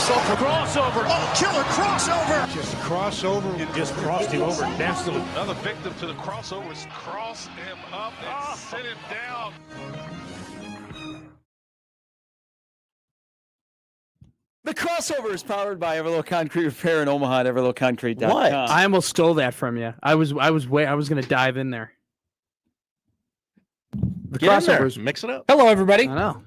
Crossover. Oh, killer crossover. Just crossover. It just crossed him over and danced him. Another victim to the crossovers. Cross him up and sit him down. The crossover is powered by Everlow Concrete Repair in Omaha at everlowconcrete.com. What? I almost stole that from you. I was going to dive in there. The crossovers. Mix it up. Hello, everybody. I know.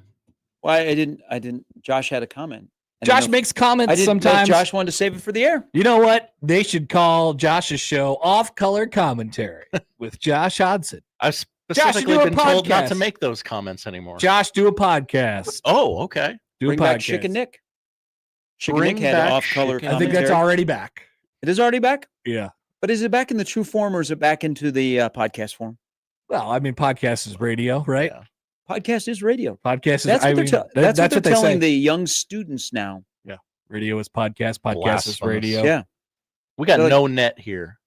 Why I didn't. Josh had a comment. Josh makes comments sometimes. Josh wanted to save it for the air. You know what? They should call Josh's show Off-Color Commentary with Josh Hodson. I've specifically been told not to make those comments anymore. Josh, do a podcast. Oh, okay. Bring back Chicken Nick. Chicken Nick had off-color commentary. I think that's already back. It is already back? Yeah. But is it back in the true form or is it back into the podcast form? Well, I mean, podcast is radio, right? Yeah. Podcast is radio. Podcast is that's what they're telling the young students now. Yeah. Radio is podcast. Podcast is radio. Yeah. We got no net here.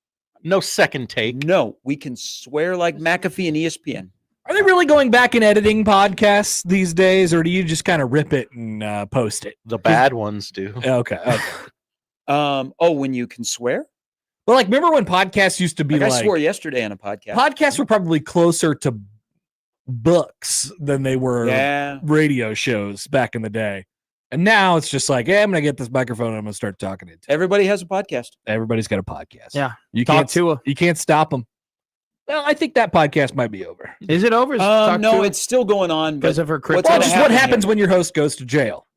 No second take. No, we can swear like McAfee and ESPN. Are they really going back and editing podcasts these days, or do you just kind of rip it and post it? The bad ones do. Okay. When you can swear? Well, like, remember when podcasts used to be I swore yesterday on a podcast. Podcasts were probably closer to books than they were radio shows back in the day. And now it's just like, I'm going to get this microphone and I'm going to start talking it. Everybody has a podcast. Everybody's got a podcast. Yeah. You can't stop them. Well, I think that podcast might be over. Is it over? No, it's still going on because of her crypto. Well, just what happens when your host goes to jail?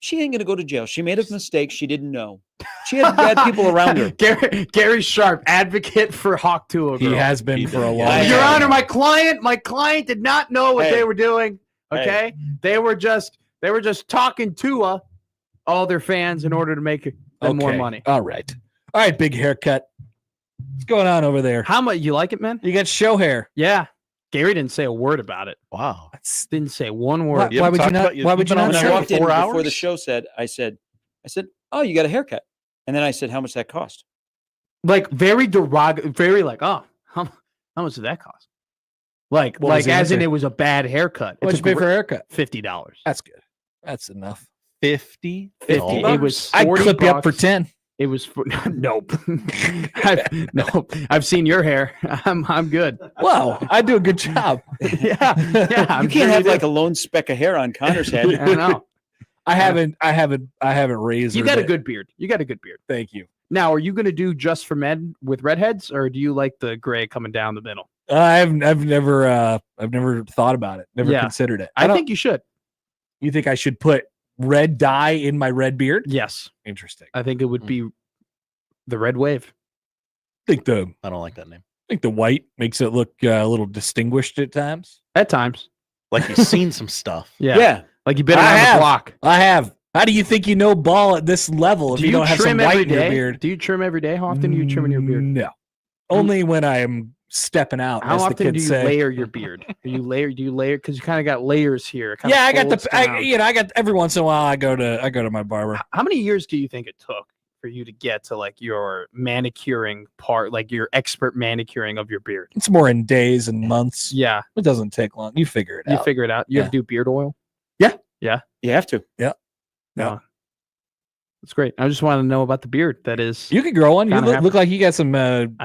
She ain't going to go to jail. She made a mistake. She didn't know. She had bad people around her. Gary Sharp, advocate for Hawk Tua. He has been for a long time. Your Honor, my client did not know what they were doing. Okay, they were just talking to all their fans in order to make them more money. All right, big haircut. What's going on over there? How much you like it, man? You got show hair. Yeah. Gary didn't say a word about it. Wow. Didn't say one word. Why would you not? Why would you not? When I walked in before the show, I said, oh, you got a haircut. And then I said, how much that cost? Like very derogatory, very like, oh, how much did that cost? Like as in it was a bad haircut. What'd you pay for a haircut? $50. That's good. That's enough. 50. It was. I'd clip you up for 10. It was for nope. I've seen your hair. I'm good. Wow, I do a good job. yeah. You can't have like a lone speck of hair on Connor's head. I know. I haven't raised. You got a good beard. Thank you. Now, are you going to do just for men with redheads, or do you like the gray coming down the middle? I've never thought about it. Never considered it. I think you should. You think I should put red dye in my red beard? Yes. Interesting. I think it would be the red wave. I don't like that name. I think the white makes it look a little distinguished at times. At times. Like you've seen some stuff. Yeah. Like you've been around the block. I have. How do you think you know ball at this level if you don't have some white in your beard? Do you trim every day? How often do you trim in your beard? No. Only when I am stepping out. How often do you layer your beard? Do you layer? Because you kind of got layers here. Yeah, I got every once in a while I go to my barber. How many years do you think it took for you to get to like your manicuring part, like your expert manicuring of your beard? It's more in days and months. Yeah. It doesn't take long. You figure it out. You figure it out. You have to do beard oil? Yeah. Yeah. You have to. Yeah. No. That's great. I just want to know about the beard. That is, you could grow one. You look like you got some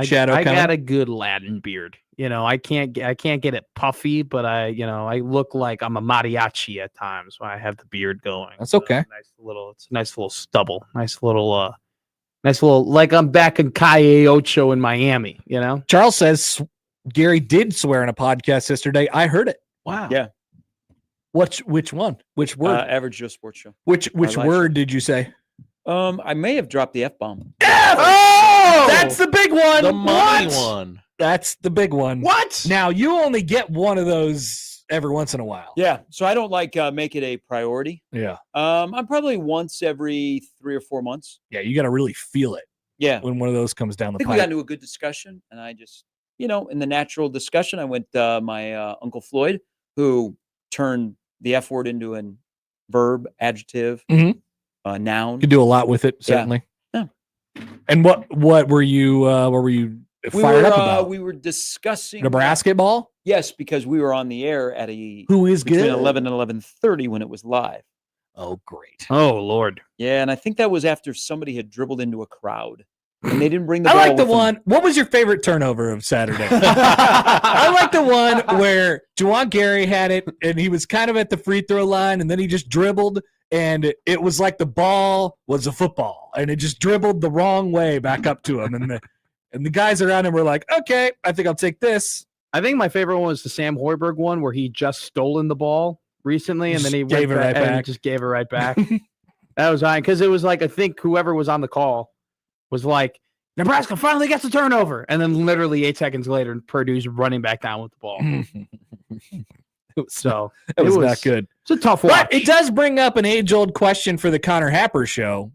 shadow. I got a good Latin beard. I can't get it puffy, but I look like I'm a mariachi at times when I have the beard going. That's okay. It's a nice little stubble. Nice little, like I'm back in Calle Ocho in Miami. Charles says Gary did swear in a podcast yesterday. I heard it. Wow. Yeah. Which one? Which word? Average Joe Sports Show. Which word did you say? I may have dropped the F-bomb. Oh! That's the big one. The money one. That's the big one. What? Now, you only get one of those every once in a while. Yeah. So I don't make it a priority. Yeah. I'm probably once every 3 or 4 months. Yeah, you got to really feel it. Yeah. When one of those comes down the pipe. We got into a good discussion, and I just, in the natural discussion, I went my Uncle Floyd, who turned the F word into a verb, adjective, noun. You could do a lot with it, certainly. Yeah. And what were you fired up about? We were discussing Nebraska ball? Yes, because we were on the air at Who is between good? 11 and 11:30 when it was live. Oh, great. Oh, Lord. Yeah, and I think that was after somebody had dribbled into a crowd. And they didn't bring the I ball like the with them. one. What was your favorite turnover of Saturday? I like the one where Juwan Gary had it, and he was kind of at the free throw line, and then he just dribbled, and it was like the ball was a football, and it just dribbled the wrong way back up to him, and the guys around him were like, "Okay, I think I'll take this." I think my favorite one was the Sam Hoiberg one where he just stolen the ball recently, and then he Gave went it right and he back. just gave it right back. That was fine because it was like I think whoever was on the call was like, Nebraska finally gets a turnover. And then literally 8 seconds later, Purdue's running back down with the ball. So It was not good. It's a tough watch. But it does bring up an age-old question for the Connor Happer show.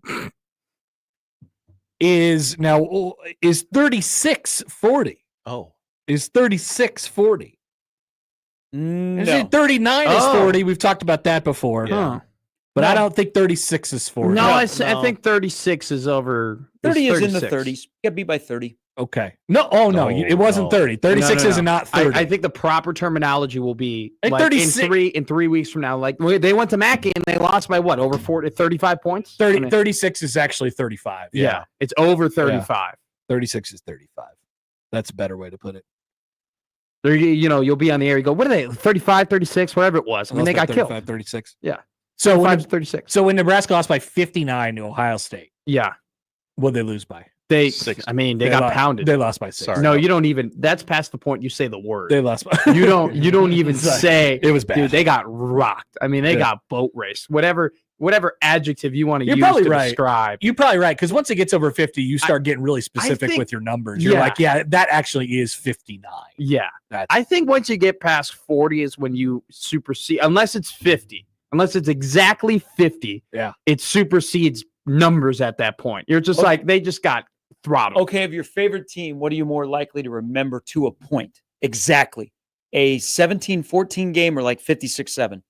Is 36-40? Oh. Is 36-40? No. Is it 39 is Oh. 40? We've talked about that before. Huh. But I don't think 36 is 40. No, I no. think 36 is over. 30 is in the 36. 30s. Got beat by 30. Okay. No, oh no, No, it wasn't no. 30. 36 No. is not 30. I think the proper terminology will be Like like 36 in 3 weeks from now. Like they went to Mackey and they lost by what? Over 35 points? 36 is actually 35. Yeah. It's over 35. 36 is 35. That's a better way to put it. There, you'll be on the air. You go, what are they? 35, 36, whatever it was. I mean, they got killed. 36. Yeah. So 35 when, to 36. so when Nebraska lost by 59 to Ohio State, Yeah. what did they lose by? They 6. they got lost, pounded. They lost by 6. Sorry. No, you don't even. That's past the point you say the word. They lost by You don't even It's like- say it was bad. Dude, they got rocked. I mean, they Yeah. got boat raced. Whatever adjective you want to You're use probably to right. describe. You're probably right, because once it gets over 50, you start getting really specific think- with your numbers. You're yeah. like, yeah, that actually is 59. Yeah. That's- I think once you get past 40 is when you supersede, unless it's 50, unless it's exactly 50. Yeah. It supersedes numbers at that point. You're just like, they just got throttled. Okay, of your favorite team, what are you more likely to remember to a point? Exactly. A 17-14 game or like 56-7?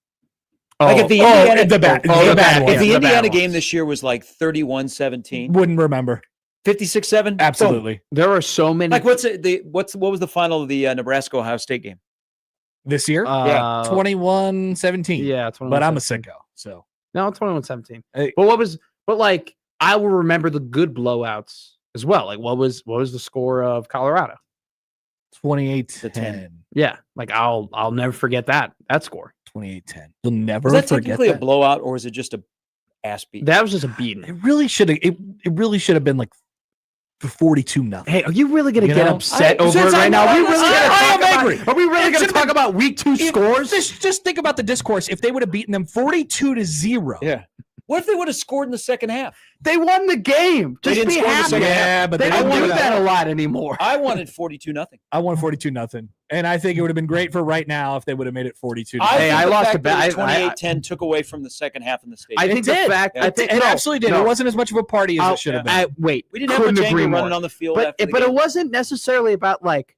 Like if the Indiana, the bad oh, the bad one. if the the bad Indiana ones. game this year was like 31-17, Wouldn't remember. 56-7? Absolutely. There are so many. Like what was the final of the Nebraska Ohio State game? This year? 21-17. Yeah, But I'm a 21-17. sicko, so. No, 21-17. Hey. But like I will remember the good blowouts as well. Like what was the score of Colorado? 28-10. Yeah, like I'll never forget that score. 28-10. You'll never Was that forget technically a that. blowout or is it just a ass beat? That was just a beating. It really should have. It really should have been like 42-0. Hey, are you really going to You get know? upset I- over it since right I now? know- Are we really I gonna am talk about- angry. Are we really It going to should've talk been- about week 2 scores? Just think about the discourse. If they would have beaten them 42-0. Yeah. What if they would have scored in the second half? They won the game. They Just didn't be score in the happy. second half. Yeah, but They they don't didn't do do that a lot anymore. I wanted 42-0. I won 42-0, and I think it would have been great for right now if they would have made it 42. I Hey, think I the lost fact a bet. that it was I- 28-10 took away from the second half in the stadium. I think the did. fact. I It, think it no, absolutely did. no. It wasn't as much of a party as it should have been. Wait, We didn't have much couldn't agree anger more. running on the field But after the it game. wasn't necessarily about like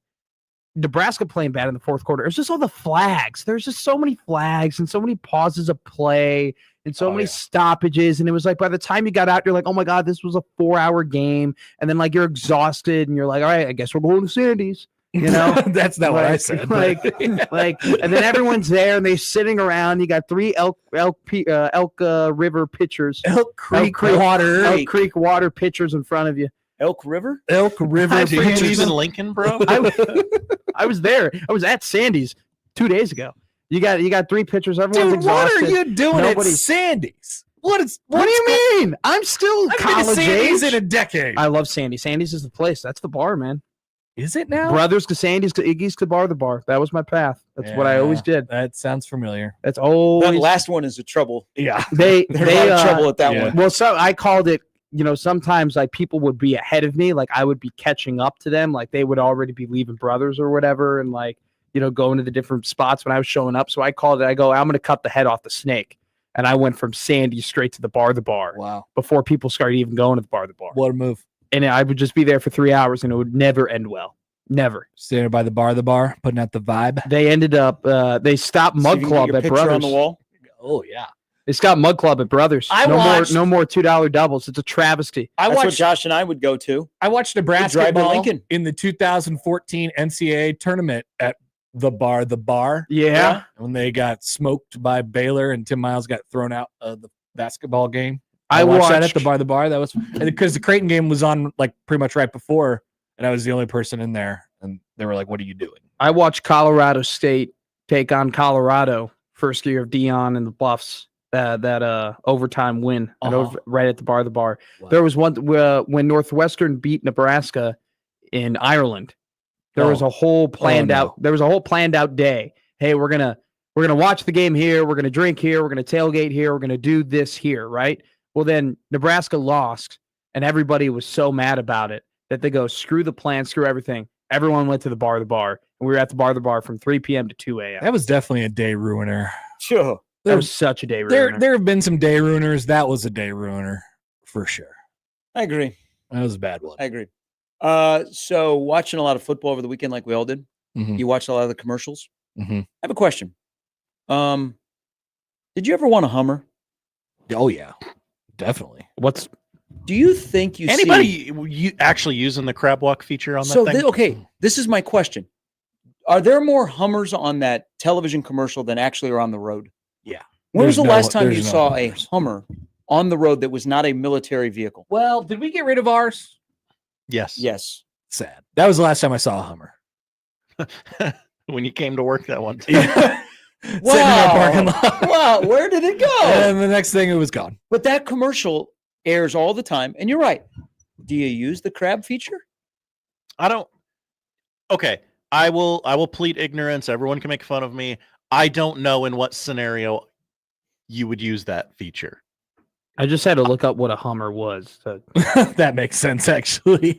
Nebraska playing bad in the fourth quarter. It was just all the flags. There's just so many flags and so many pauses of play and so Oh, many yeah. stoppages. And it was like by the time you got out, you're like, oh my God, this was a 4-hour game. And then like you're exhausted and you're like, all right, I guess we're going to Sandy's. You know? That's not what I Like- said. but- and then everyone's there and they're sitting around. You got 3 Elk River pitchers, Elk Creek Creek. water. Elk Creek water pitchers in front of you. Elk River? Elk River. I Did you forget choose his- in Lincoln, bro? I was there. I was at Sandy's 2 days ago. You got 3 pitchers. Everyone's Dude, what exhausted. are you doing Nobody- at Sandy's? What do you mean? I'm still I've been to college Sandy's age. in a decade. I love Sandy. Sandy's is the place. That's the bar, man. Is it now? Brothers to Sandy's to Iggy's to bar the bar. That was my path. That's what I always did. That sounds familiar. That's That always last one is a trouble. Yeah. they There's a lot of trouble at that yeah. one. Well, so I called it, sometimes like people would be ahead of me, like I would be catching up to them, like they would already be leaving Brothers or whatever, and like, going to the different spots when I was showing up. So I called it, I go, I'm going to cut the head off the snake. And I went from Sandy straight to the bar Wow. before people started even going to the bar. What a move. And I would just be there for 3 hours and it would never end well. Never. Standing by the bar, putting out the vibe. They ended up, they stopped See Mud if you can Club get your at picture Brothers. on the wall. Oh, yeah. They stopped Mud Club at Brothers. I watched- no more $2 doubles. It's a travesty. I That's what watched Josh and I would go to. Nebraska drive to ball Lincoln. in the 2014 NCAA tournament at the bar. Yeah. When they got smoked by Baylor and Tim Miles got thrown out of the basketball game. I watched that at watched- the bar. That was because the Creighton game was on like pretty much right before, and I was the only person in there, and they were like, "What are you doing?" I watched Colorado State take on Colorado first year of Dion and the Buffs. That overtime win right at the bar. Wow. There was one when Northwestern beat Nebraska in Ireland. There was a whole planned out. There was a whole planned out day. Hey, we're gonna watch the game here. We're gonna drink here. We're gonna tailgate here. We're gonna do this here, right? Well, then Nebraska lost, and everybody was so mad about it that they go, screw the plan, screw everything. Everyone went to the bar, and we were at the bar from 3 p.m. to 2 a.m. That was definitely a day ruiner. Sure. That was such a day ruiner. There have been some day ruiners. That was a day ruiner for sure. I agree. That was a bad one. I agree. So watching a lot of football over the weekend, like we all did. Mhm. You watched a lot of the commercials. Mhm. I have a question. Did you ever want a Hummer? Oh yeah, definitely. Do you think you Anybody you actually using the crab walk feature on that So thing? okay, this is my question. Are there more Hummers on that television commercial than actually are on the road? Yeah. When was the last time there's you no saw Hummers. a Hummer on the road that was not a military vehicle? Well, did we get rid of ours? Yes. Yes. Sad. That was the last time I saw a Hummer. When you came to work that one. Sitting in our parking lot. Wow, where did it go? And the next thing, it was gone. But that commercial airs all the time, and you're right. Do you use the crab feature? I don't. Okay, I will plead ignorance. Everyone can make fun of me. I don't know in what scenario you would use that feature. I just had to look up what a Hummer was. That makes sense, actually.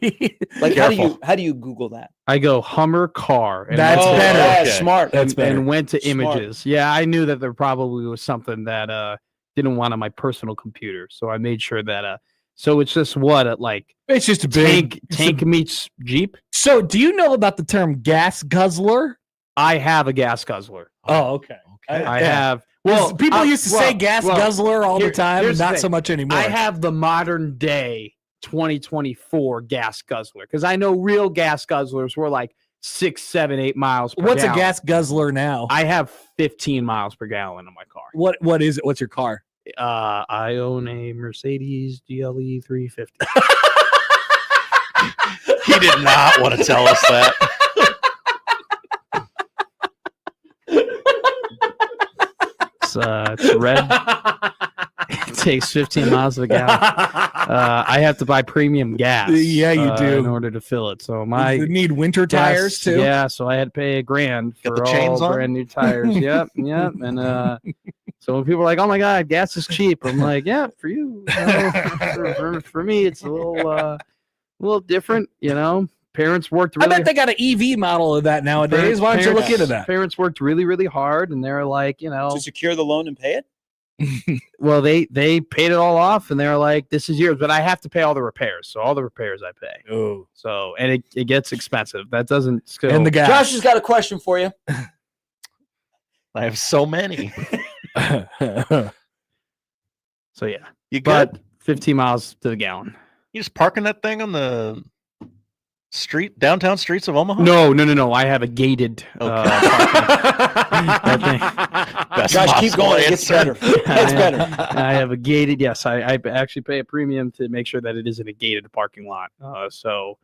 Like, Careful. how do you Google that? I go Hummer car. And That's went to- better. Yeah, Okay. smart. That's better. and went to Smart. images. Yeah, I knew that there probably was something that didn't want on my personal computer, so I made sure that so it's just It's just a big tank meets Jeep. So, do you know about the term gas guzzler? I have a gas guzzler. Oh, okay. I Yeah. have. Well, people used to say gas guzzler all the time, here's the not thing. so much anymore. I have the modern day 2024 gas guzzler because I know real gas guzzlers were like 6, 7, 8 miles per What's gallon. a gas guzzler now? I have 15 miles per gallon on my car. What is it? What's your car? I own a Mercedes GLE 350. He did not want to tell us that. It's red. It takes 15 miles a gallon. I have to buy premium gas. Yeah, you do. in order to fill it. So You my need winter tires gas- too. Yeah, so I had to pay $1,000 Got for the chains all on? brand new tires. Yep. And so when people are like, "Oh my God, gas is cheap," I'm like, "Yeah, for you. For me, it's a little different. You know, parents worked I really. bet they got an EV model of that nowadays. Why don't you look into that? Parents worked really, really hard, and they're like, To secure the loan and pay it? well, they paid it all off, and they're like, "This is yours," but I have to pay all the repairs. So all the repairs I pay. Oh, So and it gets expensive. That doesn't still. and the gas. Josh has got a question for you. I have so many. So yeah, You good? but 15 miles to the gallon. You just parking that thing on the downtown streets of Omaha? No. I have a gated. Okay. Best Josh, keep possible going. It gets answer. better. It's better. I have a gated. Yes, I actually pay a premium to make sure that it isn't a gated parking lot. It's not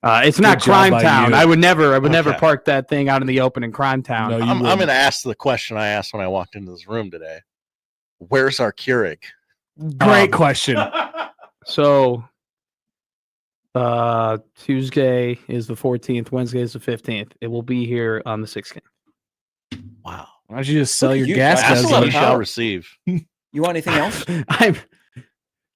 Good job crime by town. you. I would never Okay. park that thing out in the open in crime town. No, you I'm wouldn't. going to ask the question I asked when I walked into this room today. Where's our Keurig? Great question. So, Tuesday is the 14th. Wednesday is the 15th. It will be here on the 16th. Wow. Why don't you just sell Look at your you, gas Josh. Ask That's a what lot you of shall power. receive. You want anything else?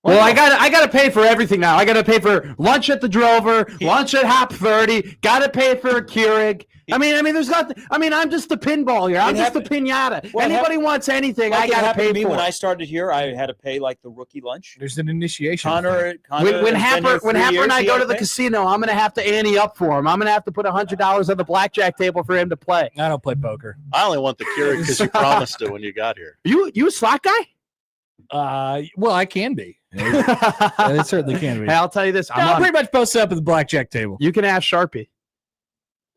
Well, I got to pay for everything now. I got to pay for lunch at the Drover, lunch at Hop 30. Got to pay for a Keurig. I mean, there's not. I'm just a pinball here. I'm It just a happened- pinata. Well, it Anybody wants anything, Like I it got to happened pay to me for. when it. I started here. I had to pay like the rookie lunch. There's an initiation. Connor When has been Happer here when 3 Happer years, and I he go had to the pay? casino, I'm gonna have to ante up for him. I'm gonna have to put $100 on the blackjack table for him to play. I don't play poker. I only want the Keurig because you promised it when you got here. You a slot guy? Well, I can be. It certainly can be. Hey, I'll tell you this. I'm pretty much posted up at the blackjack table. You can ask Sharpie.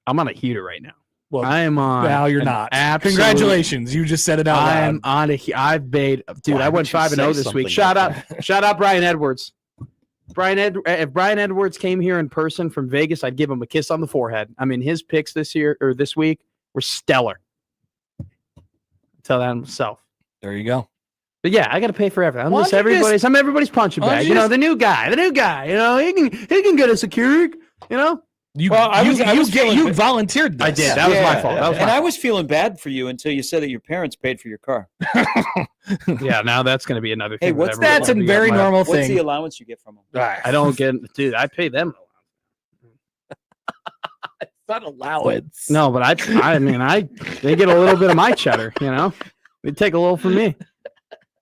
I'm on a heater right now. Well, I am on. now you're an not. absolute- Congratulations. You just said it out I'm loud. on a. I've made, dude. Why I would went you 5-0 say this week. something Shout out, Brian Edwards. If Brian Edwards came here in person from Vegas, I'd give him a kiss on the forehead. I mean, his picks this week were stellar. Tell that himself. There you go. But yeah, I got to pay for everything. I'm Why just don't you everybody's. I'm everybody's punching why don't bag. you You know, just- the new guy. You know, he can get us a Keurig. You know, You, Well, I was feeling you bad. volunteered this. I did. That was my fault. That was and my I was feeling bad for you until you said that your parents paid for your car. Yeah, now that's going to be another thing. Hey, what's that That's a everyone- very my- normal What's the thing. allowance you get from them? I don't get, dude. I pay them. It's not allowance. No, but I mean, they get a little bit of my cheddar. You know, they take a little from me.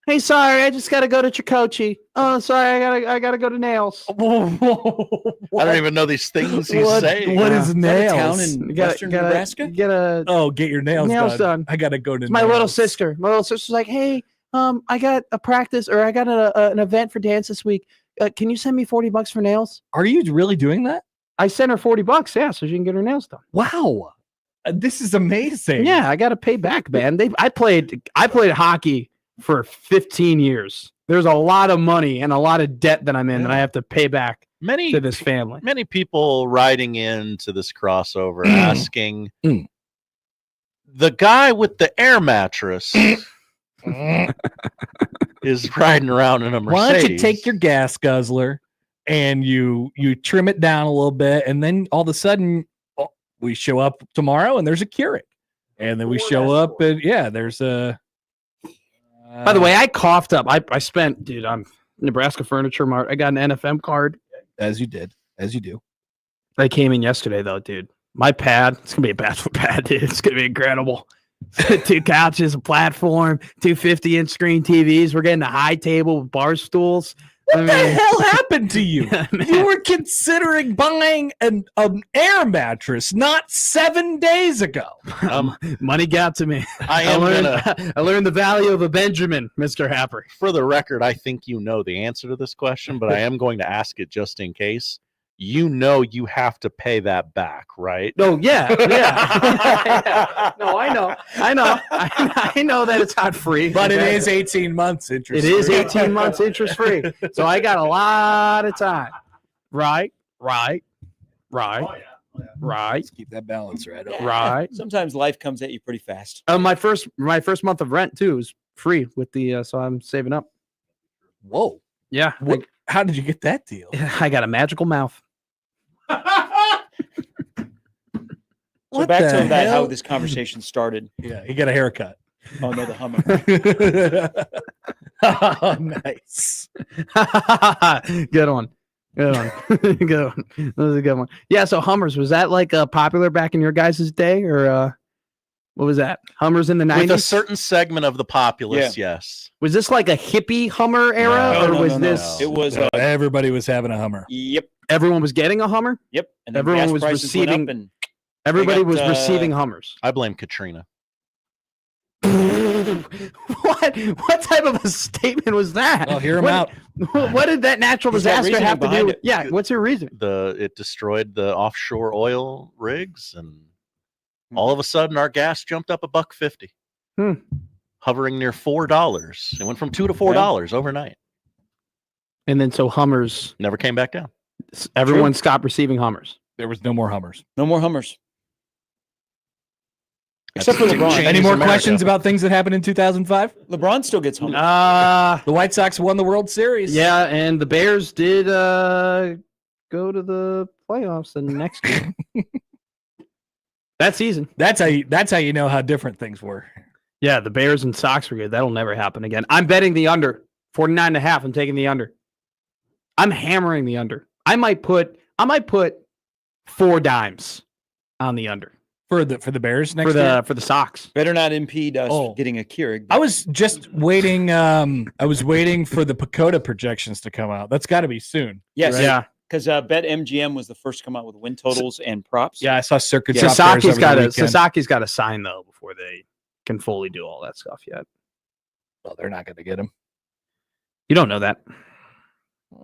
Hey, sorry, I just got to go to Chicoche. Oh, sorry, I gotta go to Nails. I don't even know these things he's saying. What Yeah. is Is that a town nails? in You gotta, western gotta, Nebraska? you gotta. Oh, get your nails, Nails done. I gotta go to My little nails. sister. My little sister's like, hey, I got a practice or I got an event for dance this week. Can you send me $40 for nails? Are you really doing that? I sent her $40, yeah, so she can get her nails done. Wow, this is amazing. Yeah, I got to pay back, man. I played hockey for 15 years. There's a lot of money and a lot of debt that I'm in that I have to pay back Many to this family. many people writing into this crossover asking the guy with the air mattress is riding around in a Mercedes. Why don't you take your gas guzzler and you trim it down a little bit, and then all of a sudden we show up tomorrow and there's a Keurig, and then we show up and there's a. By the way, I coughed up. I spent, dude, I'm Nebraska Furniture Mart. I got an NFM card. as you do. I came in yesterday though, dude. My pad, it's gonna be a bachelor pad, dude. It's gonna be incredible. 2 couches, a platform, 250-inch screen TVs. We're getting a high table with bar stools. What the hell happened to you? You were considering buying an air mattress not 7 days ago. Money got to me. I learned the value of a Benjamin, Mr. Happer. for the record, I think you know the answer to this question, but I am going to ask it just in case. You know you have to pay that back, right? No, yeah. No, I know. I know that it's not free. But it is 18 months interest. It is free. 18 months interest free. So I got a lot of time. Right. Let's keep that balance right. Right. Sometimes life comes at you pretty fast. My first month of rent too is free with the so I'm saving up. Whoa. Yeah. How did you get that deal? I got a magical mouth. So What back the to that, how hell? this conversation started. Yeah, he got a haircut. Oh no, the Hummer. Oh, nice. Good one. Good one. That was a good one. Yeah, so Hummers, was that like popular back in your guys' day or what was that? Hummers in the 90s? With a certain segment of the populace, yes. Was this like a hippie Hummer era No, or was this It was. Everybody was having a Hummer. Yep. everyone was getting a Hummer? Yep. And then Everyone gas was prices went receiving- up and Everybody got, was receiving Hummers. I blame Katrina. What type of a statement was that? Well, hear him What- out. What did that natural There's no disaster reasoning have to do behind with? it. Yeah, what's your reason? It destroyed the offshore oil rigs, and all of a sudden our gas jumped up $1.50, hovering near $4. It went from $2 to $4 overnight. And then so Hummers, Never came back down. everyone stopped receiving Hummers. There was no more Hummers. no more Hummers. Except for LeBron. Changes Any more America. questions about things that happened in 2005? LeBron still gets Hummers. The White Sox won the World Series. Yeah, and the Bears did go to the playoffs the next year. That season. That's how you know how different things were. Yeah, the Bears and Sox were good. That'll never happen again. I'm betting the under. 49.5. I'm taking the under. I'm hammering the under. I might put 4 dimes on the under For the Bears next year. for the Sox. Better not impede us Oh. getting a Keurig. I was just waiting. I was waiting for the Pacoda projections to come out. That's got to be soon. yes, right? Yeah. because Bet MGM was the first to come out with win totals and props. Yeah, I saw circuit. Yeah. Shop Bears over the weekend. Sasaki's got to sign though before they can fully do all that stuff yet. Well, they're not going to get him. You don't know that.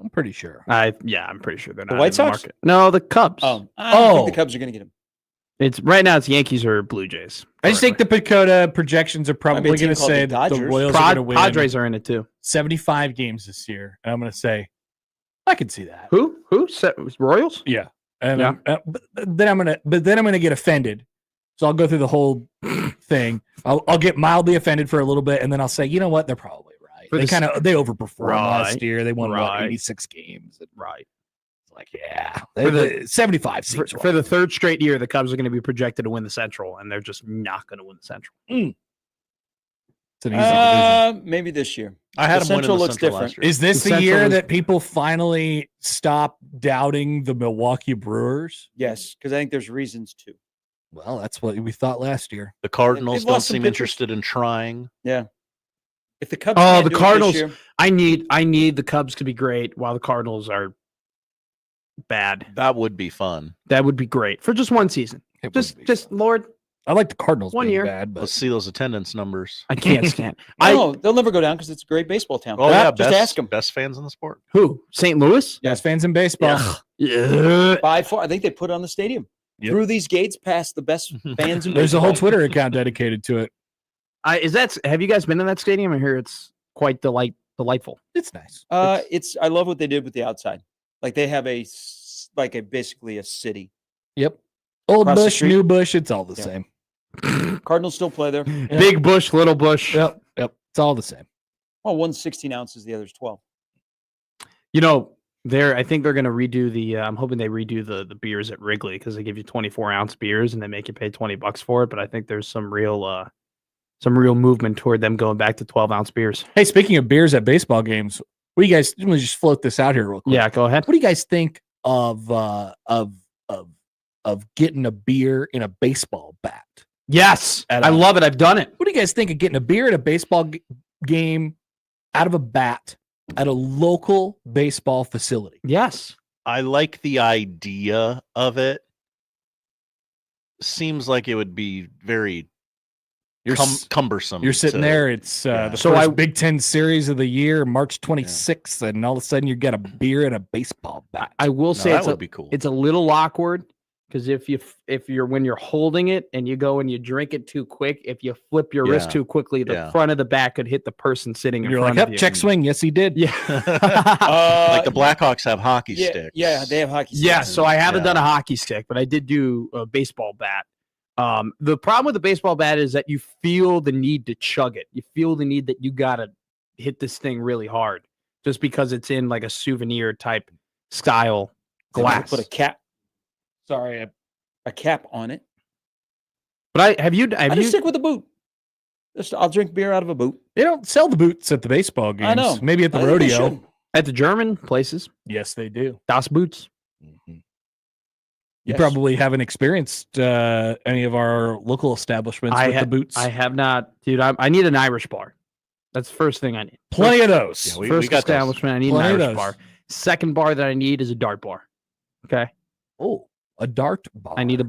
I'm pretty sure. I'm pretty sure they're not White in the Sox? market. No, the Cubs. I don't Oh. think the Cubs are going to get him. It's right now. It's Yankees or Blue Jays. I just think the Pacoda projections are probably Might be a going team to called say the that the Dodgers. Royals are going to win Padres are in it too. 75 games this year, and I'm going to say I can see that. Who? Royals? Yeah, and Yeah. but then I'm gonna get offended. So I'll go through the whole thing. I'll get mildly offended for a little bit, and then I'll say, you know what? They're probably right. For They the they overperformed last Right. year. They won what, Right. 86 games. Right. It's like, yeah, For the- 75 seems For the third straight year, the Cubs are going to be projected to win the Central, and they're just not going to win the Central. It's an easy division. Maybe this year. I had The him winning Central the looks Central different. last year. Is this The the year Central is- that people finally stop doubting the Milwaukee Brewers? Yes, because I think there's reasons to. Well, that's what we thought last year. The Cardinals They've don't lost some seem pitchers. interested in trying. Yeah. If the Cubs Oh, can't the do it Cardinals. this year, I need the Cubs to be great, while the Cardinals are bad. That would be fun. That would be great for just one season. It would be Just Lord, I like the Cardinals 1 being year. bad, but Let's see those attendance numbers. I can't stand. no, they'll never go down because it's a great baseball town. Oh yeah, just ask them. best fans in the sport. Who? St. Louis? best fans in baseball. Yeah. By far, I think they put it on the stadium. Yep. Through these gates, past the best fans in There's a whole baseball. Twitter account dedicated to it. Have you guys been in that stadium? I hear it's quite delightful. It's nice. I love what they did with the outside. Like they have basically a city. Yep. Old Across the Bush, street. new Bush, it's all the Yeah. same. Cardinals still play there. Big Bush, little Bush. Yep. It's all the same. Well, one's 16 ounces, the other's 12. You know, I think they're going to redo the. I'm hoping they redo the beers at Wrigley because they give you 24-ounce beers and they make you pay $20 for it. But I think there's some real movement toward them going back to 12-ounce beers. Hey, speaking of beers at baseball games, what do you guys? Let me just float this out here real quick. Yeah, go ahead. What do you guys think of getting a beer in a baseball bat? Yes, At I a- love it. I've done it. What do you guys think of getting a beer at a baseball game out of a bat at a local baseball facility? Yes. I like the idea of it. Seems like it would be very cumbersome. You're sitting to- there. It's the So first I- Big Ten series of the year, March 26th, and all of a sudden you get a beer and a baseball bat. I will No, say that it's would be cool. It's a little awkward because if you're when you're holding it and you go and you drink it too quick, if you flip your wrist Yeah. too quickly, the Yeah. front of the bat could hit the person sitting in You're like, front of yep, you. check swing. Yes, he did. Yeah. Like the Blackhawks have hockey Yeah, sticks. yeah, they have hockey sticks. Yeah, so I haven't Yeah. done a hockey stick, but I did do a baseball bat. The problem with the baseball bat is that you feel the need to chug it. You feel the need that you gotta hit this thing really hard, just because it's in like a souvenir type style They glass. put a cap. Sorry, a cap on it. But have you I just stick with the boot. I'll drink beer out of a boot. They don't sell the boots at the baseball games. I know. Maybe at the I think they rodeo. should. at the German places? Yes, they do. Das Boots. You Yes. probably haven't experienced any of our local establishments with the boots. I have not, dude. I need an Irish bar. That's the first thing I need. Plenty of those. Yeah, we First got those. establishment, I need Plenty an of Irish those. bar. Second bar that I need is a dart bar. Okay. Oh, a dart bar. I need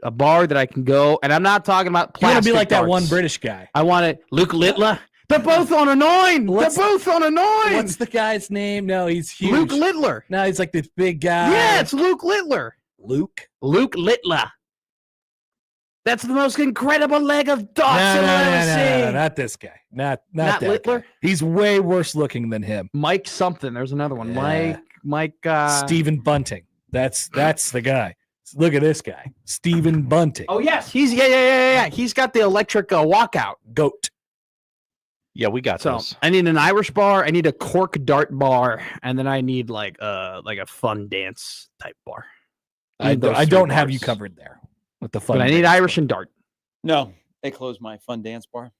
a bar that I can go, and I'm not talking about You want plastic to be like that darts. one British guy. I want it. Luke Littler. They're both on a 9. What's- They're both on a 9. What's the guy's name? No, he's huge. Luke Littler. No, he's like this big guy. Yeah, it's Luke Littler. Luke. Luke Littler. That's the most incredible leg of No, darts I've ever seen. not this guy. Not Not that Littler? guy. He's way worse looking than him. Mike something. There's another one. Yeah. Mike. Stephen Bunting. That's the guy. Look at this guy, Stephen Bunting. Oh yes, he's yeah. He's got the electric walkout. Goat. Yeah, we got So those. I need an Irish bar. I need a cork dart bar, and then I need like a fun dance type bar. I Need those don't three have you bars. covered there with the fun. But I need dance. Irish and dart. No, they closed my fun dance bar.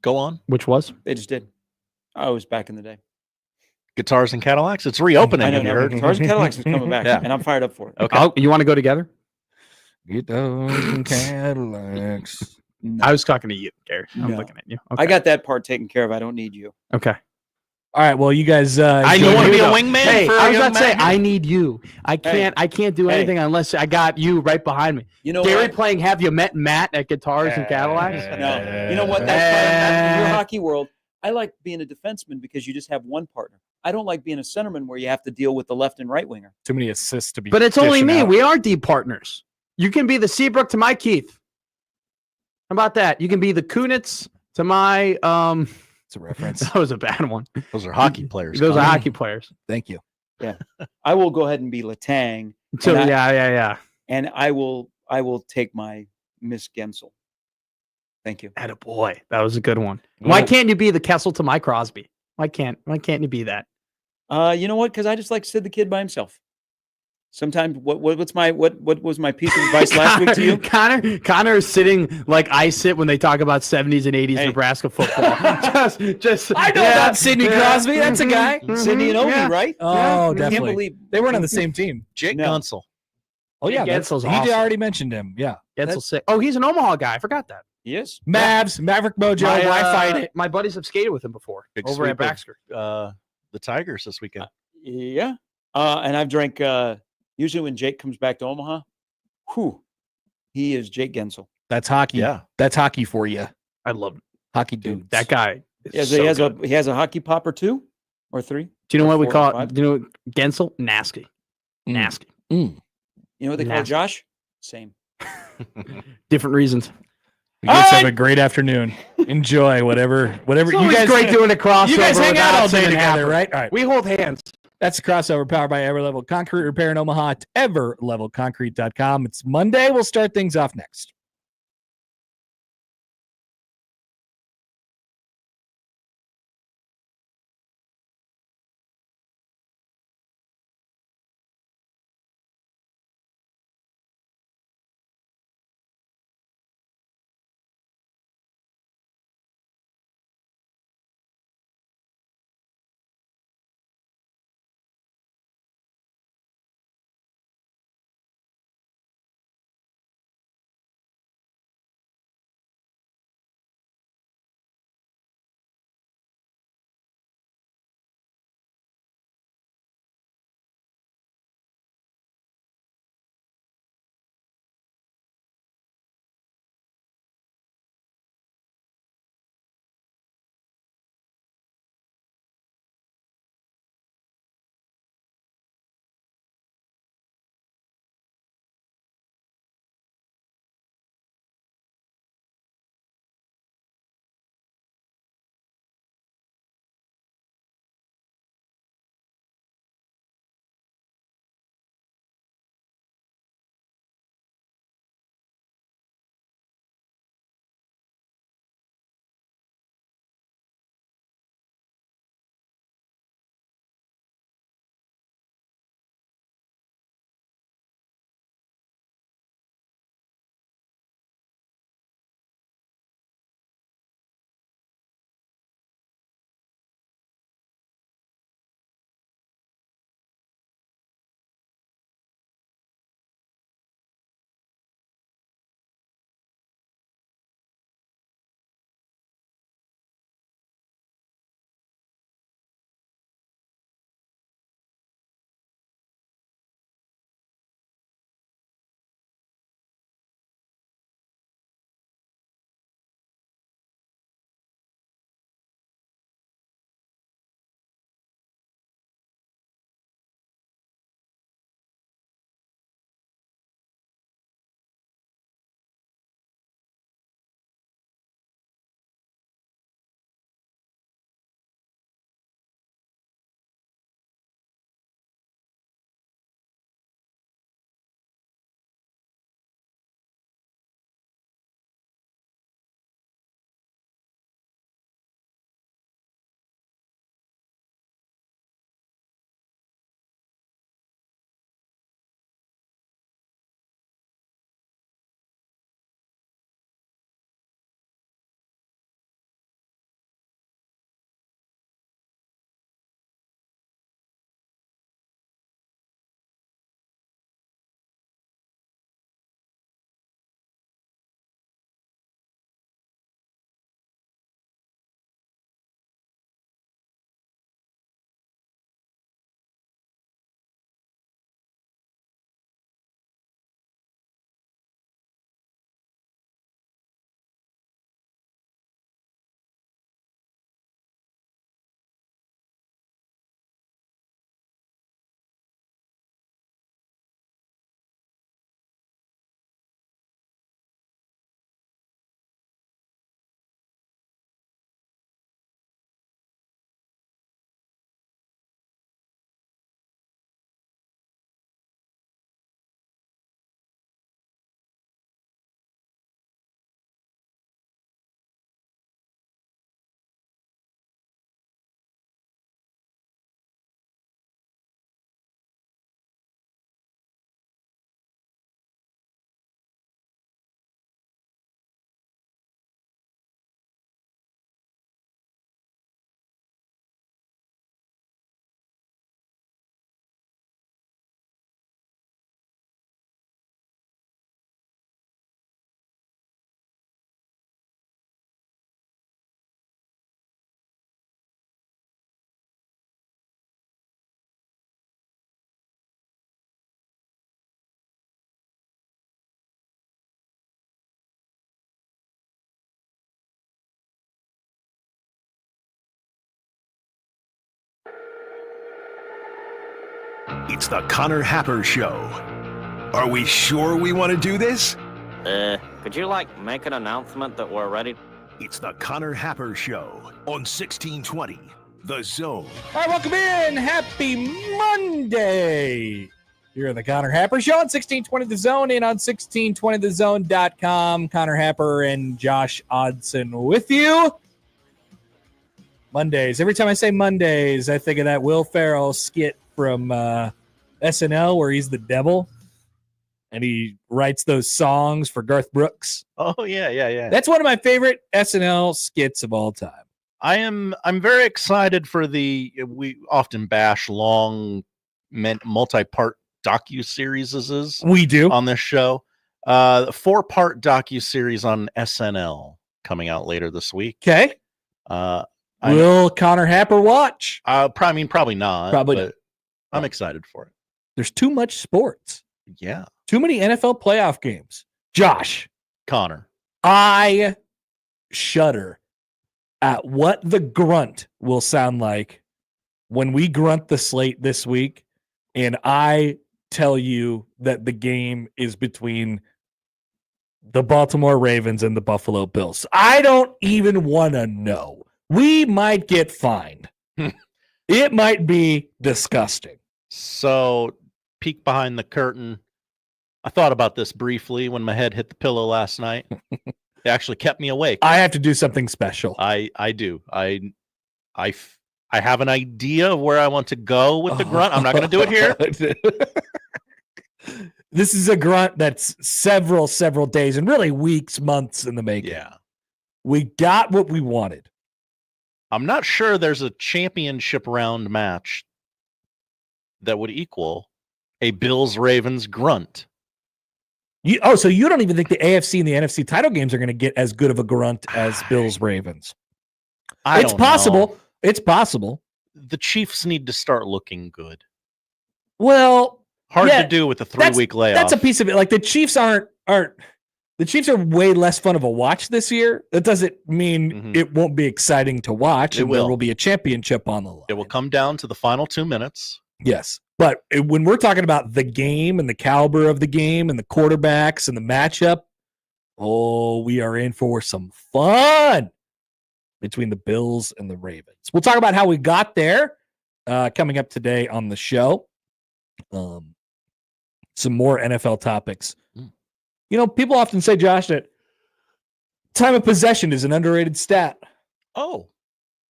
Go on. Which was? They just did. I was back in the day. Guitars and Cadillacs. It's reopening. I know. have you Now, heard? Guitars and Cadillacs is coming back, Yeah. and I'm fired up for it. Okay. Oh, you want to go together? Guitars and Cadillacs. I was talking to you, Gary. I'm No. looking at you. I got that part taken care of. I don't need you. Okay. All right. Well, you guys. I You know want to you be a though. wingman Hey, for a I was young about to say man? I need you. I can't do Hey. anything unless I got you right behind me. You know Gary what? playing Have You Met Matt at Guitars and Cadillacs? No. You know what? That's in your hockey world. I like being a defenseman because you just have one partner. I don't like being a centerman where you have to deal with the left and right winger. Too many assists to be. But it's only dishing me. out. We are deep partners. You can be the Seabrook to my Keith. How about that? You can be the Kunitz to my It's a reference. That was a bad one. Those are hockey players. Those are Connor. hockey players. Thank you. I will go ahead and be Letang. So And yeah. And I will take my Miss Gensel. Thank you. Attaboy. That was a good one. Why can't you be the Kessel to my Crosby? Why can't you be that? You know what? Because I just like Sid the Kid by himself. Sometimes what was my piece of advice last week to you? Connor is sitting like I sit when they talk about 70s and 80s Nebraska football. just I know about Sidney Crosby. That's a guy. Sidney and Ovi, right? Oh, I can't definitely. believe They weren't on the same team. Jake No. Gunsel. Oh yeah, Gensel's he awesome. already mentioned him. Yeah, Gensel's sick. Oh, he's an Omaha guy. I forgot that. he is. Mavs, Maverick Mojo. Why fight it? My buddies have skated with him before Big over sweep at Baxter. of, the Tigers this weekend. Yeah. And I've drank. Usually when Jake comes back to Omaha, he is Jake Gensel. That's hockey. Yeah. That's hockey for you. I love him. Hockey Dude, dude. that guy. Is He has so good. he has a hockey pop or two or three. Do you know or what we four call or it? five. Do you know what Gensel? Nasty. Nasty. You know what they call Nasty. Josh? Same. Different reasons. You guys have a great afternoon. Enjoy whatever. It's You always guys great doing a crossover. You guys hang out without all day sending together, Happer. right? All right. We hold hands. That's the crossover powered by Everlevel Concrete Repair in Omaha at everlevelconcrete.com. It's Monday. We'll start things off next. It's the Connor Happer Show. Are we sure we want to do this? Could you, make an announcement that we're ready? It's the Connor Happer Show on 1620, The Zone. All right, welcome in. Happy Monday. You're in the Connor Happer Show on 1620 The Zone and on 1620thezone.com. Connor Happer and Josh Odson with you. Mondays. Every time I say Mondays, I think of that Will Ferrell skit from SNL where he's the devil and he writes those songs for Garth Brooks. Oh, yeah. That's one of my favorite SNL skits of all time. I'm very excited for we often bash long multi-part docu-series We do. on this show. 4-part docu-series on SNL coming out later this week. Okay. Will Connor Happer watch? Probably not. Probably but not. I'm excited for it. There's too much sports. Yeah. Too many NFL playoff games. Josh. Connor. I shudder at what the grunt will sound like when we grunt the slate this week and I tell you that the game is between the Baltimore Ravens and the Buffalo Bills. I don't even want to know. We might get fined. It might be disgusting. So, peek behind the curtain. I thought about this briefly when my head hit the pillow last night. It actually kept me awake. I have to do something special. I do. I have an idea of where I want to go with the grunt. I'm not going to do it here. This is a grunt that's several days and really weeks, months in the making. Yeah. We got what we wanted. I'm not sure there's a championship round match that would equal a Bills-Ravens grunt. So you don't even think the AFC and the NFC title games are going to get as good of a grunt as Bills-Ravens? It's possible. Know. It's possible. The Chiefs need to start looking good. Well, hard to do with a 3-week layoff. That's a piece of it. Like the Chiefs aren't the Chiefs are way less fun of a watch this year. That doesn't mean it won't be exciting to watch. There will be a championship on the line. It will come down to the final 2 minutes. Yes. But when we're talking about the game and the caliber of the game and the quarterbacks and the matchup, we are in for some fun between the Bills and the Ravens. We'll talk about how we got there coming up today on the show. Some more NFL topics. You know, people often say, Josh, that time of possession is an underrated stat. Oh,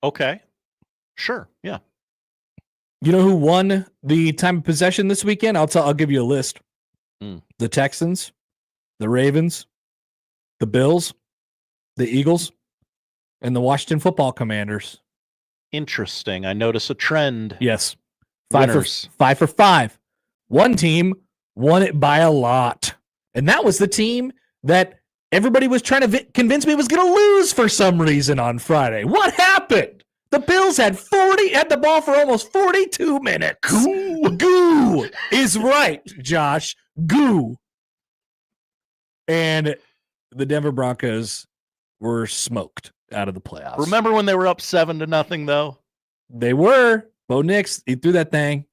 okay. Sure. Yeah. You know who won the time of possession this weekend? I'll give you a list. The Texans, the Ravens, the Bills, the Eagles, and the Washington Football Commanders. Interesting. I notice a trend. Yes. 5 for 5. One team won it by a lot. And that was the team that everybody was trying to convince me was going to lose for some reason on Friday. What happened? The Bills had the ball for almost 42 minutes. Goo is right, Josh. Goo. And the Denver Broncos were smoked out of the playoffs. Remember when they were up 7-0, though? They were. Bo Nix, he threw that thing,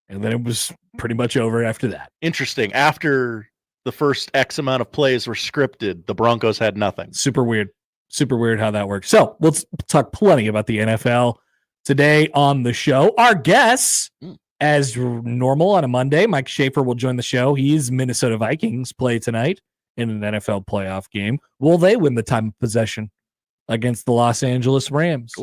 and then it was pretty much over after that. Interesting. After the first X amount of plays were scripted, the Broncos had nothing. Super weird how that works. So we'll talk plenty about the NFL today on the show. Our guests, as normal on a Monday, Mike Schaefer will join the show. He's Minnesota Vikings play tonight in an NFL playoff game. Will they win the time of possession against the Los Angeles Rams?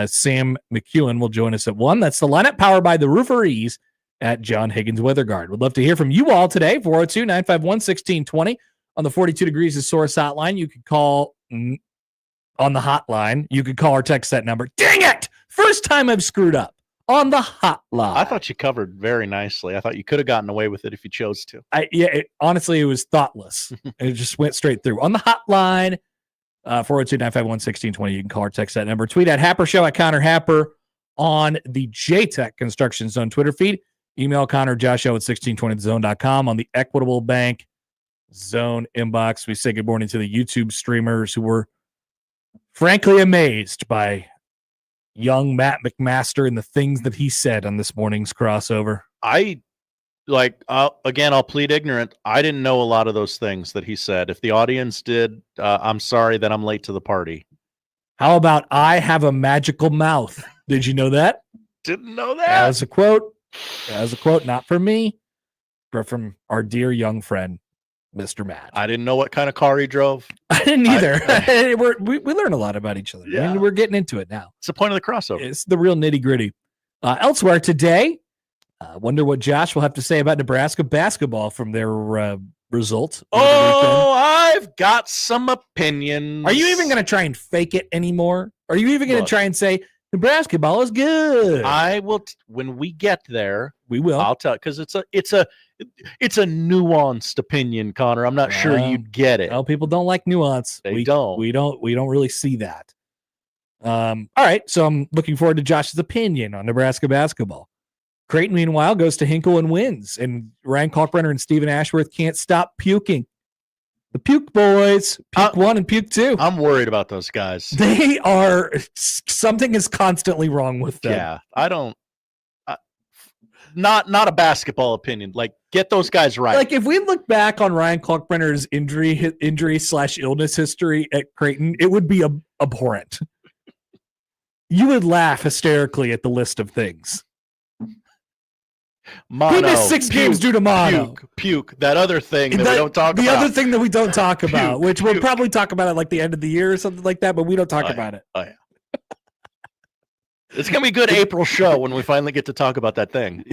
Sam McKewon will join us at 1. That's the lineup powered by the Rooferees at John Higgins Weather Guard. We'd love to hear from you all today. 402-951-1620 on the 42 Degrees of Source hotline. You could call on the hotline. You could call or text that number. Dang it! First time I've screwed up on the hotline. I thought you covered very nicely. I thought you could have gotten away with it if you chose to. Honestly, it was thoughtless. It just went straight through. On the hotline, 402-951-1620. You can call or text that number. Tweet at Happer Show at Connor Happer on the JTech Construction Zone Twitter feed. Email Connor Josh Show at 1620thezone.com on the Equitable Bank Zone inbox. We say good morning to the YouTube streamers who were frankly amazed by young Matt McMaster and the things that he said on this morning's crossover? I'll plead ignorant. I didn't know a lot of those things that he said. If the audience did, I'm sorry that I'm late to the party. How about I have a magical mouth? Did you know that? Didn't know that. As a quote, not from me, but from our dear young friend, Mr. Matt. I didn't know what kind of car he drove. I didn't either. We learn a lot about each other. Yeah. We're getting into it now. It's the point of the crossover. It's the real nitty gritty. Elsewhere today, wonder what Josh will have to say about Nebraska basketball from their result. Oh, I've got some opinions. Are you even going to try and fake it anymore? Are you even going to try and say Nebraska ball is good? I will. When we get there, we will. I'll tell, because it's a nuanced opinion, Connor. I'm not sure you'd get it. Well, people don't like nuance. We don't really see that. All right, so I'm looking forward to Josh's opinion on Nebraska basketball. Creighton, meanwhile, goes to Hinkle and wins, and Ryan Kalkbrenner and Stephen Ashworth can't stop puking. The puke boys, puke 1 and puke 2. I'm worried about those guys. They are, something is constantly wrong with them. Yeah, I don't. Not a basketball opinion. Like, get those guys right. Like, if we look back on Ryan Kalkbrenner's injury/illness history at Creighton, it would be abhorrent. You would laugh hysterically at the list of things. Mono, he missed 6 games due to mono. Puke. That other thing that we don't talk about. The other thing that we don't talk about, which we'll probably talk about at like the end of the year or something like that, but we don't talk about it. Oh, yeah. It's going to be a good April show when we finally get to talk about that thing.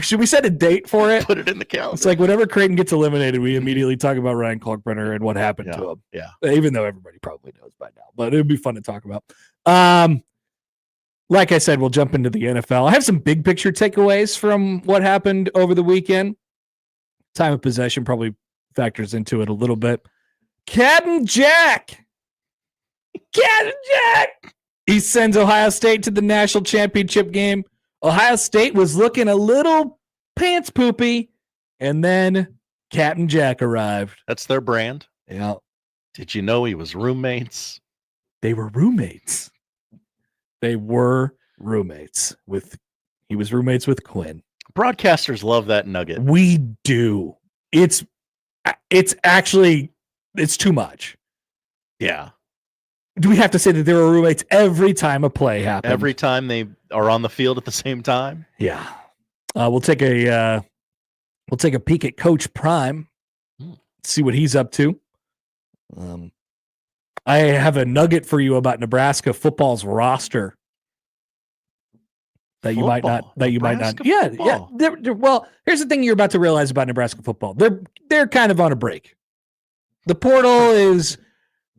Should we set a date for it? Put it in the calendar. It's like whenever Creighton gets eliminated, we immediately talk about Ryan Kalkbrenner and what happened to him. Yeah. Even though everybody probably knows by now, but it would be fun to talk about. Like I said, we'll jump into the NFL. I have some big picture takeaways from what happened over the weekend. Time of possession probably factors into it a little bit. Captain Jack. He sends Ohio State to the national championship game. Ohio State was looking a little pants poopy, and then Captain Jack arrived. That's their brand. Yeah. Did you know he was roommates? They were roommates. He was roommates with Quinn. Broadcasters love that nugget. We do. It's too much. Yeah. Do we have to say that they were roommates every time a play happened? Every time they are on the field at the same time? Yeah. We'll take a peek at Coach Prime. See what he's up to. I have a nugget for you about Nebraska football's roster that you might not. Yeah. Well, here's the thing you're about to realize about Nebraska football. They're kind of on a break. The portal is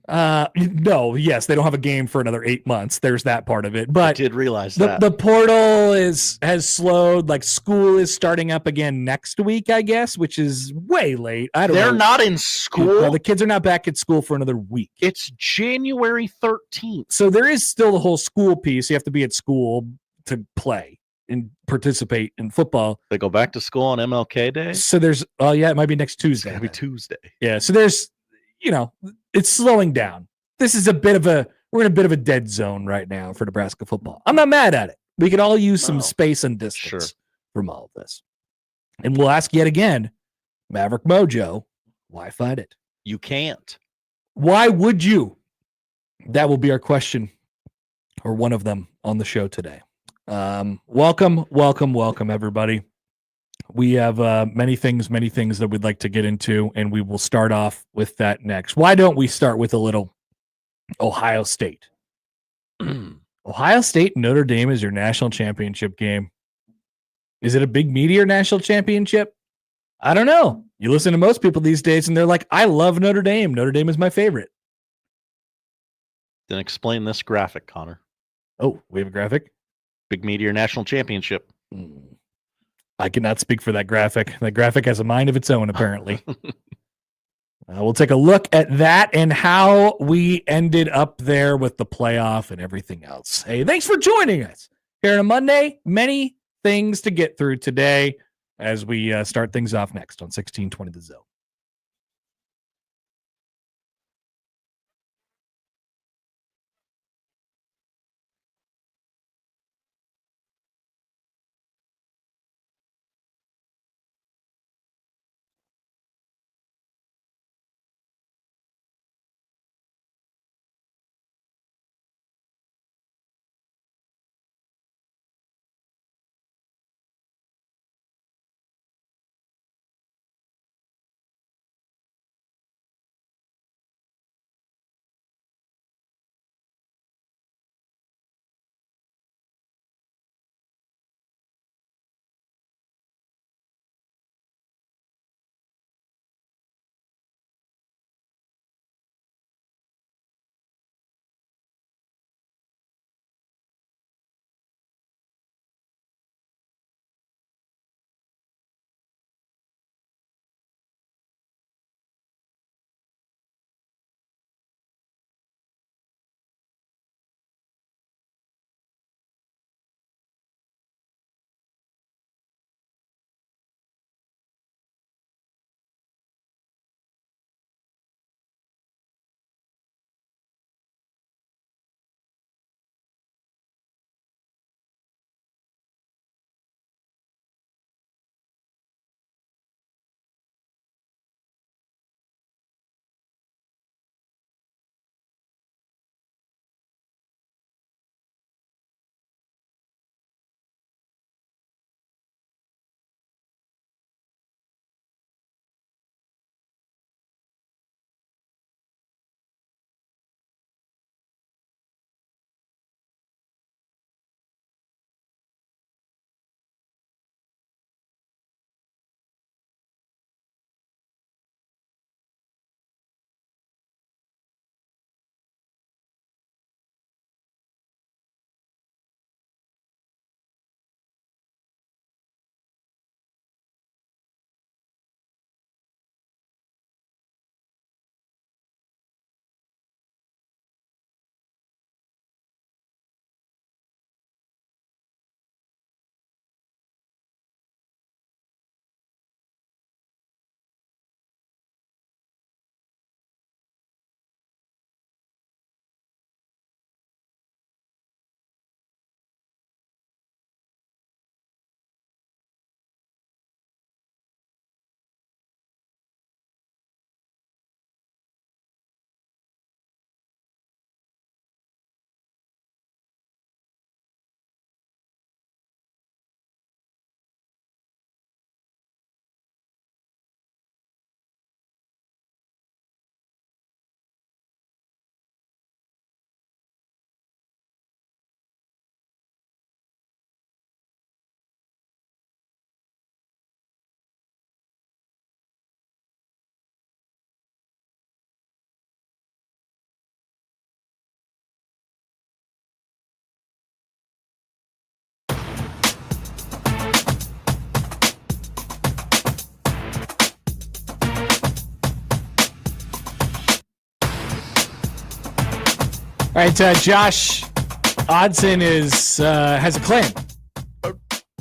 they don't have a game for another 8 months. There's that part of it. But I did realize that the portal has slowed. Like, school is starting up again next week, I guess, which is way late. They're not in school. No, the kids are not back at school for another week. It's January 13th. So there is still the whole school piece. You have to be at school to play and participate in football. They go back to school on MLK Day. So there's, it might be next Tuesday. It's gonna be Tuesday. Yeah. So there's, it's slowing down. This is we're in a bit of a dead zone right now for Nebraska football. I'm not mad at it. We could all use some space and distance from all of this. And we'll ask yet again, Maverick Mojo, why fight it? You can't. Why would you? That will be our question, or one of them, on the show today. Welcome, everybody. We have many things that we'd like to get into, and we will start off with that next. Why don't we start with a little Ohio State? Ohio State and Notre Dame is your national championship game. Is it a big meteor national championship? I don't know. You listen to most people these days, and they're like, I love Notre Dame. Notre Dame is my favorite. Then explain this graphic, Connor. Oh, we have a graphic? Big meteor national championship. I cannot speak for that graphic. That graphic has a mind of its own, apparently. We'll take a look at that and how we ended up there with the playoff and everything else. Hey, thanks for joining us here on a Monday. Many things to get through today as we start things off next on 1620 The Zone. right, Josh Odson has a claim.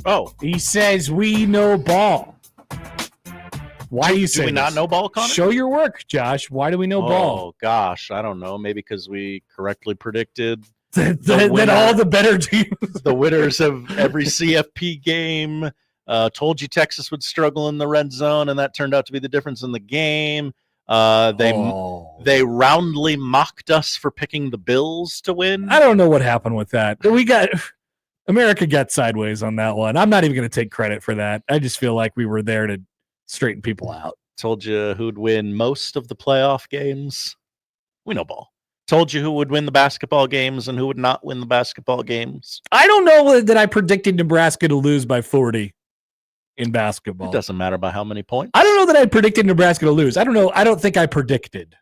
Oh, He says we know ball. Why do you say do we not this? know ball, Connor? Show your work, Josh. Why do we know ball? Oh gosh, I don't know. Maybe because we correctly predicted That all the better teams. the winners of every CFP game. Told you Texas would struggle in the red zone, and that turned out to be the difference in the game. They roundly mocked us for picking the Bills to win. I don't know what happened with that. America got sideways on that one. I'm not even going to take credit for that. I just feel like we were there to straighten people out. Told you who'd win most of the playoff games. We know ball. Told you who would win the basketball games and who would not win the basketball games. I don't know that I predicted Nebraska to lose by 40 in basketball. It doesn't matter by how many points. I don't know that I predicted Nebraska to lose. I don't know. I don't think I predicted.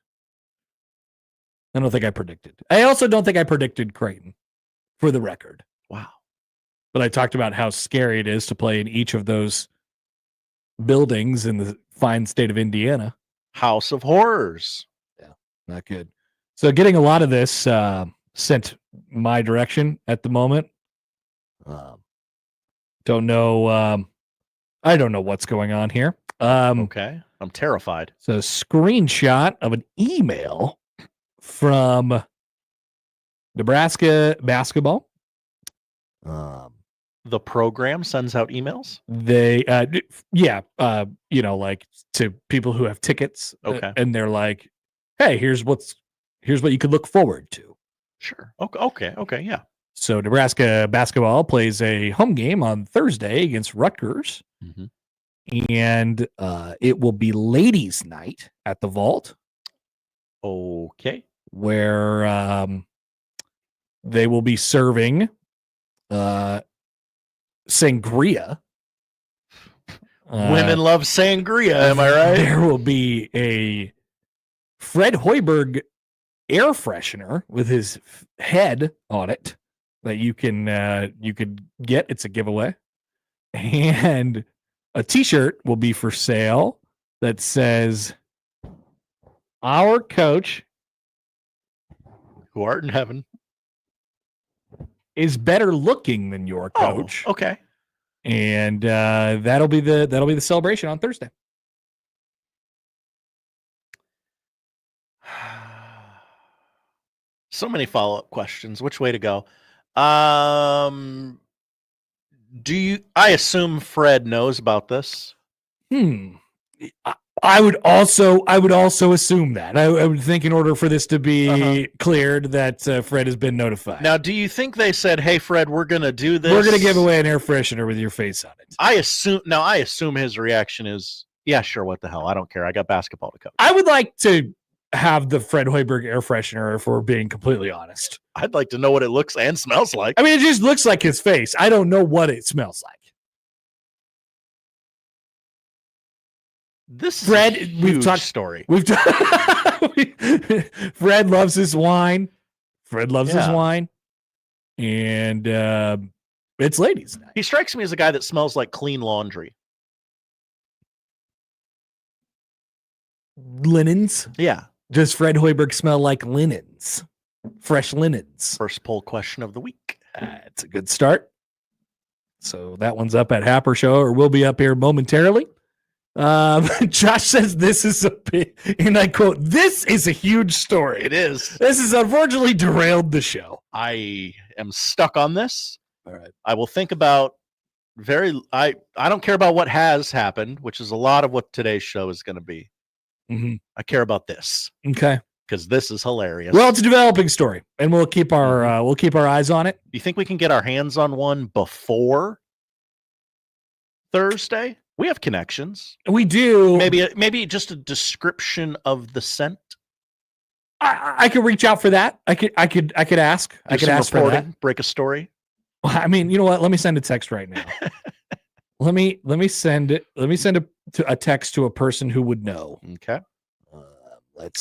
I also don't think I predicted Creighton, for the record. Wow. But I talked about how scary it is to play in each of those buildings in the fine state of Indiana. House of Horrors. Yeah, not good. So getting a lot of this sent my direction at the moment. Don't know. I don't know what's going on here. Okay. I'm terrified. It's a screenshot of an email from Nebraska basketball. The program sends out emails? They, like to people who have tickets. Okay. And they're like, hey, here's what you could look forward to. Sure. Okay. Yeah. So Nebraska basketball plays a home game on Thursday against Rutgers. Mm-hmm. And it will be ladies' night at the Vault. Okay. Where they will be serving sangria. Women love sangria, am I right? There will be a Fred Hoiberg air freshener with his head on it that you could get. It's a giveaway. And a t-shirt will be for sale that says, "Our coach, who art in heaven, is better looking than your coach." Oh, okay. And that'll be the celebration on Thursday. So many follow-up questions. Which way to go? I assume Fred knows about this? I would also assume that. I would think in order for this to be cleared that Fred has been notified. Now, do you think they said, "Hey, Fred, we're going to do this. We're going to give away an air freshener with your face on it"? I assume his reaction is, "Yeah, sure, what the hell? I don't care. I got basketball to coach." I would like to have the Fred Hoiberg air freshener, if we're being completely honest. I'd like to know what it looks and smells like. I mean, it just looks like his face. I don't know what it smells like. This is Fred, a huge story. Fred loves his wine. His wine. And it's ladies' night. He strikes me as a guy that smells like clean laundry. Linens? Yeah. Does Fred Hoiberg smell like linens? Fresh linens. First poll question of the week. It's a good start. So that one's up at Happer Show, or will be up here momentarily. Josh says this is and I quote, "This is a huge story." It is. This has unfortunately derailed the show. I am stuck on this. All right. I will think about I don't care about what has happened, which is a lot of what today's show is going to be. Mm-hmm. I care about this. Okay. Because this is hilarious. Well, it's a developing story, and we'll keep our eyes on it. Do you think we can get our hands on one before Thursday? We have connections. We do. Maybe just a description of the scent. I could reach out for that. I could ask. I could ask for that. Break a story. I mean, you know what? Let me send a text right now. let me send it. Let me send a text to a person who would know. Okay.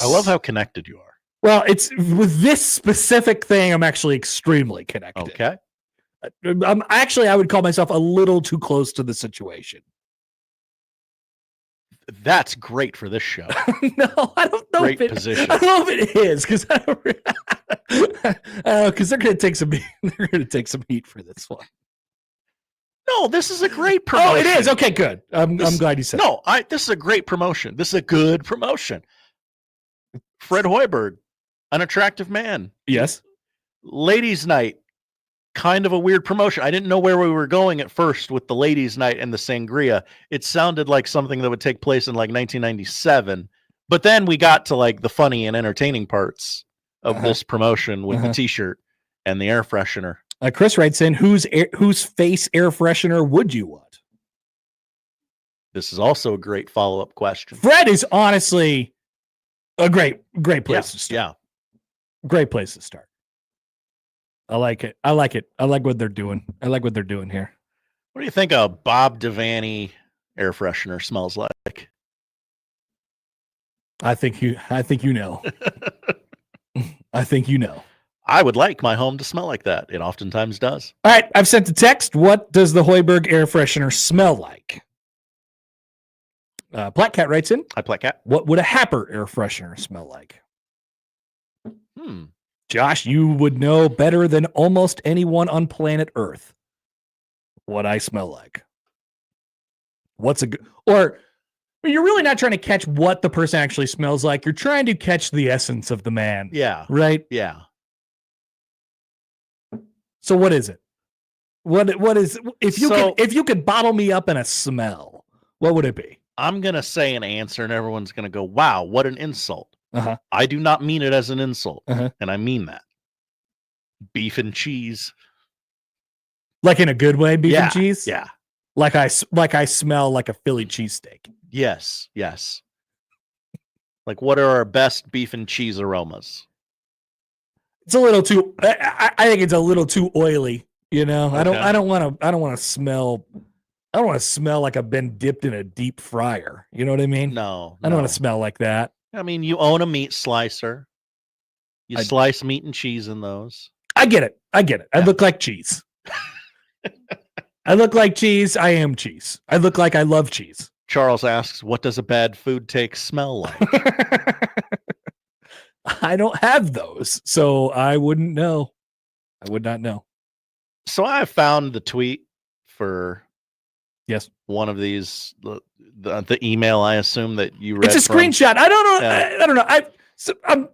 I love how connected you are. Well, it's with this specific thing. I'm actually extremely connected. Okay. I would call myself a little too close to the situation. That's great for this show. No, I don't know. Great position. I don't know if it is because because they're going to take some. They're going to take some heat for this one. No, this is a great promotion. Oh, it is. Okay, good. I'm glad you said. No, this is a great promotion. This is a good promotion. Fred Hoiberg, an attractive man. Yes. Ladies' night, kind of a weird promotion. I didn't know where we were going at first with the ladies' night and the sangria. It sounded like something that would take place in like 1997. But then we got to like the funny and entertaining parts of this promotion with the T-shirt and the air freshener. Chris writes in, whose face air freshener would you want? This is also a great follow-up question. Fred is honestly a great place to start. Yeah. Great place to start. I like it. I like what they're doing. I like what they're doing here. What do you think a Bob Devaney air freshener smells like? I think you know. I think you know. I would like my home to smell like that. It oftentimes does. All right, I've sent a text. What does the Hoiberg air freshener smell like? Platcat writes in. Hi, Platcat. What would a Happer air freshener smell like? Josh, you would know better than almost anyone on planet Earth what I smell like. What's a good... Or you're really not trying to catch what the person actually smells like. You're trying to catch the essence of the man. Yeah. Right? Yeah. So what is it? What is if you could bottle me up in a smell, what would it be? I'm gonna say an answer, and everyone's gonna go, "Wow, what an insult!" Uh-huh. I do not mean it as an insult, Uh-huh. and I mean that. Beef and cheese, Like in a good way, beef and cheese. Yeah. Like I smell like a Philly cheesesteak. Yes. Yes. Like, what are our best beef and cheese aromas? It's a little too. I think it's a little too oily. You know, Okay. I don't want to smell. I don't want to smell like I've been dipped in a deep fryer. You know what I mean? No. I don't want to smell like that. I mean, you own a meat slicer. You slice meat and cheese in those. I get it. I look like cheese. I look like cheese. I am cheese. I look like I love cheese. Charles asks, "What does a bad food take smell like?" I don't have those, so I wouldn't know. I would not know. So I found the tweet for one of these, the email. I assume that you read. It's a screenshot. I don't know. I don't know.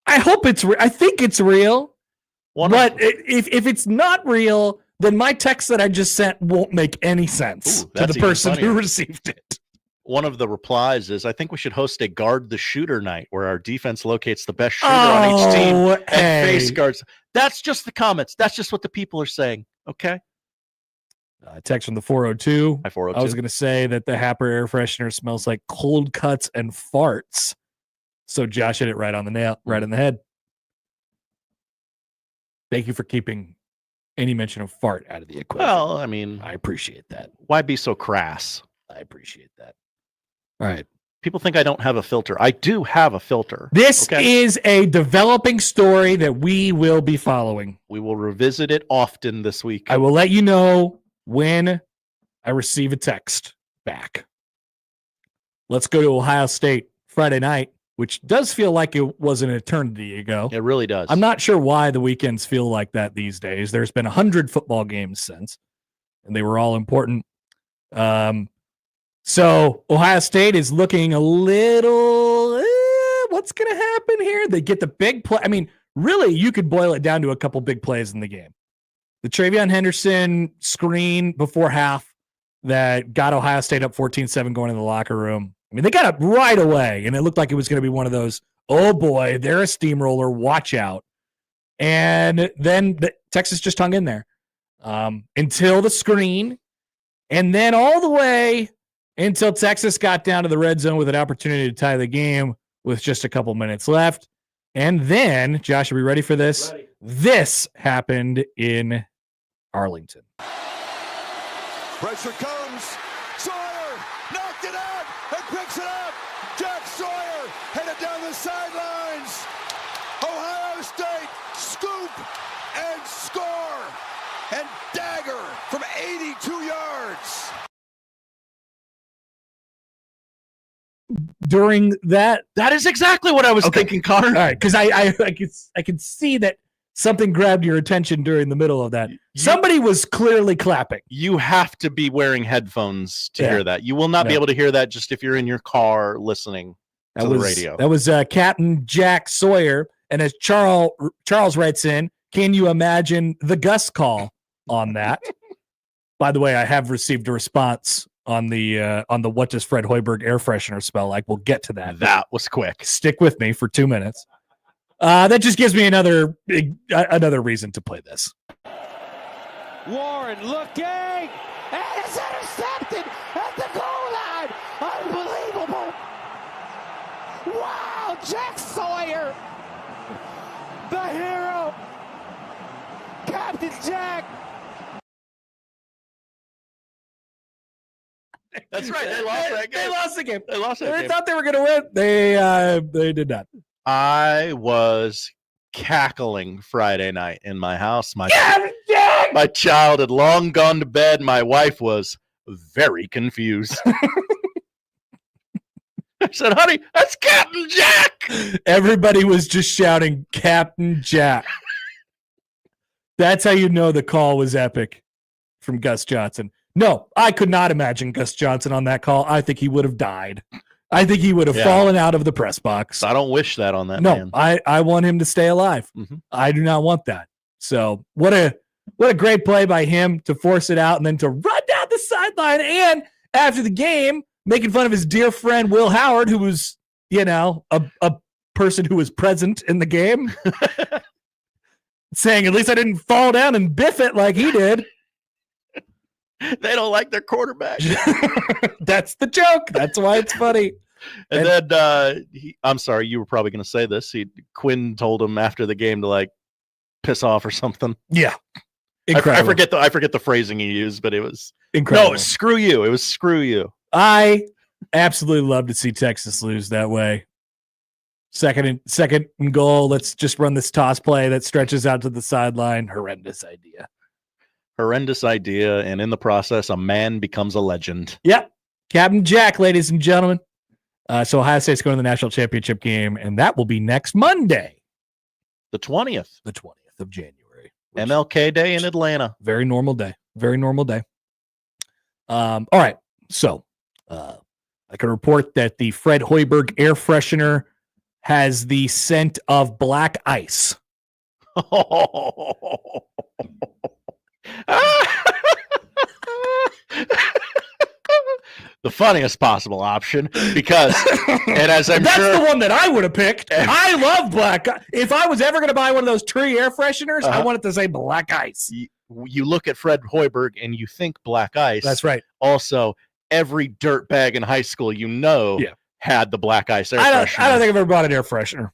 I hope it's. I think it's real. But if it's not real, then my text that I just sent won't make any sense to the person who received it. One of the replies is, "I think we should host a guard the shooter night where our defense locates the best shooter on each team and face guards." That's just the comments. That's just what the people are saying. Okay. Text from the 402. Hi, 402. I was going to say that the Happer air freshener smells like cold cuts and farts. So Josh hit it right on the nail, right in the head. Thank you for keeping any mention of fart out of the equation. Well, I mean, I appreciate that. Why be so crass? I appreciate that. All right. People think I don't have a filter. I do have a filter. This is a developing story that we will be following. We will revisit it often this week. I will let you know when I receive a text back. Let's go to Ohio State Friday night, which does feel like it was an eternity ago. It really does. I'm not sure why the weekends feel like that these days. There's been 100 football games since, and they were all important. So Ohio State is looking a little, what's going to happen here? They get the big play. I mean, really, you could boil it down to a couple big plays in the game. The Travion Henderson screen before half that got Ohio State up 14-7 going in the locker room. I mean, they got up right away, and it looked like it was going to be one of those, oh boy, they're a steamroller, watch out. And then Texas just hung in there until the screen, and then all the way until Texas got down to the red zone with an opportunity to tie the game with just a couple minutes left. And then, Josh, are we ready for this? Ready. This happened in Arlington. Pressure comes. Sawyer knocked it out and picks it up. Jack Sawyer headed down the sidelines. Ohio State scoop and score and dagger from 82 yards. during that? That is exactly what I was thinking, Connor. All right, because I could see that something grabbed your attention during the middle of that. Somebody was clearly clapping. You have to be wearing headphones to hear that. You will not be able to hear that just if you're in your car listening to the radio. That was Captain Jack Sawyer. And as Charles writes in, can you imagine the Gus call on that? By the way, I have received a response on the what does Fred Hoiberg air freshener smell like? We'll get to that. That was quick. Stick with me for 2 minutes. That just gives me another reason to play this. Warren looking, and it's intercepted at the goal line. Unbelievable. Wow, Jack Sawyer, the hero, Captain Jack. That's right. They lost that game. They lost the game. They lost that They game. thought they were going to win. They did not. I was cackling Friday night in my house. My child had long gone to bed. My wife was very confused. I said, honey, that's Captain Jack. Everybody was just shouting, Captain Jack. That's how you know the call was epic from Gus Johnson. No, I could not imagine Gus Johnson on that call. I think he would have died. I think he would have fallen out of the press box. I don't wish that on that man. man. I want him to stay alive. Mm-hmm. I do not want that. So what a great play by him to force it out and then to run down the sideline and after the game making fun of his dear friend Will Howard, who was, a person who was present in the game, saying, at least I didn't fall down and biff it like he did. They don't like their quarterback. That's the joke. That's why it's funny. And then I'm sorry, you were probably going to say this. Quinn told him after the game to like piss off or something. Yeah, I forget the phrasing he used, but it was incredible. No, screw you. It was screw you. I absolutely love to see Texas lose that way. Second and goal. Let's just run this toss play that stretches out to the sideline. Horrendous idea. And in the process, a man becomes a legend. Yep. Captain Jack, ladies and gentlemen. So Ohio State's going to the national championship game, and that will be next Monday. The 20th. The 20th of January. MLK Day in Atlanta. Very normal day. Very normal day. All right. So I can report that the Fred Hoiberg air freshener has the scent of black ice. The funniest possible option because, and as I'm that's sure, the one that I would have picked. I love black. If I was ever going to buy one of those tree air fresheners, I want it to say black ice. You look at Fred Hoiberg and you think black ice. That's right. Also, every dirtbag in high school had the black ice air freshener. I don't think I've ever bought an air freshener.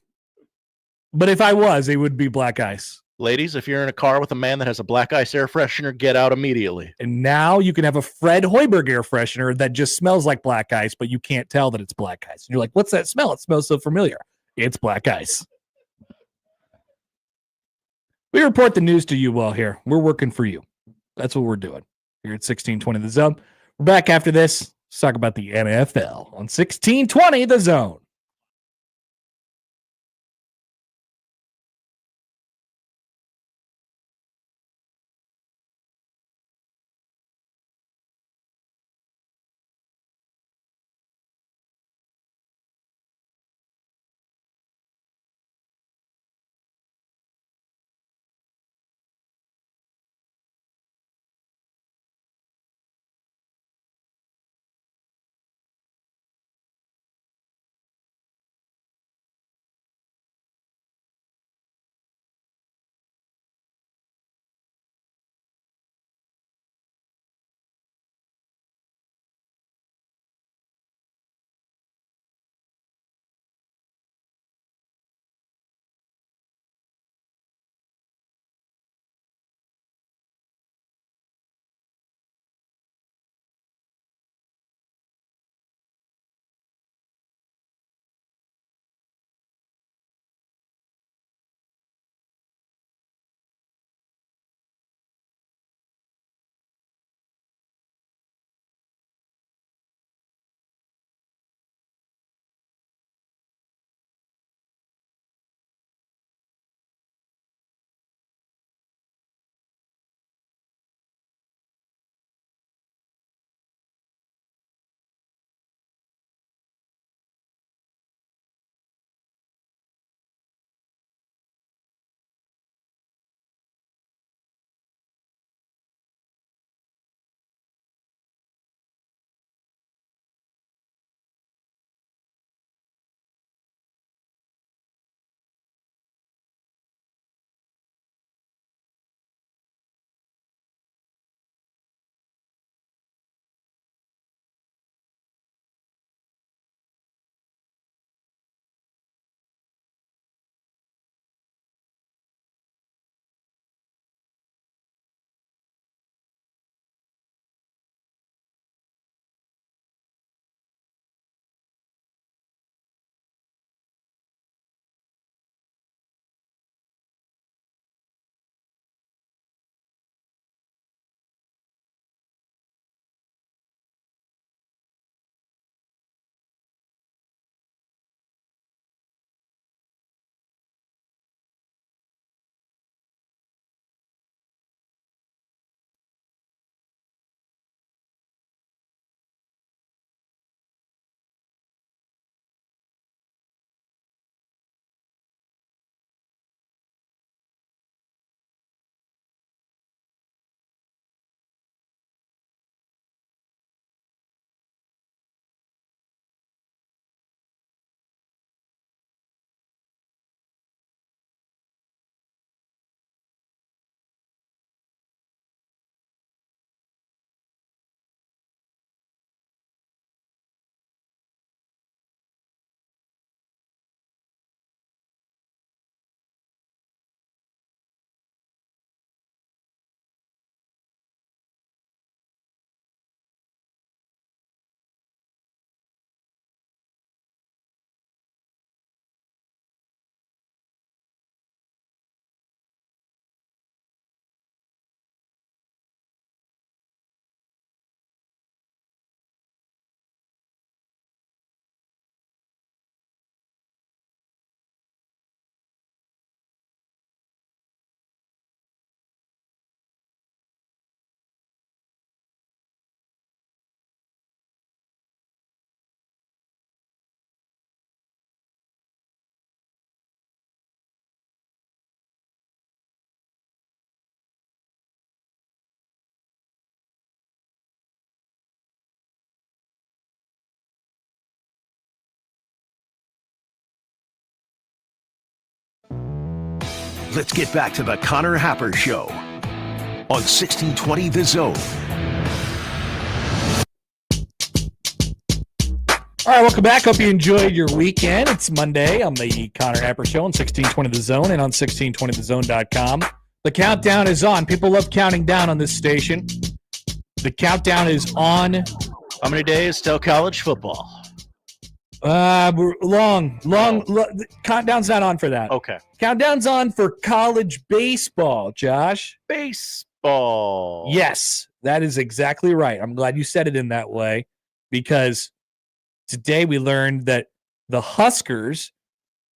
But if I was, it would be black ice. Ladies, if you're in a car with a man that has a black ice air freshener, get out immediately. And now you can have a Fred Hoiberg air freshener that just smells like black ice, but you can't tell that it's black ice. And you're like, what's that smell? It smells so familiar. It's black ice. We report the news to you all here. We're working for you. That's what we're doing here at 1620 The Zone. We're back after this. Let's talk about the NFL on 1620 The Zone. Let's get back to the Connor Happer Show on 1620 The Zone. All right, welcome back. Hope you enjoyed your weekend. It's Monday on the Connor Happer Show on 1620 The Zone and on 1620thezone.com. The countdown is on. People love counting down on this station. The countdown is on. How many days till college football? Long. Countdown's not on for that. Okay. Countdown's on for college baseball, Josh. Baseball. Yes, that is exactly right. I'm glad you said it in that way because today we learned that the Huskers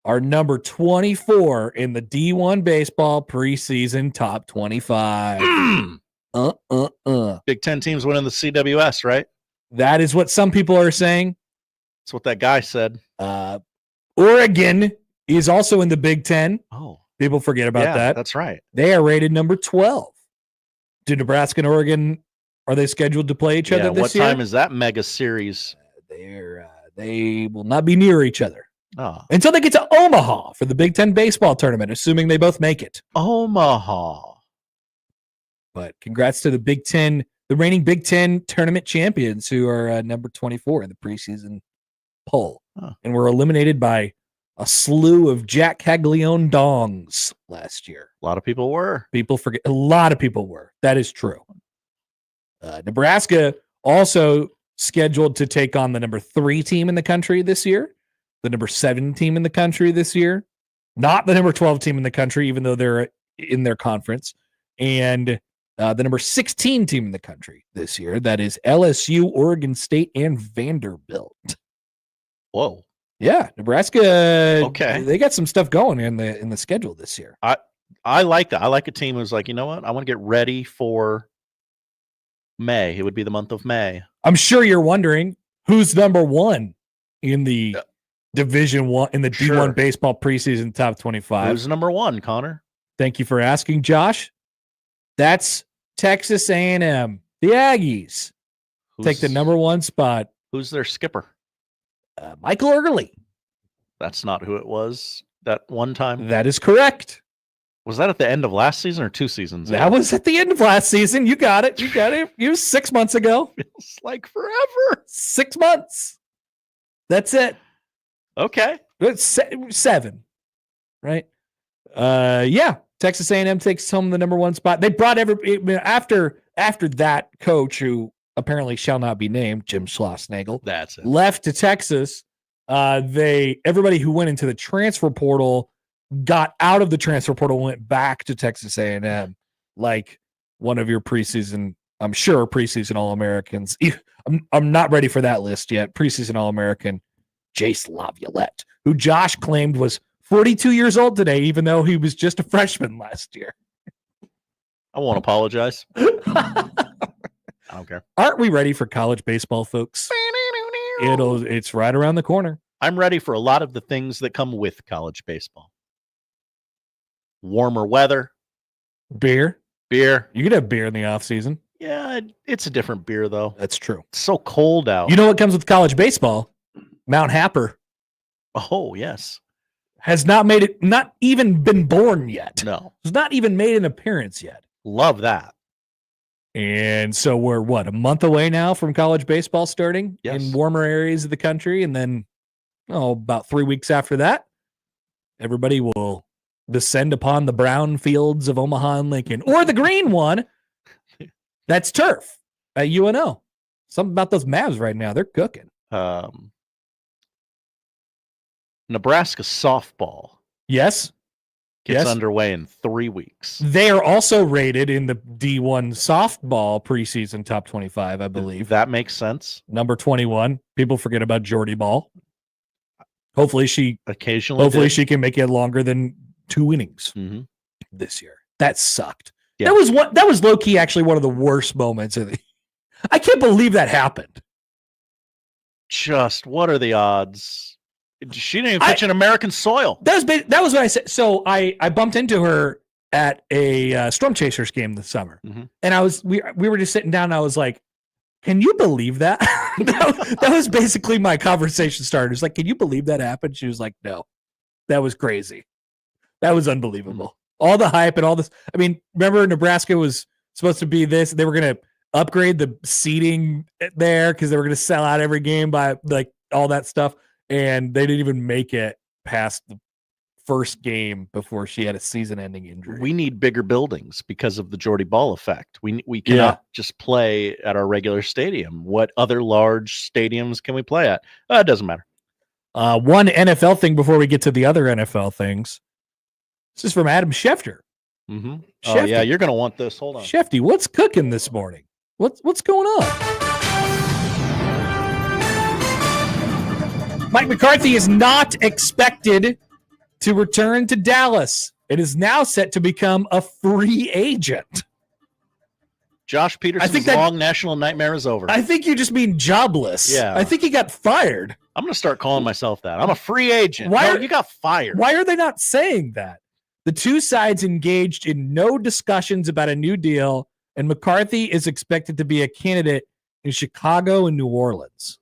are number 24 in the D1 baseball preseason top 25. Big Ten teams winning the CWS, right? That is what some people are saying. That's what that guy said. Oregon is also in the Big Ten. Oh. People forget about that. That's right. They are rated number 12. Do Nebraska and Oregon, are they scheduled to play each other this year? What time is that mega series? They will not be near each other until they get to Omaha for the Big Ten baseball tournament, assuming they both make it. Omaha. But congrats to the Big Ten, the reigning Big Ten tournament champions who are number 24 in the preseason poll. And were eliminated by a slew of Jack Caglione dongs last year. A lot of people were. People forget. A lot of people were. That is true. Nebraska also scheduled to take on the number 3 team in the country this year, the number 7 team in the country this year, not the number 12 team in the country, even though they're in their conference, and the number 16 team in the country this year. That is LSU, Oregon State, and Vanderbilt. Whoa. Yeah, Nebraska. Okay. They got some stuff going in the schedule this year. I like that. I like a team who's like, you know what? I want to get ready for May. It would be the month of May. I'm sure you're wondering who's number 1 in the Division 1 in the D1 baseball preseason top 25. Who's number 1, Connor? Thank you for asking, Josh. That's Texas A&M. The Aggies take the number 1 spot. Who's their skipper? Michael Early. That's not who it was that one time. That is correct. Was that at the end of last season or 2 seasons ago? That was at the end of last season. You got it. It was 6 months ago. Feels like forever. 6 months. That's it. Okay. It's 7. Right? Yeah. Texas A&M takes home the number 1 spot. They brought after that coach who apparently shall not be named, Jim Schlossnagel. That's it. Left to Texas. Everybody who went into the transfer portal got out of the transfer portal, went back to Texas A&M, like one of your preseason All-Americans. I'm not ready for that list yet. Preseason All-American Jace Laviolette, who Josh claimed was 42 years old today, even though he was just a freshman last year. I won't apologize. I don't care. Aren't we ready for college baseball, folks? It's right around the corner. I'm ready for a lot of the things that come with college baseball. Warmer weather. Beer. You could have beer in the off season. Yeah, it's a different beer, though. That's true. It's so cold out. You know what comes with college baseball? Mount Happer. Oh, yes. Has not even been born yet. No. Has not even made an appearance yet. Love that. And so we're, a month away now from college baseball starting in warmer areas of the country. And then, about 3 weeks after that, everybody will descend upon the brown fields of Omaha and Lincoln. Or the green one, that's turf at UNO. Something about those Mavs right now. They're cooking. Nebraska softball. Yes. Gets underway in 3 weeks. They are also rated in the D1 softball preseason top 25, I believe. That makes sense. Number 21. People forget about Jordy Ball. Hopefully she can make it longer than 2 innings this year. That sucked. Yeah. That was low key actually one of the worst moments of the. I can't believe that happened. Just what are the odds? She didn't even pitch in American soil. That was what I said. So I bumped into her at a Storm Chasers game this summer, and we were just sitting down. And I was like, "Can you believe that?" that was basically my conversation starter. It's like, "Can you believe that happened?" She was like, "No, that was crazy. That was unbelievable." All the hype and all this. I mean, remember Nebraska was supposed to be this. They were going to upgrade the seating there because they were going to sell out every game by like all that stuff. And they didn't even make it past the first game before she had a season-ending injury. We need bigger buildings because of the Jordy Ball effect. We cannot just play at our regular stadium. What other large stadiums can we play at? It doesn't matter. One NFL thing before we get to the other NFL things. This is from Adam Schefter. Mm-hmm. Oh, yeah, you're going to want this. Hold on. Shefty, what's cooking this morning? What's going on? Mike McCarthy is not expected to return to Dallas. It is now set to become a free agent. Josh Peterson's long national nightmare is over. I think you just mean jobless. Yeah. I think he got fired. I'm going to start calling myself that. I'm a free agent. You got fired. Why are they not saying that? The two sides engaged in no discussions about a new deal, and McCarthy is expected to be a candidate in Chicago and New Orleans.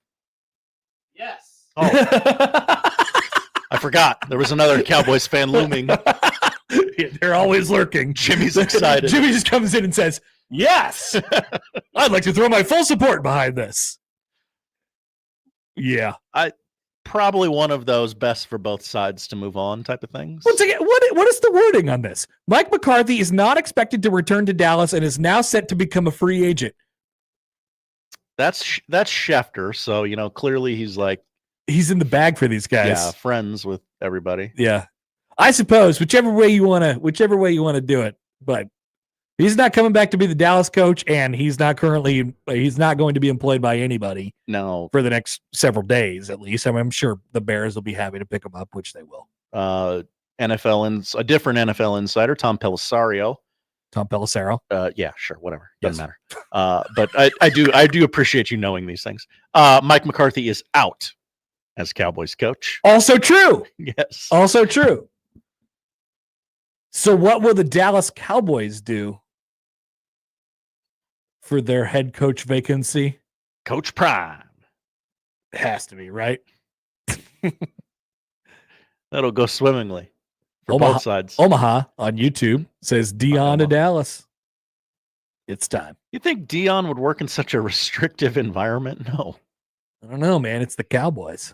Yes. Oh. I forgot. There was another Cowboys fan looming. They're always lurking. Jimmy's excited. Jimmy just comes in and says, yes, I'd like to throw my full support behind this. Yeah. Probably one of those best for both sides to move on type of things. Once again, what is the wording on this? Mike McCarthy is not expected to return to Dallas and is now set to become a free agent. That's Schefter. So, clearly he's in the bag for these guys. Yeah, friends with everybody. Yeah. I suppose whichever way you want to do it, but he's not coming back to be the Dallas coach, and he's not going to be employed by anybody. No, for the next several days at least. I mean, I'm sure the Bears will be happy to pick him up, which they will. A different NFL insider, Tom Pelissero. Yeah, sure, whatever, doesn't matter. But I do appreciate you knowing these things. Mike McCarthy is out as Cowboys coach. Also true. Yes. Also true. So what will the Dallas Cowboys do for their head coach vacancy? Coach Prime. It has to be, right? That'll go swimmingly for both sides. Omaha on YouTube says Dion to Dallas. It's time. You think Dion would work in such a restrictive environment? No. I don't know, man. It's the Cowboys.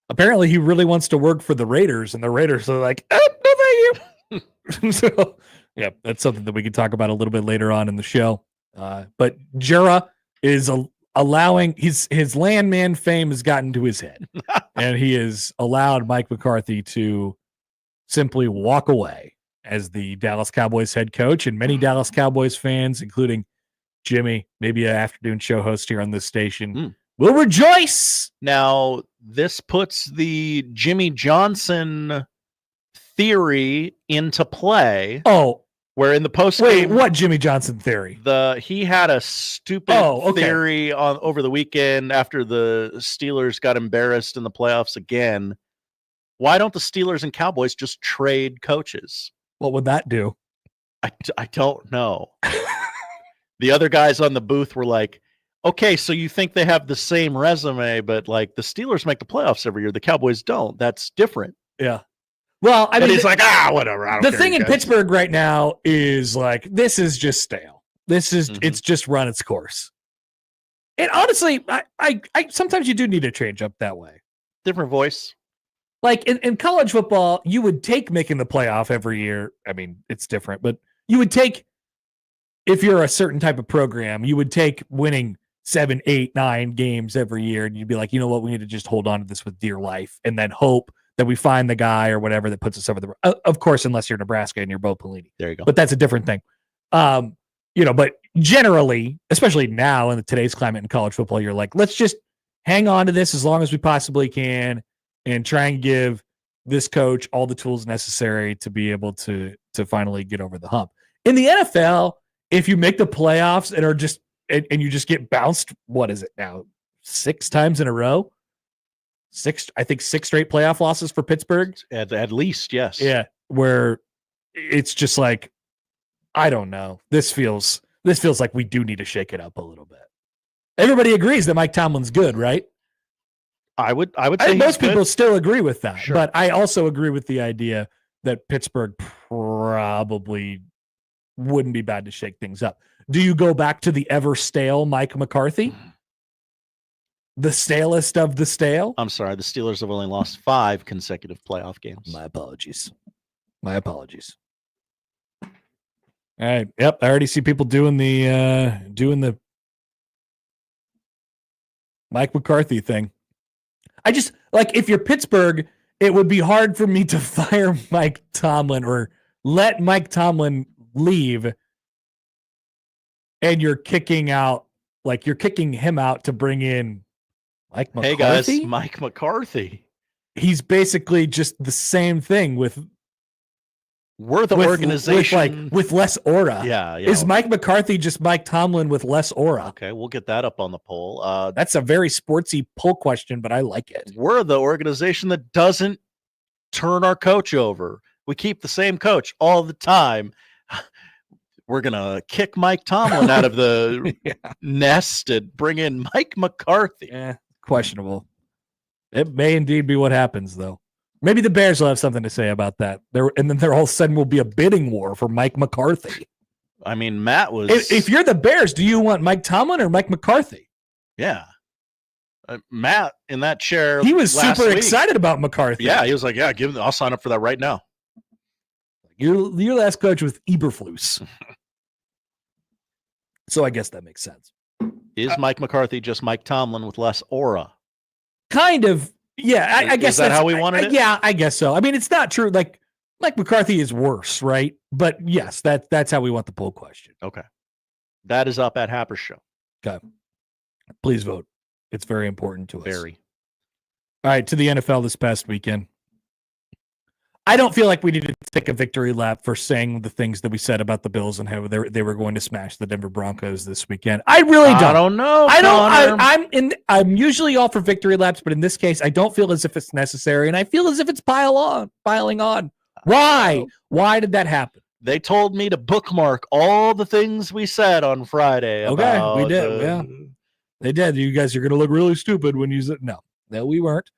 Apparently, he really wants to work for the Raiders, and the Raiders are like, oh, no, thank you. So, yeah, that's something that we can talk about a little bit later on in the show. But Jura is allowing his landman fame has gotten to his head, and he has allowed Mike McCarthy to simply walk away as the Dallas Cowboys head coach. And many Dallas Cowboys fans, including Jimmy, maybe an afternoon show host here on this station, will rejoice. Now, this puts the Jimmy Johnson theory into play. Oh, where in the post game, what Jimmy Johnson theory? He had a stupid theory over the weekend after the Steelers got embarrassed in the playoffs again. Why don't the Steelers and Cowboys just trade coaches? What would that do? I don't know. The other guys on the booth were like, okay, so you think they have the same resume, but like the Steelers make the playoffs every year. The Cowboys don't. That's different. Yeah. Well, I mean, he's like, whatever. I don't the care, thing in guys. Pittsburgh right now is like, this is just stale. This is, it's just run its course. And honestly, I sometimes you do need to change up that way. Different voice. Like in college football, you would take making the playoff every year. I mean, it's different, but you would take, if you're a certain type of program, you would take winning 7, 8, 9 games every year. And you'd be like, you know what? We need to just hold on to this with dear life and then hope that we find the guy or whatever that puts us over the, of course, unless you're Nebraska and you're Bo Pelini. There you go. But that's a different thing. But generally, especially now in today's climate in college football, you're like, let's just hang on to this as long as we possibly can and try and give this coach all the tools necessary to be able to finally get over the hump. In the NFL, if you make the playoffs and are just, and you just get bounced, what is it now? 6 times in a row? 6 straight playoff losses for Pittsburgh. At least, yes. Yeah. Where it's just like, I don't know. This feels like we do need to shake it up a little bit. Everybody agrees that Mike Tomlin's good, right? I would say most people still agree with that. Sure. But I also agree with the idea that Pittsburgh probably wouldn't be bad to shake things up. Do you go back to the ever stale Mike McCarthy? The stalest of the stale? I'm sorry, the Steelers have only lost 5 consecutive playoff games. My apologies. All right. Yep. I already see people doing the Mike McCarthy thing. I just if you're Pittsburgh, it would be hard for me to fire Mike Tomlin or let Mike Tomlin leave. And you're kicking him out to bring in Mike McCarthy. Hey guys, Mike McCarthy. He's basically just the same thing We're the organization with less aura. Yeah. Is Mike McCarthy just Mike Tomlin with less aura? Okay, we'll get that up on the poll. That's a very sportsy poll question, but I like it. We're the organization that doesn't turn our coach over. We keep the same coach all the time. We're going to kick Mike Tomlin out of the nest and bring in Mike McCarthy. Questionable. It may indeed be what happens, though. Maybe the Bears will have something to say about that. And then there all of a sudden will be a bidding war for Mike McCarthy. I mean, Matt was... If you're the Bears, do you want Mike Tomlin or Mike McCarthy? Yeah. Matt in that chair. He was super excited about McCarthy. Yeah, he was like, I'll sign up for that right now. Your last coach was Eberflus. So I guess that makes sense. Is Mike McCarthy just Mike Tomlin with less aura? Kind of. Yeah, I guess is that how we wanted it? Yeah, I guess so. I mean, it's not true. Mike McCarthy is worse, right? But yes, that's how we want the poll question. Okay. That is up at Happer Show. Okay. Please vote. It's very important to us. Very. All right, to the NFL this past weekend. I don't feel like we need to take a victory lap for saying the things that we said about the Bills and how they were going to smash the Denver Broncos this weekend. I really don't. I don't know. I'm usually all for victory laps, but in this case, I don't feel as if it's necessary, and I feel as if it's piling on. Why? Why did that happen? They told me to bookmark all the things we said on Friday. Okay, we did. Yeah, they did. You guys are going to look really stupid when you said no, we weren't.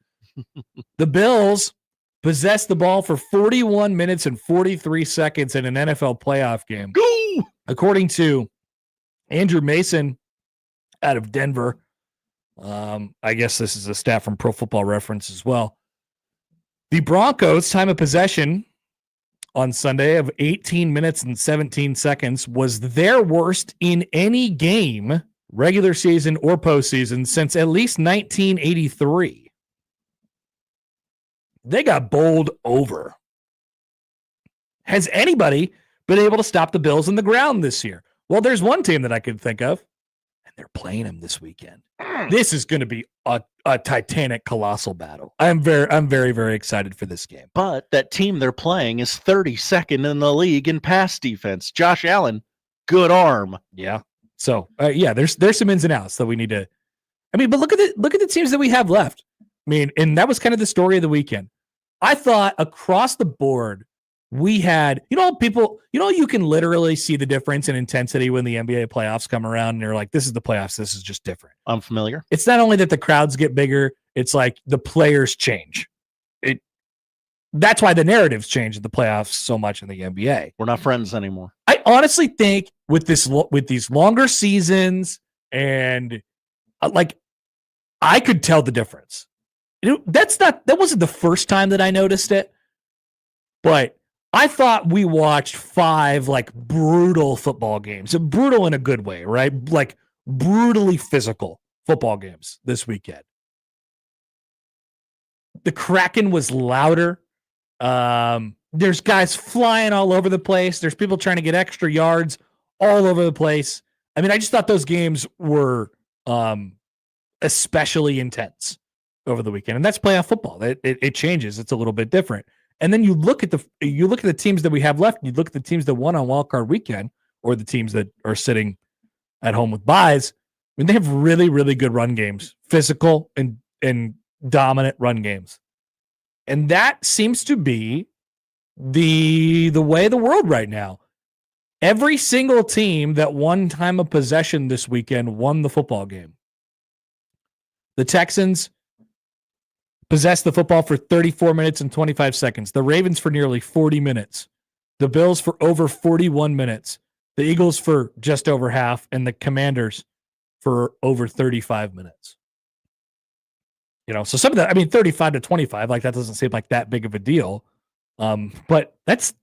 The Bills possessed the ball for 41 minutes and 43 seconds in an NFL playoff game. Go! According to Andrew Mason out of Denver, I guess this is a stat from Pro Football Reference as well. The Broncos' time of possession on Sunday of 18 minutes and 17 seconds was their worst in any game, regular season or postseason, since at least 1983. They got bowled over. Has anybody been able to stop the Bills in the ground this year? Well, there's one team that I could think of, and they're playing them this weekend. This is going to be a titanic, colossal battle. I'm very, very excited for this game. But that team they're playing is 32nd in the league in pass defense. Josh Allen, good arm. Yeah. So there's some ins and outs that we need to. I mean, but look at the teams that we have left. I mean, and that was kind of the story of the weekend. I thought across the board, we had, you can literally see the difference in intensity when the NBA playoffs come around and you're like, this is the playoffs. This is just different. I'm familiar. It's not only that the crowds get bigger, it's like the players change. That's why the narratives change in the playoffs so much in the NBA. We're not friends anymore. I honestly think with these longer seasons and I could tell the difference. That wasn't the first time that I noticed it, but I thought we watched 5 brutal football games, brutal in a good way, right? Like brutally physical football games this weekend. The Kraken was louder. There's guys flying all over the place. There's people trying to get extra yards all over the place. I mean, I just thought those games were especially intense over the weekend, and that's playoff football. It changes. It's a little bit different. And then you look at the teams that we have left. You look at the teams that won on Wildcard weekend, or the teams that are sitting at home with buys. I mean, they have really, really good run games, physical and dominant run games, and that seems to be the way of the world right now. Every single team that won time of possession this weekend won the football game. The Texans possessed the football for 34 minutes and 25 seconds. The Ravens for nearly 40 minutes. The Bills for over 41 minutes. The Eagles for just over half, and the Commanders for over 35 minutes. So some of that, 35 to 25, like that doesn't seem like that big of a deal. But that's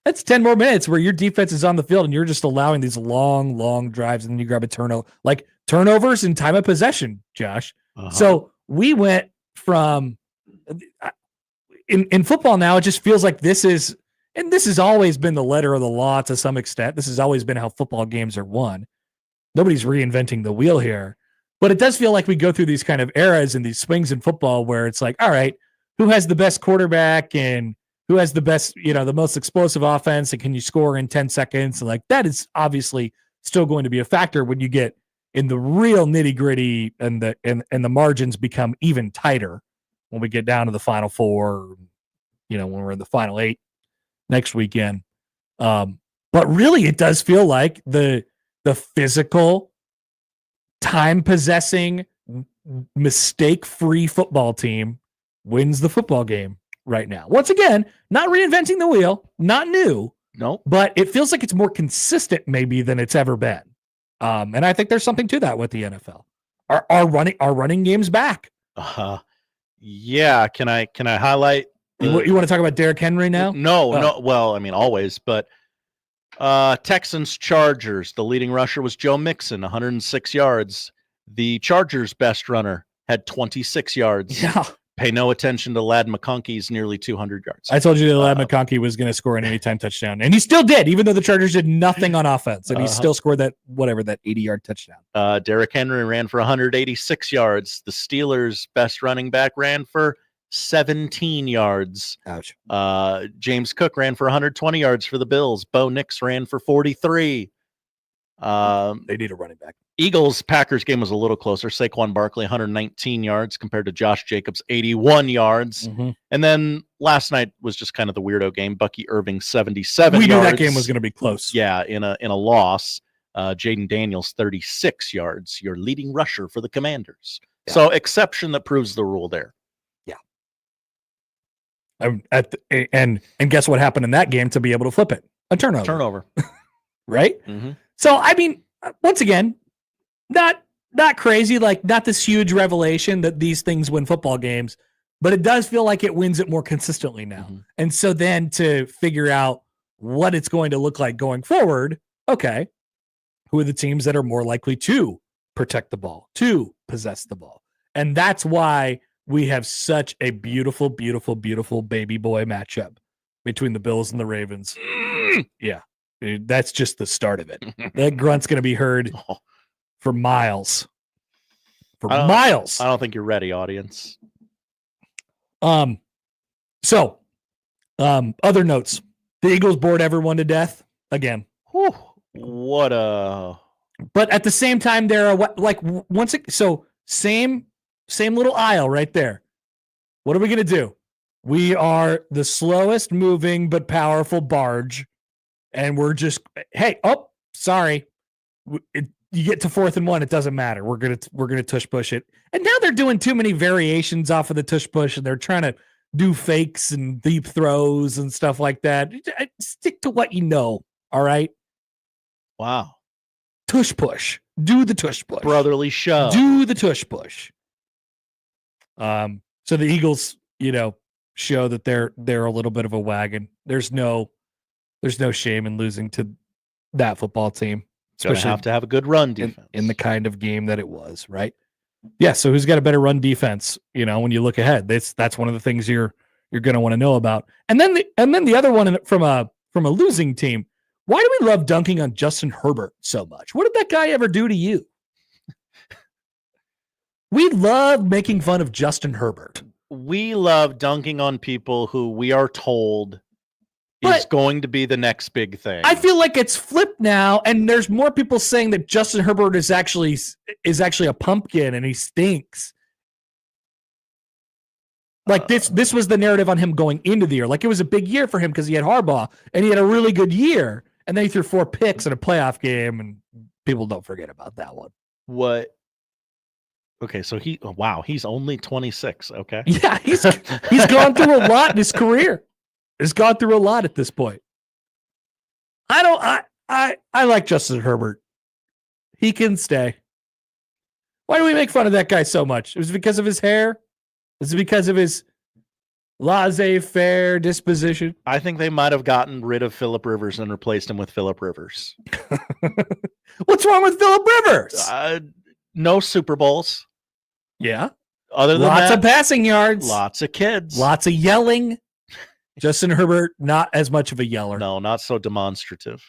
10 more minutes where your defense is on the field and you're just allowing these long, long drives, and then you grab a turnover, like turnovers in time of possession, Josh. So we went from in football now, it just feels like this has always been the letter of the law to some extent. This has always been how football games are won. Nobody's reinventing the wheel here. But it does feel like we go through these kind of eras and these swings in football where it's like, all right, who has the best quarterback and who has the best, the most explosive offense, and can you score in 10 seconds? And like that is obviously still going to be a factor when you get in the real nitty-gritty and the margins become even tighter when we get down to the Final Four, when we're in the Final 8 next weekend. But really it does feel like the physical, time-possessing, mistake-free football team wins the football game right now. Once again, not reinventing the wheel, not new. No, but it feels like it's more consistent maybe than it's ever been. And I think there's something to that with the NFL. Are running games back? Yeah. Can I highlight? You want to talk about Derrick Henry now? No. Well, always, but Texans Chargers. The leading rusher was Joe Mixon, 106 yards. The Chargers' best runner had 26 yards. Yeah. Pay no attention to Ladd McConkey's nearly 200 yards. I told you that Ladd McConkey was going to score an anytime touchdown, and he still did, even though the Chargers did nothing on offense, and he still scored that 80-yard touchdown. Derrick Henry ran for 186 yards. The Steelers' best running back ran for 17 yards. Ouch. James Cook ran for 120 yards for the Bills. Bo Nix ran for 43. They need a running back. Eagles-Packers game was a little closer. Saquon Barkley, 119 yards compared to Josh Jacobs, 81 yards. Mm-hmm. And then last night was just kind of the weirdo game. Bucky Irving, 77 yards. We knew that game was going to be close. Yeah, in a loss. Jaden Daniels, 36 yards, your leading rusher for the Commanders. Yeah. So exception that proves the rule there. Yeah. And guess what happened in that game to be able to flip it? A turnover. Right? Mm-hmm. So, once again, not crazy, like not this huge revelation that these things win football games, but it does feel like it wins it more consistently now. Mm-hmm. And so then to figure out what it's going to look like going forward, okay, who are the teams that are more likely to protect the ball, to possess the ball? And that's why we have such a beautiful, beautiful, beautiful baby boy matchup between the Bills and the Ravens. Yeah. That's just the start of it. That grunt's going to be heard for miles. I don't think you're ready, audience. So, other notes. The Eagles bored everyone to death again. Whew, But at the same time, there are same little aisle right there. What are we going to do? We are the slowest moving but powerful barge. And we're just, sorry. You get to 4th and 1, it doesn't matter. We're gonna tush push it. And now they're doing too many variations off of the tush push, and they're trying to do fakes and deep throws and stuff like that. Stick to what you know. All right. Wow. Tush push. Do the tush push. Brotherly shove. Do the tush push. So the Eagles, show that they're a little bit of a wagon. There's no shame in losing to that football team. Especially have to have a good run defense in the kind of game that it was, right? Yeah. So who's got a better run defense? When you look ahead, that's one of the things you're going to want to know about. And then the other one from a losing team. Why do we love dunking on Justin Herbert so much? What did that guy ever do to you? We love making fun of Justin Herbert. We love dunking on people who we are told is going to be the next big thing. I feel like it's flipped now, and there's more people saying that Justin Herbert is actually a pumpkin and he stinks. Like this was the narrative on him going into the year. Like it was a big year for him because he had Harbaugh and he had a really good year, and then he threw 4 picks in a playoff game, and people don't forget about that one. What Okay, so he's only 26. Okay. Yeah, he's gone through a lot in his career. He's gone through a lot at this point. I like Justin Herbert. He can stay. Why do we make fun of that guy so much? It was because of his hair? Is it because of his laissez-faire disposition? I think they might have gotten rid of Phillip Rivers and replaced him with Phillip Rivers. What's wrong with Phillip Rivers? No Super Bowls. Yeah. Other than lots that, of passing yards. lots of kids. Lots of yelling. Justin Herbert, not as much of a yeller. No, not so demonstrative.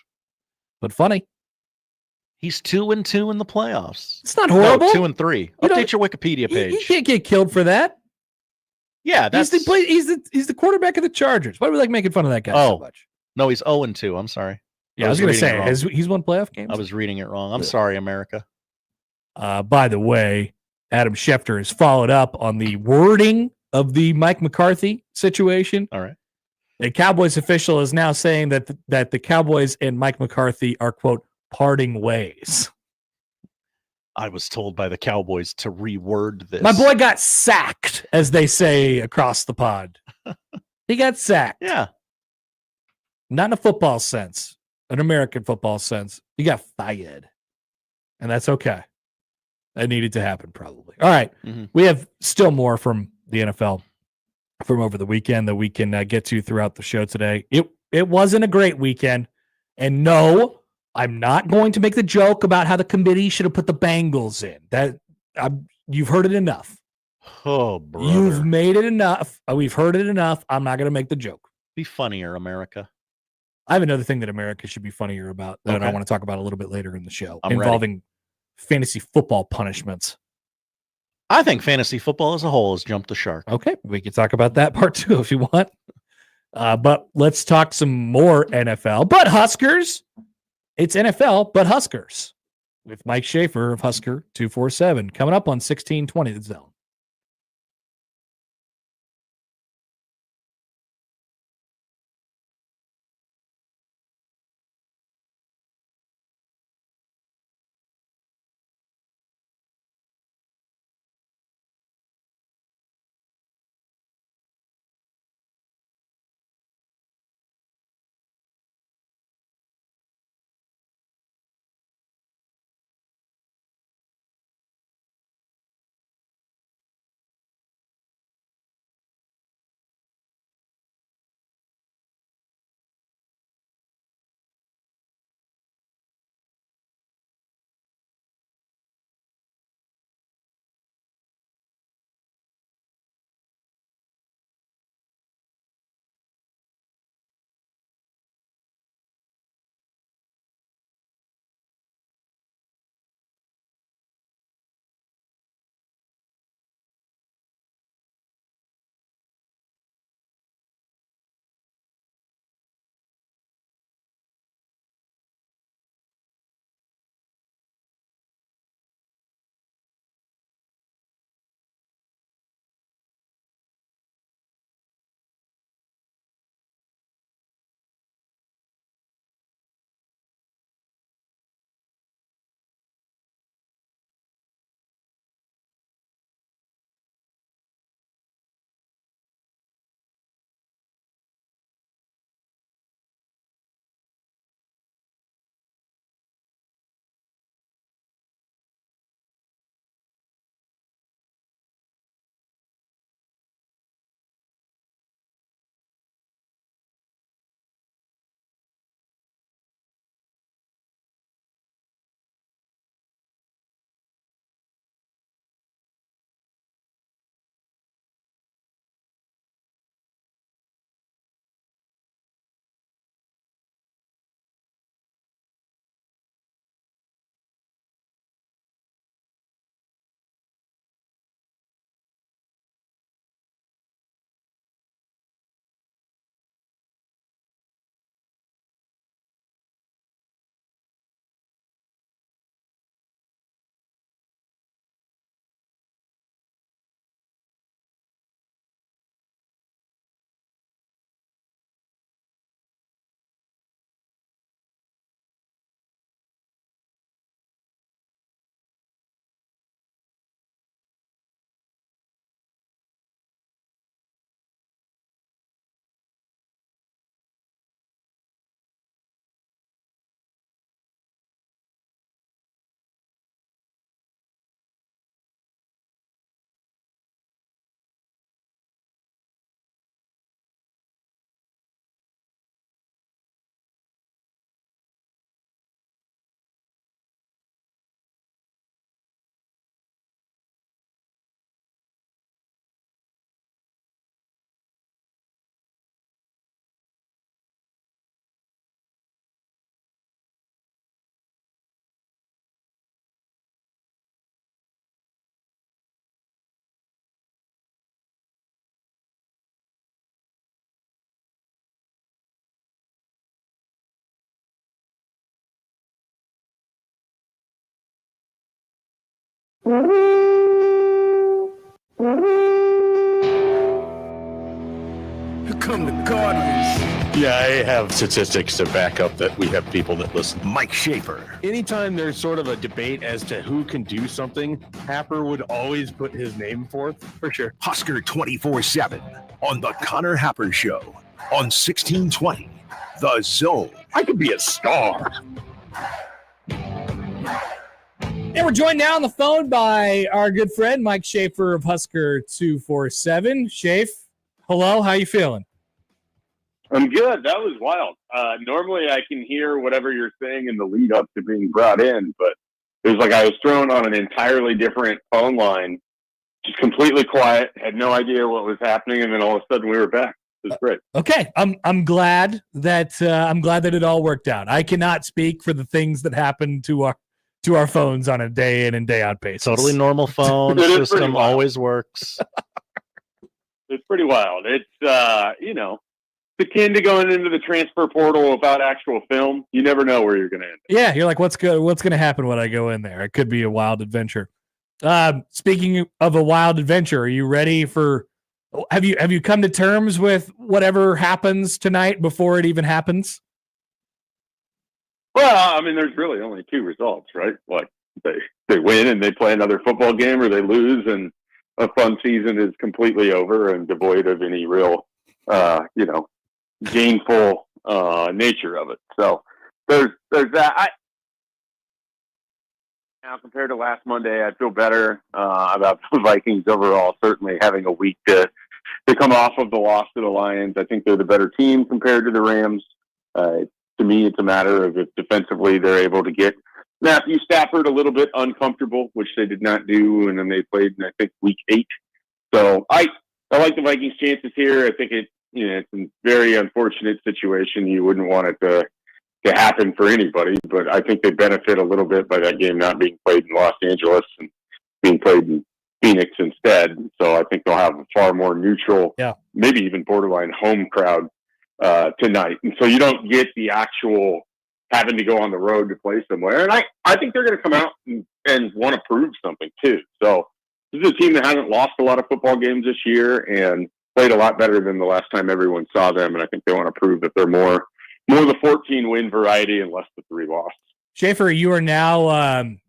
But funny. He's 2-2 in the playoffs. It's not horrible. No, 2-3. Update your Wikipedia page. You can't get killed for that. Yeah, that's he's the quarterback of the Chargers. Why do we like making fun of that guy so much? No, he's 0-2. I'm sorry. Yeah, I was going to say he's won playoff games. I was reading it wrong. I'm sorry, America. By the way, Adam Schefter has followed up on the wording of the Mike McCarthy situation. All right. A Cowboys official is now saying that the Cowboys and Mike McCarthy are, quote, parting ways. I was told by the Cowboys to reword this. My boy got sacked, as they say across the pond. He got sacked. Yeah. Not in a football sense, an American football sense. He got fired. And that's okay. That needed to happen, probably. All right. Mm-hmm. We have still more from the NFL from over the weekend that we can get to throughout the show today. It wasn't a great weekend. And no, I'm not going to make the joke about how the committee should have put the Bengals in. You've heard it enough. Oh, brother. You've made it enough. We've heard it enough. I'm not going to make the joke. Be funnier, America. I have another thing that America should be funnier about that I want to talk about a little bit later in the show I'm involving fantasy football punishments. I think fantasy football as a whole has jumped the shark. Okay, we can talk about that part too if you want. But let's talk some more NFL. But Huskers, it's NFL, but Huskers with Mike Schaefer of Husker 247 coming up on 1620 The Zone. Here come the Cardinals. Yeah, I have statistics to back up that we have people that listen. Mike Schaefer. Anytime there's sort of a debate as to who can do something, Happer would always put his name forth, for sure. Husker 24/7 on the Connor Happer Show on 1620 The Zone. I could be a star. And we're joined now on the phone by our good friend Mike Schaefer of Husker 247. Schaefer, hello, how you feeling? I'm good. That was wild. Normally I can hear whatever you're saying in the lead up to being brought in, but it was like I was thrown on an entirely different phone line, just completely quiet, had no idea what was happening, and then all of a sudden we were back. It was great. Okay, I'm glad that it all worked out. I cannot speak for the things that happen to our phones on a day in and day out basis. Totally normal phone system always works. It's pretty wild. It's it's akin to going into the transfer portal without actual film. You never know where you're going to end. Yeah, you're like, what's going to happen when I go in there? It could be a wild adventure. Speaking of a wild adventure, are you ready for? Have you come to terms with whatever happens tonight before it even happens? Well, I mean, there's really only two results, right? Like they win and they play another football game, or they lose and a fun season is completely over and devoid of any real, gainful nature of it. So there's that. Now, compared to last Monday, I feel better about the Vikings overall. Certainly having a week to come off of the loss to the Lions. I think they're the better team compared to the Rams. To me, it's a matter of if defensively they're able to get Matthew Stafford a little bit uncomfortable, which they did not do, and then they played in, I think, week 8. So I like the Vikings' chances here. I think it's a very unfortunate situation. You wouldn't want it to happen for anybody, but I think they benefit a little bit by that game not being played in Los Angeles and being played in Phoenix instead. So I think they'll have a far more neutral, maybe even borderline home crowd tonight. And so you don't get the actual having to go on the road to play somewhere. And I think they're going to come out and want to prove something too. So this is a team that hasn't lost a lot of football games this year and played a lot better than the last time everyone saw them. And I think they want to prove that they're more the 14-win variety and less the 3 losses. Schaefer, you are now an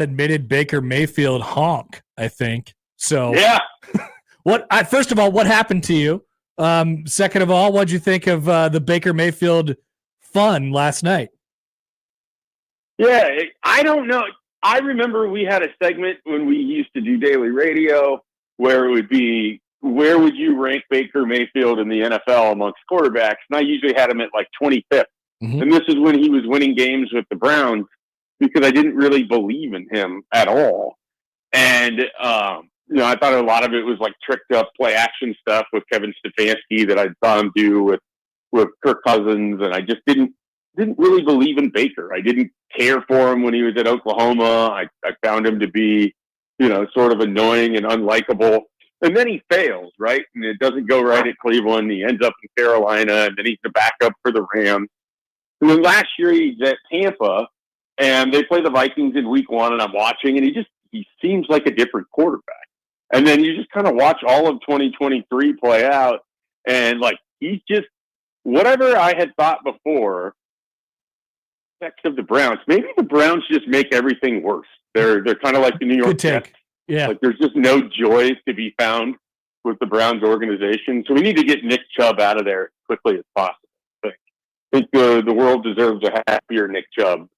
admitted Baker Mayfield honk, I think. So yeah. First of all, what happened to you? Second of all, what'd you think of the Baker Mayfield fun last night? Yeah, I don't know. I remember we had a segment when we used to do daily radio where it would be, where would you rank Baker Mayfield in the NFL amongst quarterbacks? And I usually had him at like 25th. Mm-hmm. And this is when he was winning games with the Browns because I didn't really believe in him at all. And, I thought a lot of it was like tricked up play action stuff with Kevin Stefanski that I saw him do with Kirk Cousins. And I just didn't really believe in Baker. I didn't care for him when he was at Oklahoma. I found him to be, sort of annoying and unlikable. And then he fails, right? And it doesn't go right at Cleveland. He ends up in Carolina, and then he's the backup for the Rams. And then last year he's at Tampa, and they play the Vikings in week 1, and I'm watching, and he seems like a different quarterback. And then you just kind of watch all of 2023 play out, and like he's just whatever I had thought before. Of the Browns, maybe the Browns just make everything worse. They're kind of like the New York Jets. Yeah, like there's just no joy to be found with the Browns organization. So we need to get Nick Chubb out of there as quickly as possible. I think the world deserves a happier Nick Chubb.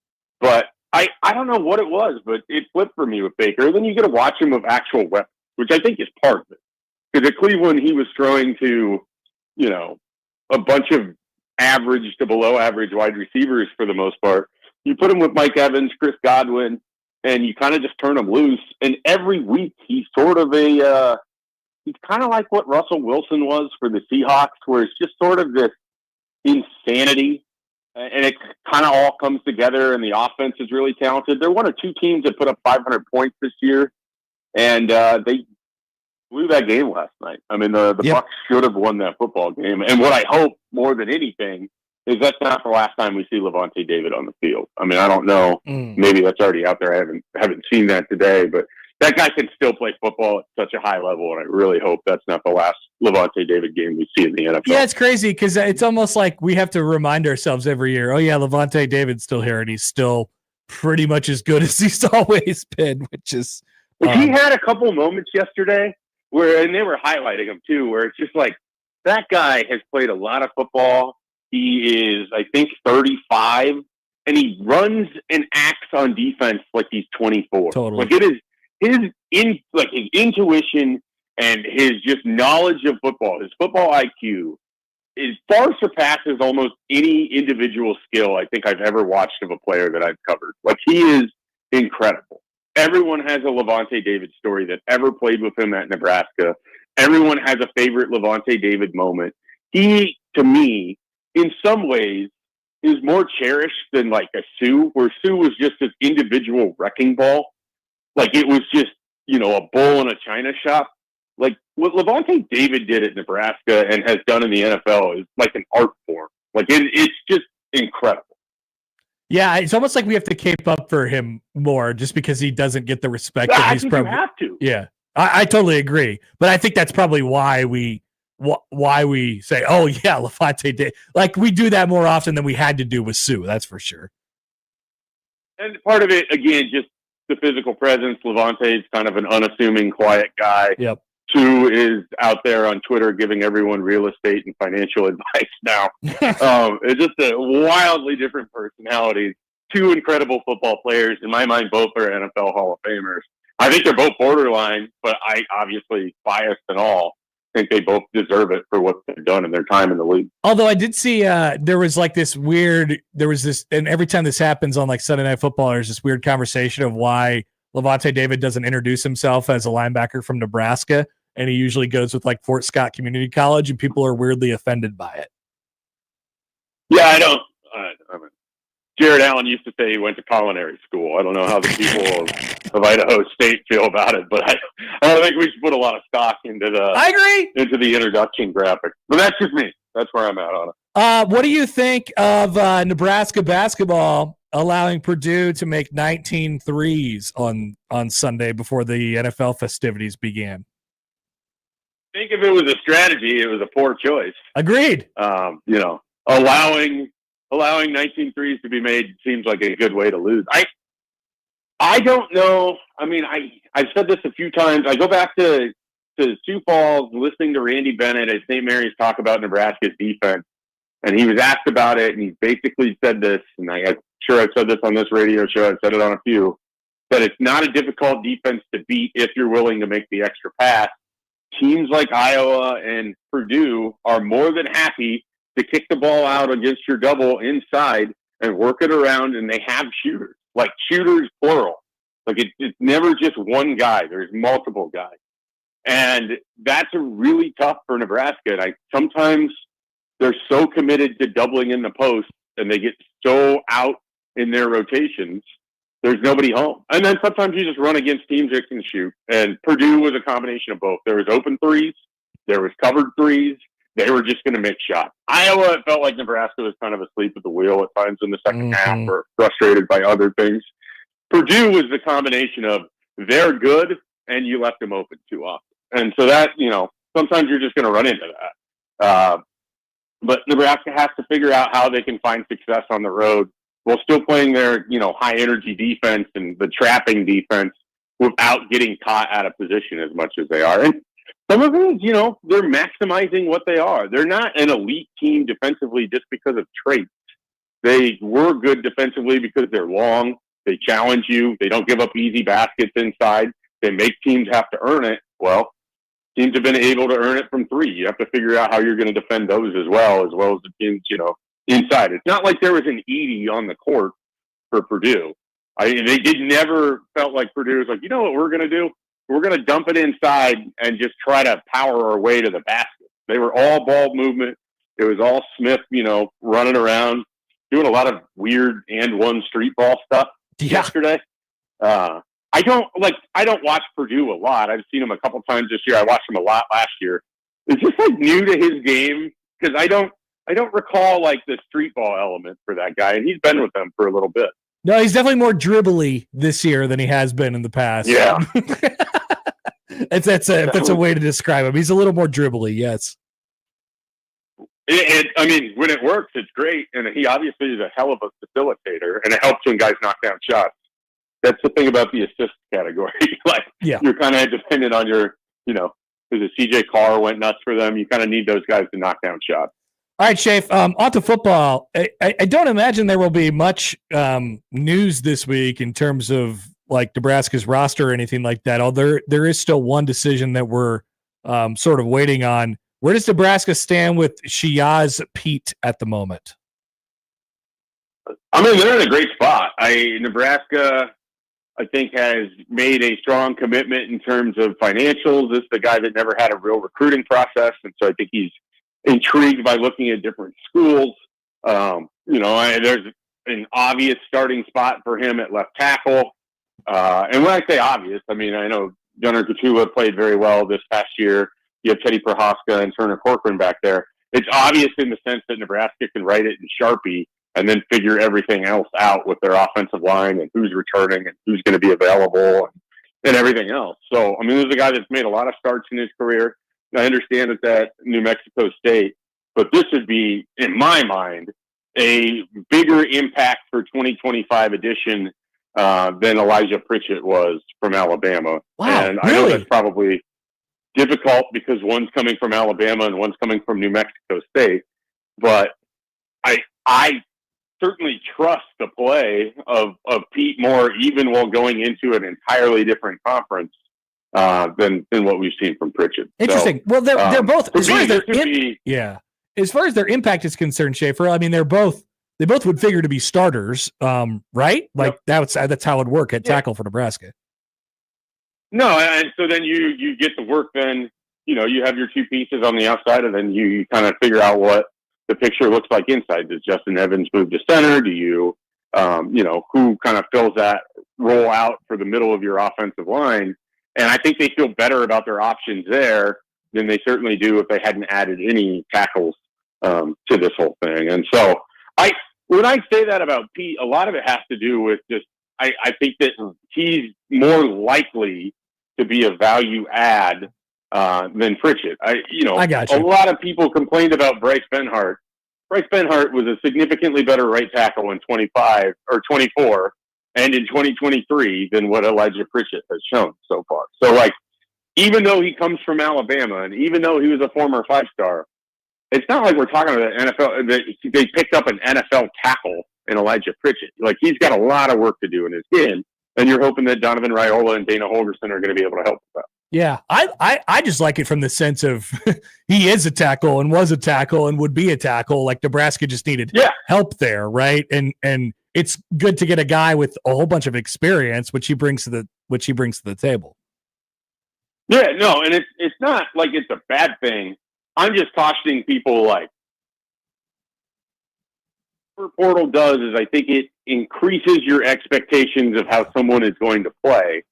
But I don't know what it was, but it flipped for me with Baker. Then you get to watch him with actual weapons, which I think is part of it. Because at Cleveland, he was throwing to, a bunch of average to below average wide receivers for the most part. You put him with Mike Evans, Chris Godwin, and you kind of just turn him loose. And every week he's sort of he's kind of like what Russell Wilson was for the Seahawks, where it's just sort of this insanity. And it kind of all comes together, and the offense is really talented. They're one of 2 teams that put up 500 points this year, and they blew that game last night. I mean, the Bucs should have won that football game. And what I hope more than anything is that's not the last time we see Levante David on the field. I mean, I don't know. Maybe that's already out there. I haven't seen that today, but that guy can still play football at such a high level, and I really hope that's not the last Levante David game we see in the NFL. Yeah, it's crazy because it's almost like we have to remind ourselves every year, oh, yeah, Levante David's still here, and he's still pretty much as good as he's always been, which is... He had a couple moments yesterday where, and they were highlighting him too, where it's just like, that guy has played a lot of football. He is, I think, 35, and he runs and acts on defense like he's 24. Totally. Like, it is his intuition and his just knowledge of football, his football IQ, it far surpasses almost any individual skill I think I've ever watched of a player that I've covered. Like, he is incredible. Everyone has a Levante David story that ever played with him at Nebraska. Everyone has a favorite Levante David moment. He, to me, in some ways, is more cherished than like a Sue, where Sue was just this individual wrecking ball. Like, it was just, you know, a bull in a china shop. Like, what Levante David did at Nebraska and has done in the NFL is like an art form. Like, it's just incredible. Yeah, it's almost like we have to cape up for him more just because he doesn't get the respect that he's probably... you have to. Yeah, I totally agree. But I think that's probably why we say, oh, yeah, Levante David. Like, we do that more often than we had to do with Sue, that's for sure. And part of it, again, just the physical presence. Levante is kind of an unassuming, quiet guy. Yep. Sue is out there on Twitter giving everyone real estate and financial advice now. It's just a wildly different personalities. Two incredible football players. In my mind, both are NFL Hall of Famers. I think they're both borderline, but I obviously biased and all. I think they both deserve it for what they've done in their time in the league. Although I did see there was this, and every time this happens on like Sunday Night Football, there's this weird conversation of why Levante David doesn't introduce himself as a linebacker from Nebraska, and he usually goes with like Fort Scott Community College, and people are weirdly offended by it. Yeah, I don't. Jared Allen used to say he went to culinary school. I don't know how the people of Idaho State feel about it, but I don't think we should put a lot of stock into I agree. into the introduction graphic. But that's just me. That's where I'm at on it. What do you think of Nebraska basketball allowing Purdue to make 19 threes on Sunday before the NFL festivities began? I think if it was a strategy, it was a poor choice. Agreed. You know, allowing 19 threes to be made seems like a good way to lose. I don't know. I mean, I've said this a few times. I go back to Sioux Falls, listening to Randy Bennett at St. Mary's talk about Nebraska's defense, and he was asked about it, and he basically said this, and I'm sure I've said this on this radio show, I've said it on a few, that it's not a difficult defense to beat if you're willing to make the extra pass. Teams like Iowa and Purdue are more than happy to kick the ball out against your double inside and work it around, and they have shooters. Like, shooters, plural. Like, it's never just one guy. There's multiple guys. And that's really tough for Nebraska. And sometimes they're so committed to doubling in the post, and they get so out in their rotations, there's nobody home. And then sometimes you just run against teams that can shoot. And Purdue was a combination of both. There was open threes. There was covered threes. They were just going to make shots. Iowa, it felt like Nebraska was kind of asleep at the wheel at times in the second half, or frustrated by other things. Purdue was the combination of they're good and you left them open too often. And so that, you know, sometimes you're just going to run into that. But Nebraska has to figure out how they can find success on the road while still playing their, you know, high energy defense and the trapping defense without getting caught out of position as much as they are. And some of it, you know, they're maximizing what they are. They're not an elite team defensively just because of traits. They were good defensively because they're long. They challenge you. They don't give up easy baskets inside. They make teams have to earn it. Well, teams have been able to earn it from three. You have to figure out how you're going to defend those as well as the teams, you know, inside. It's not like there was an Edie on the court for Purdue. They never felt like Purdue was like, you know what we're going to do? We're going to dump it inside and just try to power our way to the basket. They were all ball movement. It was all Smith, you know, running around, doing a lot of weird and one street ball stuff yesterday. I don't watch Purdue a lot. I've seen him a couple times this year. I watched him a lot last year. It's just like new to his game because I don't recall like the street ball element for that guy, and he's been with them for a little bit. No, he's definitely more dribbly this year than he has been in the past. Yeah. That's a way to describe him. He's a little more dribbly, yes. I mean, when it works, it's great, and he obviously is a hell of a facilitator, and it helps when guys knock down shots. That's the thing about the assist category. You're kind of dependent on your, because CJ Carr went nuts for them. You kind of need those guys to knock down shots. All right, Schaefer, on to football. I don't imagine there will be much news this week in terms of like Nebraska's roster or anything like that. Although there is still one decision that we're sort of waiting on. Where does Nebraska stand with Shiaz Pete at the moment? I mean, they're in a great spot. Nebraska, I think, has made a strong commitment in terms of financials. This is the guy that never had a real recruiting process, and so I think he's intrigued by looking at different schools. There's an obvious starting spot for him at left tackle. And when I say obvious, I mean, I know Gunnar Kachula played very well this past year. You have Teddy Prohaska and Turner Corcoran back there. It's obvious in the sense that Nebraska can write it in Sharpie and then figure everything else out with their offensive line and who's returning and who's going to be available and everything else. So, I mean, this is a guy that's made a lot of starts in his career. I understand it's at New Mexico State, but this would be, in my mind, a bigger impact for 2025 edition than Elijah Pritchett was from Alabama. Wow, and I know that's probably difficult because one's coming from Alabama and one's coming from New Mexico State, but I certainly trust the play of Pete more, even while going into an entirely different conference than what we've seen from Pritchett. Interesting. So, well, they're both as far as their yeah. As far as their impact is concerned, Schaefer. I mean, they both would figure to be starters, right? Like that's how it would work at tackle for Nebraska. No, and so then you get to work. Then you have your two pieces on the outside, and then you kind of figure out what the picture looks like inside. Does Justin Evans move to center? Do you, who kind of fills that role out for the middle of your offensive line? And I think they feel better about their options there than they certainly do if they hadn't added any tackles to this whole thing. And so when I say that about Pete, a lot of it has to do with just, I think that he's more likely to be a value add than Pritchett. I got you. A lot of people complained about Bryce Benhart. Bryce Benhart was a significantly better right tackle in 25 or 24 and in 2023 than what Elijah Pritchett has shown so far. So, even though he comes from Alabama and even though he was a former 5-star, it's not like we're talking about NFL. They picked up an NFL tackle in Elijah Pritchett. He's got a lot of work to do in his game, and you're hoping that Donovan Raiola and Dana Holgerson are going to be able to help with that. Yeah, I just like it from the sense of he is a tackle and was a tackle and would be a tackle. Like Nebraska just needed help there, right? And it's good to get a guy with a whole bunch of experience, which he brings to the table. Yeah, no, and it's not like it's a bad thing. I'm just cautioning people. What portal does is I think it increases your expectations of how someone is going to play,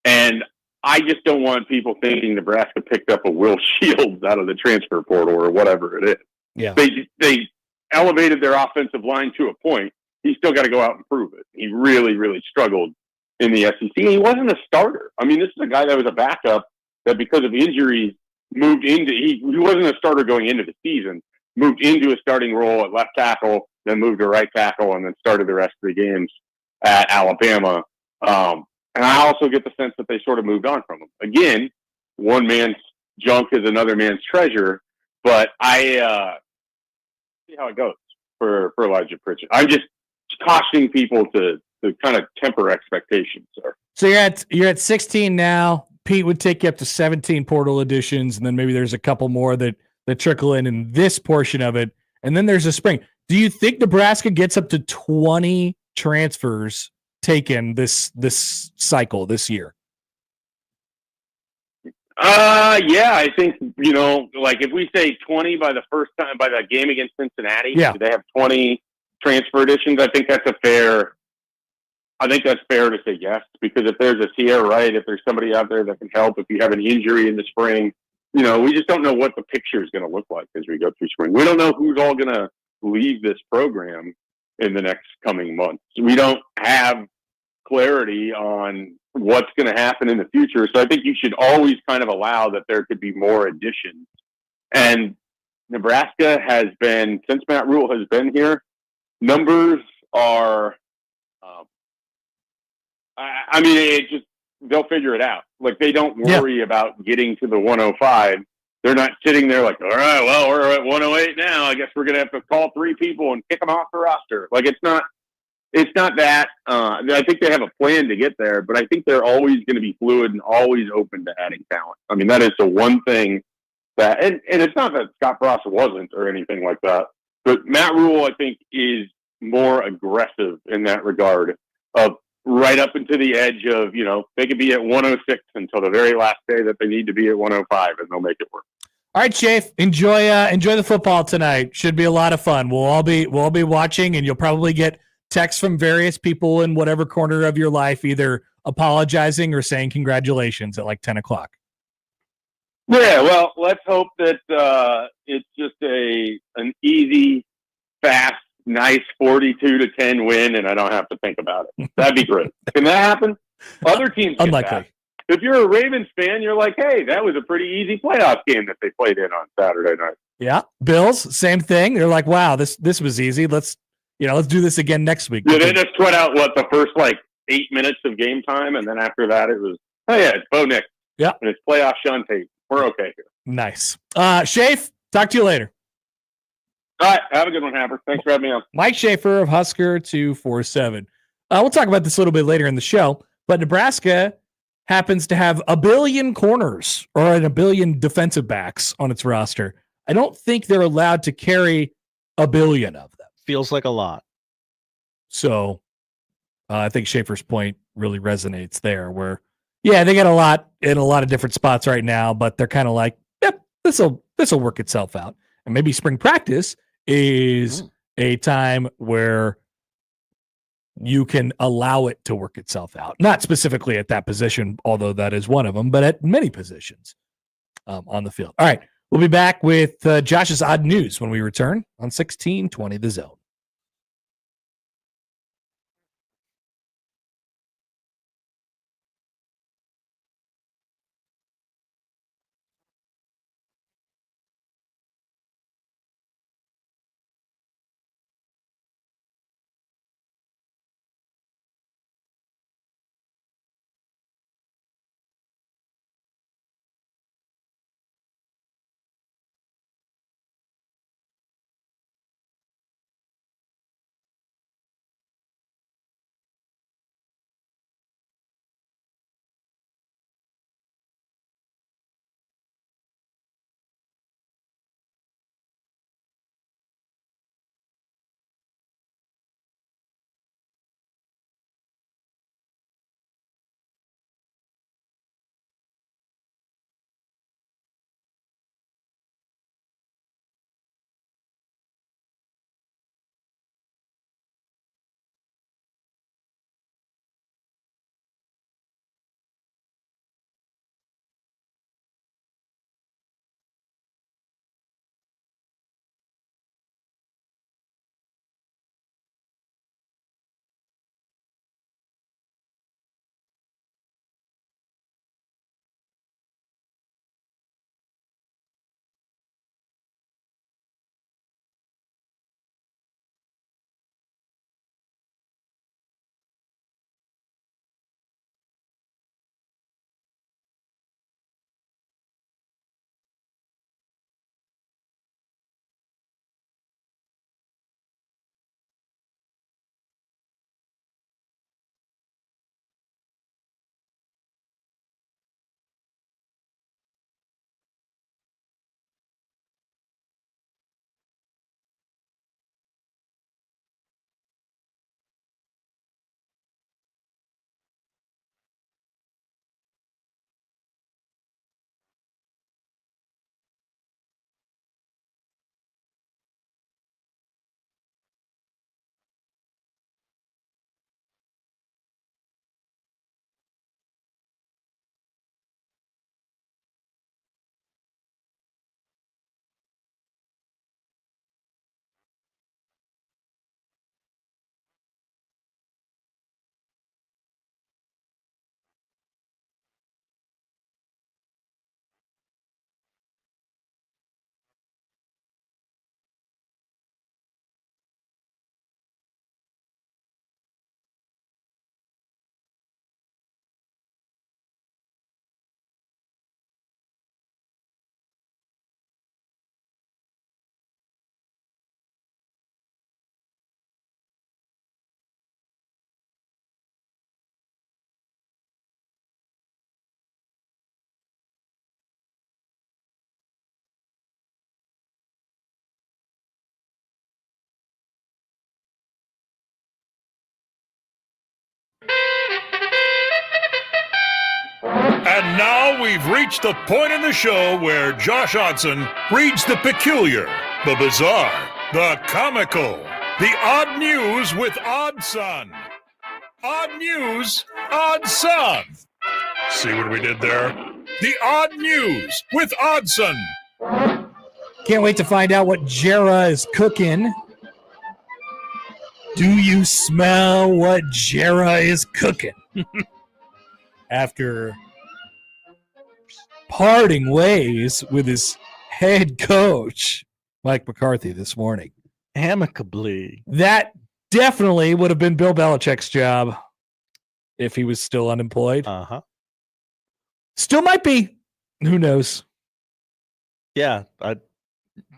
and I just don't want people thinking Nebraska picked up a Will Shields out of the transfer portal or whatever it is. Yeah, they elevated their offensive line to a point. He's still got to go out and prove it. He really, really struggled in the SEC. He wasn't a starter. I mean, this is a guy that was a backup that because of injuries moved into, he wasn't a starter going into the season, moved into a starting role at left tackle, then moved to right tackle, and then started the rest of the games at Alabama. And I also get the sense that they sort of moved on from him. Again, one man's junk is another man's treasure, but I see how it goes for Elijah Pritchett. I'm just cautioning people to kind of temper expectations there. So you're at 16 now. Pete would take you up to 17 portal additions, and then maybe there's a couple more that trickle in this portion of it, and then there's a spring. Do you think Nebraska gets up to 20 transfers taken this cycle this year? Yeah, I think, if we say 20 by the game against Cincinnati, do they have 20 transfer additions? I think that's fair to say yes, because if there's a Sierra Wright, if there's somebody out there that can help, if you have an injury in the spring, we just don't know what the picture is going to look like as we go through spring. We don't know who's all going to leave this program in the next coming months. We don't have clarity on what's going to happen in the future. So I think you should always kind of allow that there could be more additions. And Nebraska has been, since Matt Rule has been here, numbers are, I mean, it just, they'll figure it out. Like, they don't worry about getting to the 105. They're not sitting there like, all right, well, we're at 108 now. I guess we're going to have to call 3 people and kick them off the roster. Like, it's not that. I think they have a plan to get there, but I think they're always going to be fluid and always open to adding talent. I mean, that is the one thing that, and it's not that Scott Frost wasn't or anything like that, but Matt Rule, I think, is more aggressive in that regard of right up into the edge of, they could be at 106 until the very last day that they need to be at 105, and they'll make it work. All right, Chafe, enjoy the football tonight. Should be a lot of fun. We'll all be watching, and you'll probably get texts from various people in whatever corner of your life, either apologizing or saying congratulations at like 10 o'clock. Yeah, well, let's hope that it's just an easy, fast, nice 42-10 win, and I don't have to think about it. That'd be great. Can that happen? Other teams get unlikely. That. If you're a Ravens fan, you're like, hey, that was a pretty easy playoff game that they played in on Saturday night. Yeah, Bills, same thing. They're like, wow, this was easy. Let's do this again next week. Yeah, they just sweat out the first 8 minutes of game time, and then after that it was, oh yeah, it's Bo Nix. Yeah, and it's playoff Sean Tate. We're okay here. Nice. Schaefer, talk to you later. All right, have a good one, Happer. Thanks for having me on. Mike Schaefer of Husker 247. We'll talk about this a little bit later in the show, but Nebraska happens to have 1 billion corners or 1 billion defensive backs on its roster. I don't think they're allowed to carry 1 billion of them. Feels like a lot. So I think Schaefer's point really resonates there where, yeah, they got a lot in a lot of different spots right now, but they're kind of like, yep, this'll work itself out. And maybe spring practice is a time where you can allow it to work itself out. Not specifically at that position, although that is one of them, but at many positions on the field. All right, we'll be back with Josh's Odd News when we return on 1620 The Zone. And now we've reached the point in the show where Josh Odson reads the peculiar, the bizarre, the comical, the odd news with Odd Son. Odd news, Odd Son. See what we did there? The odd news with Oddson. Can't wait to find out what Jera is cooking. Do you smell what Jera is cooking? After parting ways with his head coach, Mike McCarthy, this morning. Amicably. That definitely would have been Bill Belichick's job if he was still unemployed. Uh-huh. Still might be. Who knows? Yeah.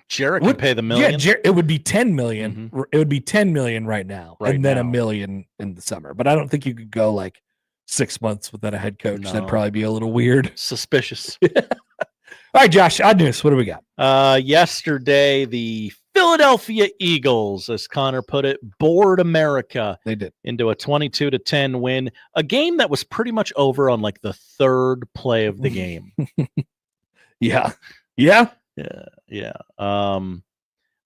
Jarrett can pay the million. Yeah, it would be 10 million. Mm-hmm. It would be 10 million right now, Right and then now. $1 million in the summer. But I don't think you could go like 6 months without a head coach. No. That'd probably be a little weird. Suspicious. All right, Josh, odd news. What do we got? Yesterday, the Philadelphia Eagles, as Connor put it, bored America. They did. Into a 22-10 win. A game that was pretty much over on like the third play of the game. Yeah. Yeah. Yeah.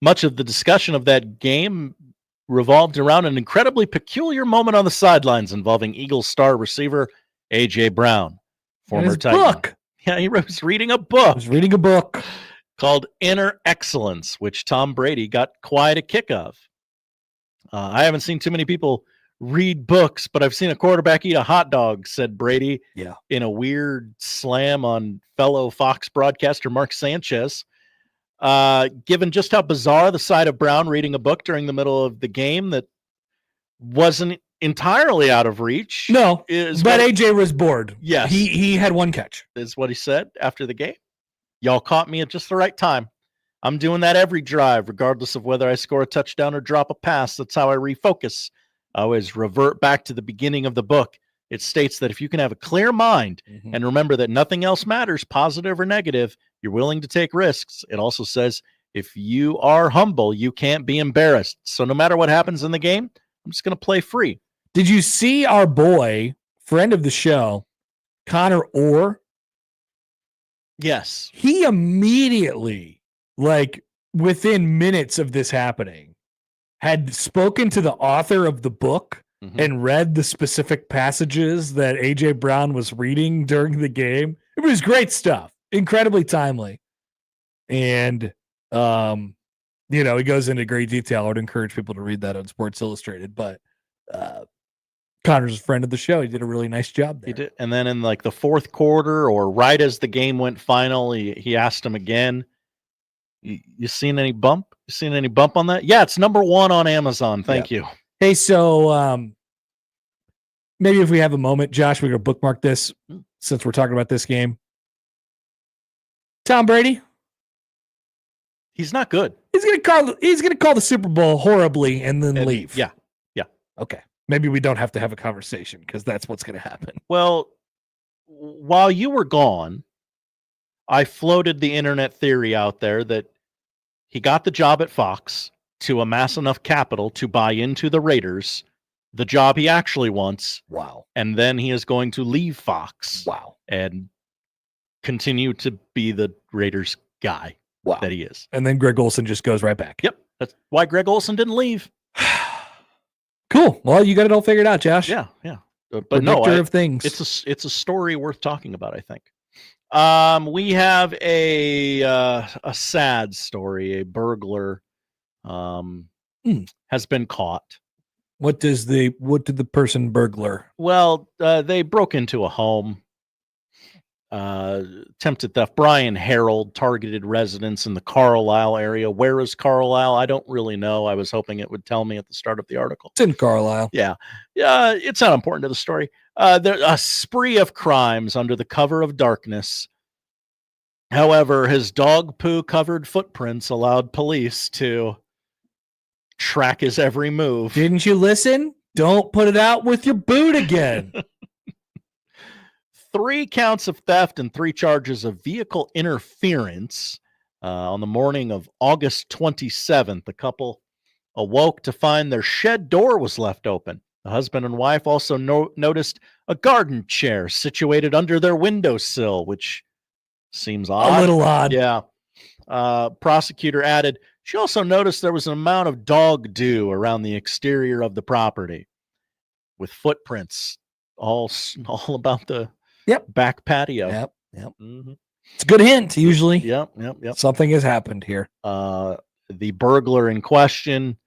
Much of the discussion of that game revolved around an incredibly peculiar moment on the sidelines involving Eagles star receiver A.J. Brown, former Titan. Book. Yeah, he was reading a book. I was reading a book called Inner Excellence, which Tom Brady got quite a kick of. I haven't seen too many people read books, but I've seen a quarterback eat a hot dog, said Brady. Yeah. In a weird slam on fellow Fox broadcaster Mark Sanchez. Given just how bizarre the sight of Brown reading a book during the middle of the game that wasn't entirely out of reach. No, but AJ was bored. Yes. He had one catch. Is what he said after the game. Y'all caught me at just the right time. I'm doing that every drive, regardless of whether I score a touchdown or drop a pass. That's how I refocus. I always revert back to the beginning of the book. It states that if you can have a clear mind and remember that nothing else matters, positive or negative, you're willing to take risks. It also says if you are humble, you can't be embarrassed. So no matter what happens in the game, I'm just going to play free. Did you see our boy, friend of the show, Connor Orr? Yes. He immediately, like within minutes of this happening, had spoken to the author of the book and read the specific passages that AJ Brown was reading during the game. It was great stuff, incredibly timely. And, he goes into great detail. I would encourage people to read that on Sports Illustrated, but Connor's a friend of the show. He did a really nice job there. He did. And then in like the fourth quarter or right as the game went final, he asked him again, you seen any bump? You seen any bump on that? Yeah, it's #1 on Amazon. Thank you. Hey, so maybe if we have a moment, Josh, we're going to bookmark this since we're talking about this game. Tom Brady. He's not good. He's going to call the Super Bowl horribly and then leave. Yeah. Yeah. Okay. Maybe we don't have to have a conversation because that's what's going to happen. Well, while you were gone, I floated the internet theory out there that he got the job at Fox to amass enough capital to buy into the Raiders, the job he actually wants. Wow. And then he is going to leave Fox. Wow. And continue to be the Raiders guy that he is. And then Greg Olson just goes right back. Yep. That's why Greg Olson didn't leave. Cool. Well, you got it all figured out, Josh. Yeah. Yeah. But Predictor of things. It's a story worth talking about, I think. We have a sad story. A burglar has been caught. What did the person burglar? Well, they broke into a home. Attempted theft. Brian Harold targeted residents in the Carlisle area. Where is Carlisle? I don't really know. I was hoping it would tell me at the start of the article. It's in Carlisle. Yeah. It's not important to the story. There's a spree of crimes under the cover of darkness. However, his dog poo covered footprints allowed police to track his every move. Didn't you listen? Don't put it out with your boot again. 3 counts of theft and 3 charges of vehicle interference. On the morning of August 27th, the couple awoke to find their shed door was left open. The husband and wife also noticed a garden chair situated under their windowsill, which seems odd. A little odd. Yeah. Prosecutor added, she also noticed there was an amount of dog dew around the exterior of the property with footprints all about the back patio. Yep. Mm-hmm. It's a good hint, usually. Yep. Something has happened here. The burglar in question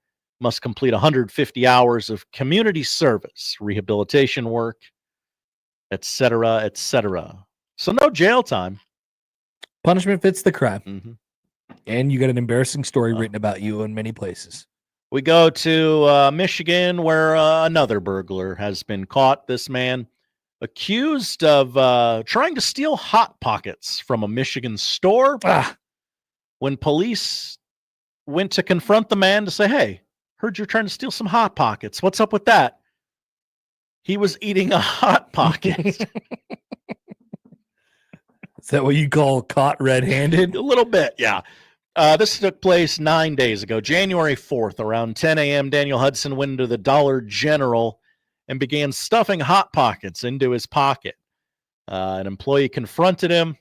must complete 150 hours of community service, rehabilitation work, etc., etc. So no jail time. Punishment fits the crime. Mm-hmm. And you got an embarrassing story written about you in many places. We go to Michigan, where another burglar has been caught. This man accused of trying to steal Hot Pockets from a Michigan store. When police went to confront the man to say, hey, heard you're trying to steal some Hot Pockets. What's up with that? He was eating a Hot Pocket. Is that what you call caught red-handed? A little bit, yeah. This took place 9 days ago, January 4th, around 10 a.m. Daniel Hudson went into the Dollar General and began stuffing Hot Pockets into his pocket. An employee confronted him.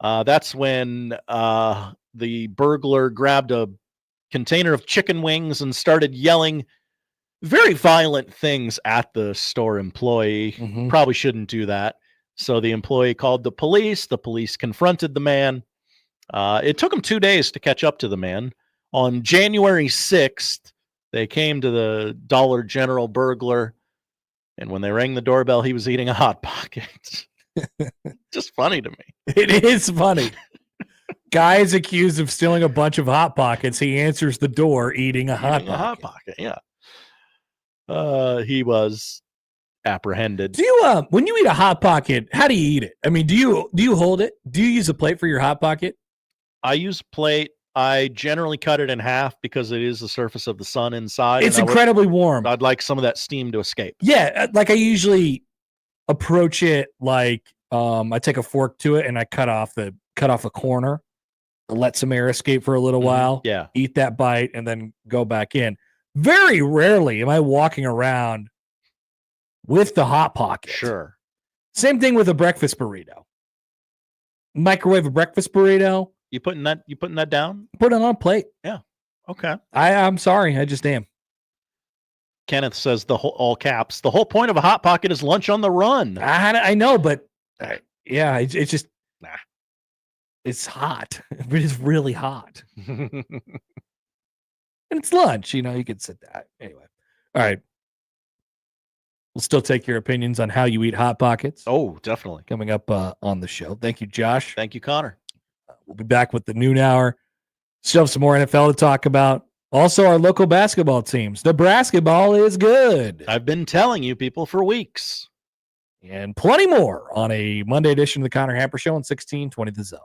That's when the burglar grabbed a container of chicken wings and started yelling very violent things at the store employee. Mm-hmm. Probably shouldn't do that. So the employee called the police. The police confronted the man. It took them 2 days to catch up to the man. On January 6th, they came to the Dollar General burglar, and when they rang the doorbell, he was eating a Hot Pocket. Just funny to me. It is funny. Guy is accused of stealing a bunch of Hot Pockets. He answers the door eating a Hot Pocket. Yeah. He was apprehended. Do you when you eat a Hot Pocket, how do you eat it? I mean, do you hold it? Do you use a plate for your Hot Pocket? I use a plate. I generally cut it in half because it is the surface of the sun inside. It's incredibly warm. I'd like some of that steam to escape. Yeah, like I usually approach it like I take a fork to it and I cut off a corner, let some air escape for a little while. Yeah. Eat that bite and then go back in. Very rarely am I walking around with the Hot Pocket. Sure. Same thing with a breakfast burrito. Microwave a breakfast burrito. You putting that down? Put it on a plate. Yeah. Okay. I'm sorry. I just am. Kenneth says all caps. The whole point of a Hot Pocket is lunch on the run. I know, but yeah, it's just it's hot. It is really hot. And it's lunch, you could sit that. Anyway. All right. We'll still take your opinions on how you eat Hot Pockets. Oh, definitely. Coming up on the show. Thank you, Josh. Thank you, Connor. We'll be back with the noon hour. Still have some more NFL to talk about. Also, our local basketball teams. Nebraska ball is good. I've been telling you people for weeks. And plenty more on a Monday edition of the Connor Happer Show on 1620 The Zone.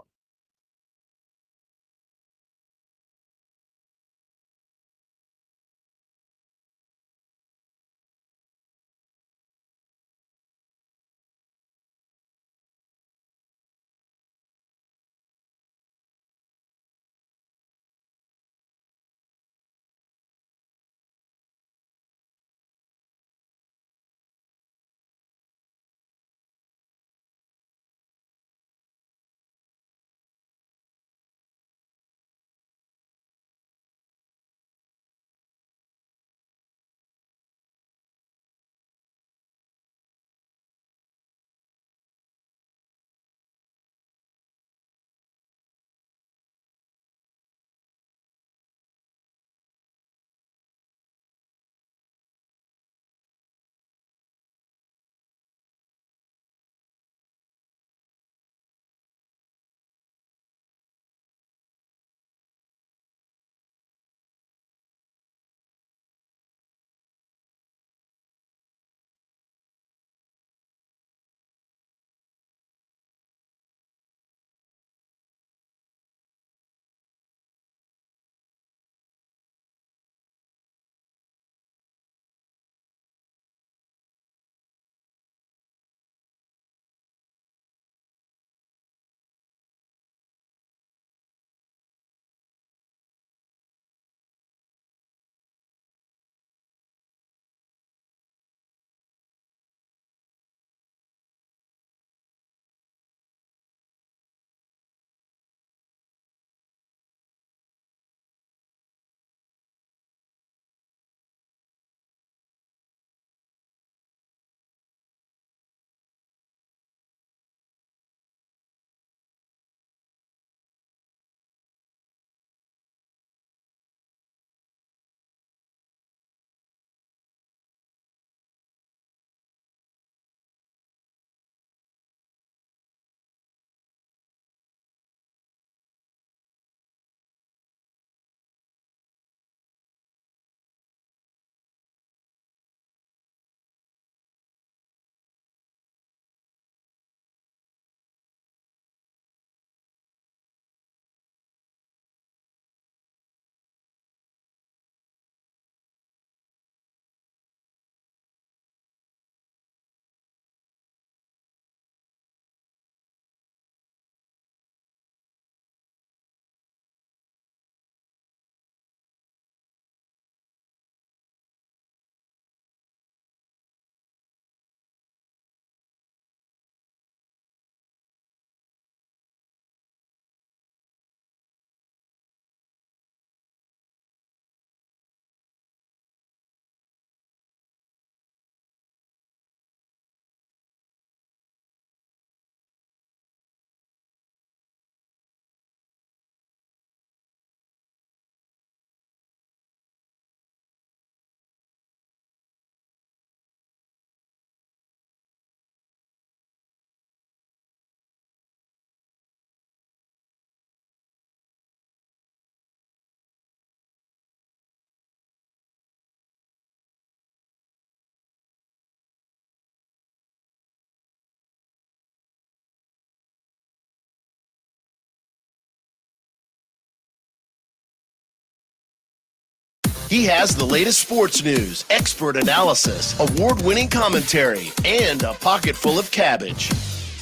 He has the latest sports news, expert analysis, award-winning commentary, and a pocket full of cabbage.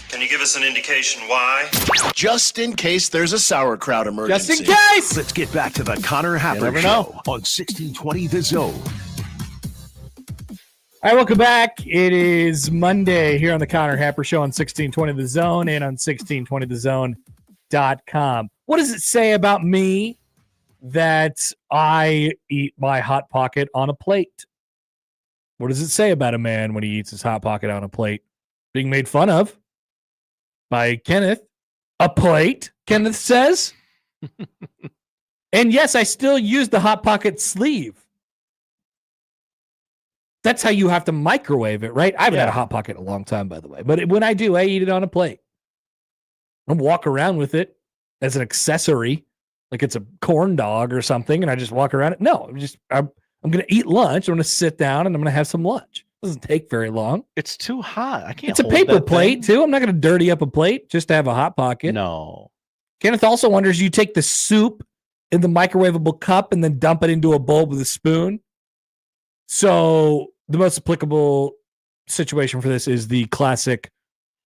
Can you give us an indication why? Just in case there's a sauerkraut emergency. Just in case! Let's get back to the Connor Happer never Show know. on 1620 The Zone. All right, welcome back. It is Monday here on the Connor Happer Show on 1620 The Zone and on 1620thezone.com. What does it say about me that I eat my Hot Pocket on a plate? What does it say about a man when he eats his Hot Pocket on a plate? Being made fun of by Kenneth. A plate, Kenneth says. And yes, I still use the Hot Pocket sleeve. That's how you have to microwave it, right? I haven't had a Hot Pocket in a long time, by the way. But when I do, I eat it on a plate. I walk around with it as an accessory, like it's a corn dog or something, and I just walk around it. No, I'm going to eat lunch. I'm going to sit down, and I'm going to have some lunch. It doesn't take very long. It's too hot. I can't. It's a hold paper that plate, thing. too. I'm not going to dirty up a plate just to have a Hot Pocket. No. Kenneth also wonders, you take the soup in the microwavable cup and then dump it into a bowl with a spoon. So the most applicable situation for this is the classic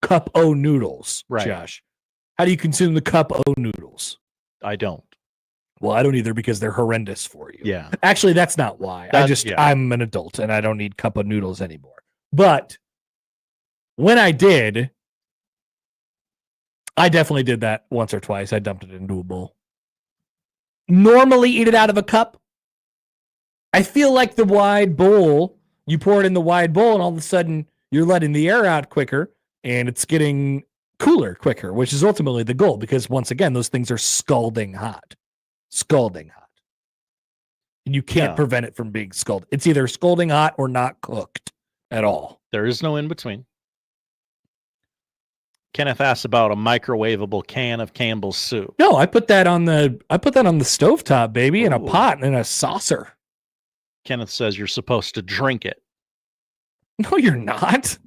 cup o noodles, Right. Josh. How do you consume the cup o noodles? I don't. Well, I don't either because they're horrendous for you. Yeah. Actually, that's not why. I'm an adult and I don't need cup of noodles anymore. But when I did, I definitely did that once or twice. I dumped it into a bowl. Normally eat it out of a cup. I feel like the wide bowl, you pour it in the wide bowl and all of a sudden you're letting the air out quicker and it's getting cooler quicker, which is ultimately the goal because once again, those things are scalding hot. Scalding hot. And you can't prevent it from being scalded. It's either scalding hot or not cooked at all. There is no in between. Kenneth asked about a microwavable can of Campbell's soup. No, I put that on the stovetop, baby, in a pot and in a saucer. Kenneth says you're supposed to drink it. No, you're not.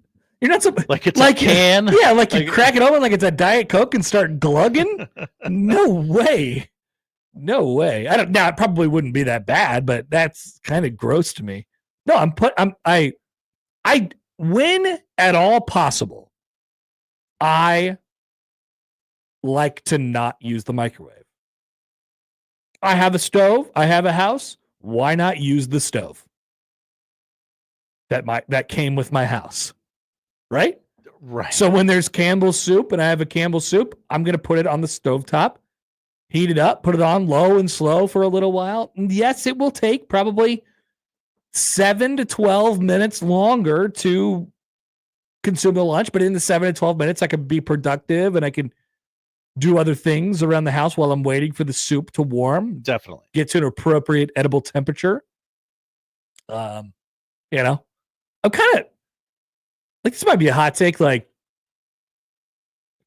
You're not supposed like it's a can. Yeah, like you crack it open like it's a Diet Coke and start glugging. No way. No way. Now it probably wouldn't be that bad, but that's kind of gross to me. No, I when at all possible, I like to not use the microwave. I have a stove, I have a house. Why not use the stove? That came with my house. Right? Right. So when there's Campbell's soup and I have a Campbell's soup, I'm going to put it on the stovetop. Heat it up, put it on low and slow for a little while. And yes, it will take probably 7 to 12 minutes longer to consume the lunch, but in the 7 to 12 minutes, I can be productive and I can do other things around the house while I'm waiting for the soup to warm. Definitely. Get to an appropriate edible temperature. I'm kind of like, this might be a hot take. Like,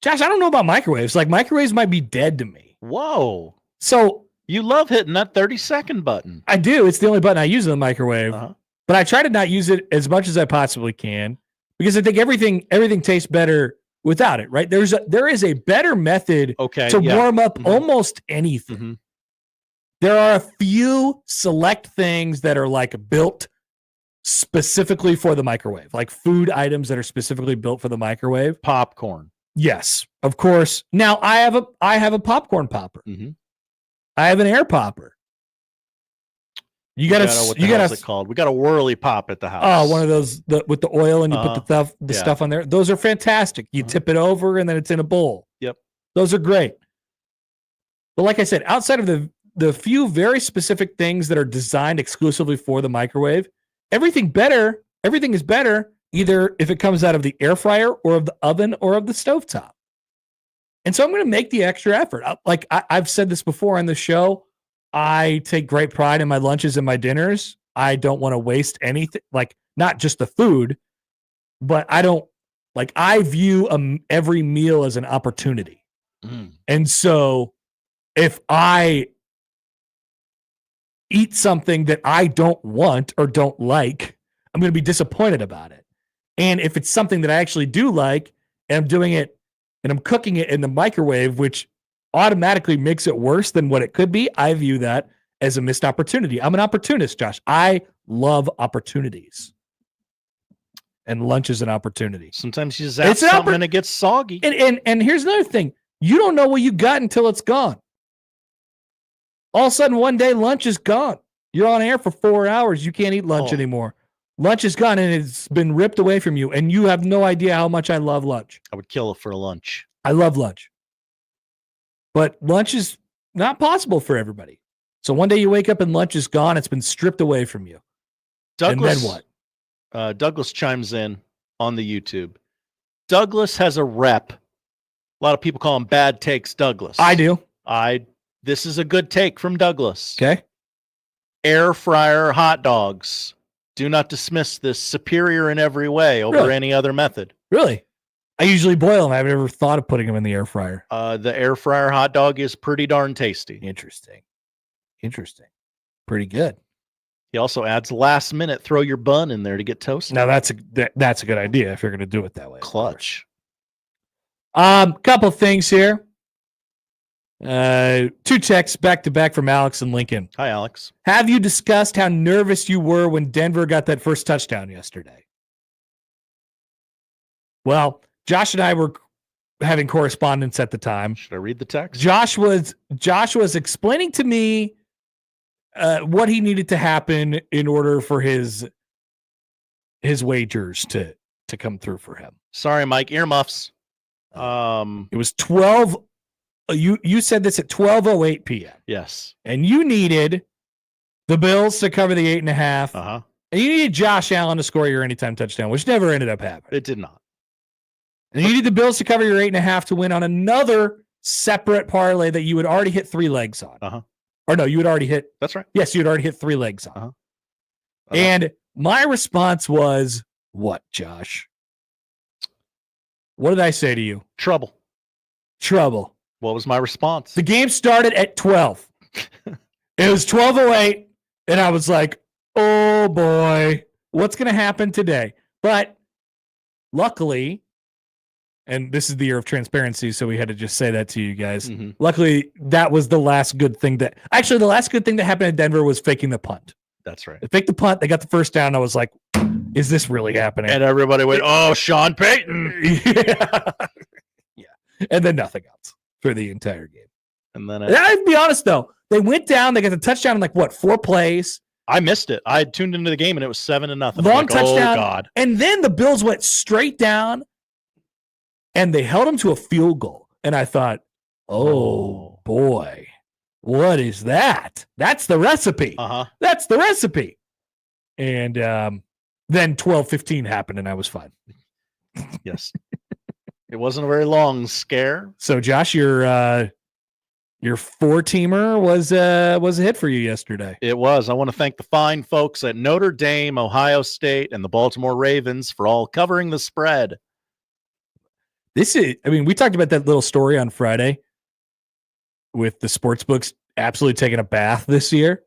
Josh, I don't know about microwaves. Like, microwaves might be dead to me. Whoa. So you love hitting that 30-second button. I do. It's the only button I use in the microwave. But I try to not use it as much as I possibly can because I think everything tastes better without it, right? There is a better method to warm up almost anything. There are a few select things that are like built specifically for the microwave, like food items that are specifically built for the microwave. Popcorn. Yes, of course. Now I have a popcorn popper. I have an air popper. You got what's it called? We got a whirly pop at the house. Oh, one of those with the oil and you put the stuff on there. Those are fantastic. You tip it over and then it's in a bowl. Yep. Those are great. But like I said, outside of the few very specific things that are designed exclusively for the microwave, everything is better either if it comes out of the air fryer or of the oven or of the stovetop. And so I'm going to make the extra effort. Like I've said this before on the show, I take great pride in my lunches and my dinners. I don't want to waste anything, like not just the food, but I view every meal as an opportunity. And so if I eat something that I don't want or don't like, I'm going to be disappointed about it. And if it's something that I actually do like and I'm doing it and I'm cooking it in the microwave, which automatically makes it worse than what it could be, I view that as a missed opportunity. I'm an opportunist, Josh. I love opportunities. And lunch is an opportunity. Sometimes you zap something and it gets soggy. And here's another thing. You don't know what you got until it's gone. All of a sudden, one day, lunch is gone. You're on air for 4 hours. You can't eat lunch anymore. Lunch is gone, and it's been ripped away from you, and you have no idea how much I love lunch. I would kill it for a lunch. I love lunch. But lunch is not possible for everybody. So one day you wake up and lunch is gone. It's been stripped away from you. Douglas, and then what? Douglas chimes in on the YouTube. Douglas has a rep. A lot of people call him Bad Takes Douglas. I do. This is a good take from Douglas. Okay. Air fryer hot dogs. Do not dismiss this superior in every way over any other method. Really? I usually boil them. I've never thought of putting them in the air fryer. The air fryer hot dog is pretty darn tasty. Interesting. Pretty good. He also adds last minute, throw your bun in there to get toasted. Now that's a good idea if you're going to do it that way. Clutch. Couple things here. 2 texts back to back from Alex and Lincoln. Hi, Alex. Have you discussed how nervous you were when Denver got that first touchdown yesterday? Well, Josh and I were having correspondence at the time. Should I read the text? Josh was explaining to me what he needed to happen in order for his wagers to come through for him. Sorry, Mike. Earmuffs. It was 12. You said this at 12:08 p.m. Yes. And you needed the Bills to cover the 8.5. Uh-huh. And you needed Josh Allen to score your anytime touchdown, which never ended up happening. It did not. And you need the Bills to cover your 8.5 to win on another separate parlay that you had already hit 3 legs on. Uh-huh. Or no, you had already hit. That's right. Yes, you had already hit 3 legs on. Uh-huh. And my response was, what, Josh? What did I say to you? Trouble. What was my response? The game started at 12. It was 12:08, and I was like, oh, boy, what's going to happen today? But luckily, and this is the year of transparency, so we had to just say that to you guys. Mm-hmm. Luckily, that was the last good thing that happened in Denver was faking the punt. That's right. They faked the punt. They got the first down. I was like, is this really happening? And everybody went, oh, Sean Payton. Yeah. And then nothing else for the entire game. And then I'd be honest, though. They went down. They got the touchdown in 4 plays. I missed it. I had tuned into the game, and it was 7-0. Long touchdown. Oh, God. And then the Bills went straight down, and they held them to a field goal. And I thought, oh, boy, what is that? That's the recipe. Uh-huh. That's the recipe. And then 12:15 happened, and I was fine. Yes. It wasn't a very long scare. So, Josh, your 4-teamer was a hit for you yesterday. It was. I want to thank the fine folks at Notre Dame, Ohio State, and the Baltimore Ravens for all covering the spread. We talked about that little story on Friday with the sports books absolutely taking a bath this year.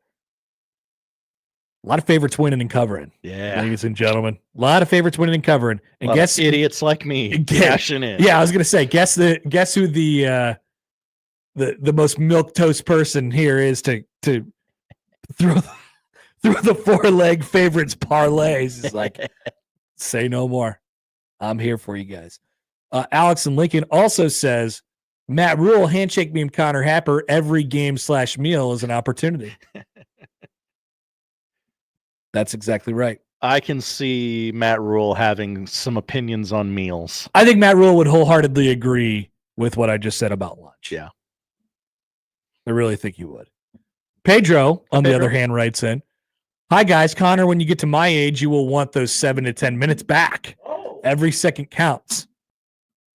A lot of favorites winning and covering. Yeah. Ladies and gentlemen. A lot of favorites winning and covering. And guess idiots like me cashing in. Yeah, I was gonna say, guess who the most milquetoast person here is to throw the 4-leg favorites parlays. It's like, say no more. I'm here for you guys. Alex and Lincoln also says, Matt Rule, handshake meme Connor Happer, every game / meal is an opportunity. That's exactly right. I can see Matt Rule having some opinions on meals. I think Matt Rule would wholeheartedly agree with what I just said about lunch. Yeah. I really think you would. Pedro, on the other hand, writes in, hi, guys. Connor, when you get to my age, you will want those 7 to 10 minutes back. Every second counts.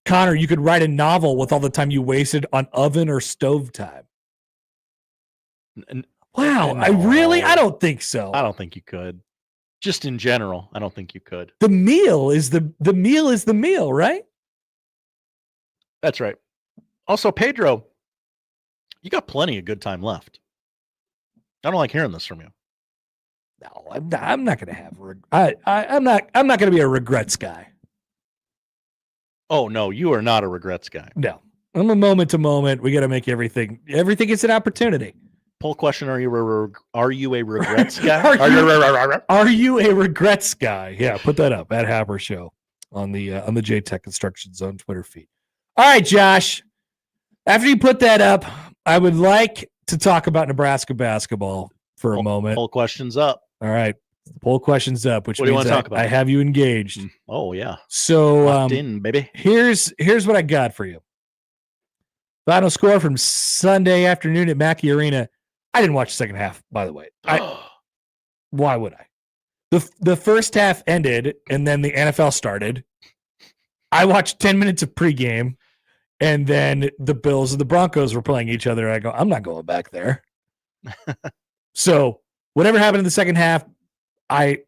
Connor, you could write a novel with all the time you wasted on oven or stove time. Wow. No. I don't think so. I don't think you could. Just in general, I don't think you could. The meal is the meal, right? That's right. Also, Pedro, you got plenty of good time left. I don't like hearing this from you. No, I'm not going to have. I'm not going to be a regrets guy. Oh no, you are not a regrets guy. No, I'm a moment to moment. We got to make everything. Everything is an opportunity. Poll question: Are you a regrets guy? Are you a regrets guy? Yeah, put that up at Happer Show on the J Tech Construction Zone Twitter feed. All right, Josh. After you put that up, I would like to talk about Nebraska basketball for a moment. Poll question's up. All right, poll question's up, which What do you means wanna talk about? I have you engaged. Oh yeah. So Locked in, baby. here's what I got for you. Final score from Sunday afternoon at Mackey Arena. I didn't watch the second half, by the way. Why would I? The first half ended, and then the NFL started. I watched 10 minutes of pregame, and then the Bills and the Broncos were playing each other. I go, I'm not going back there. So whatever happened in the second half, I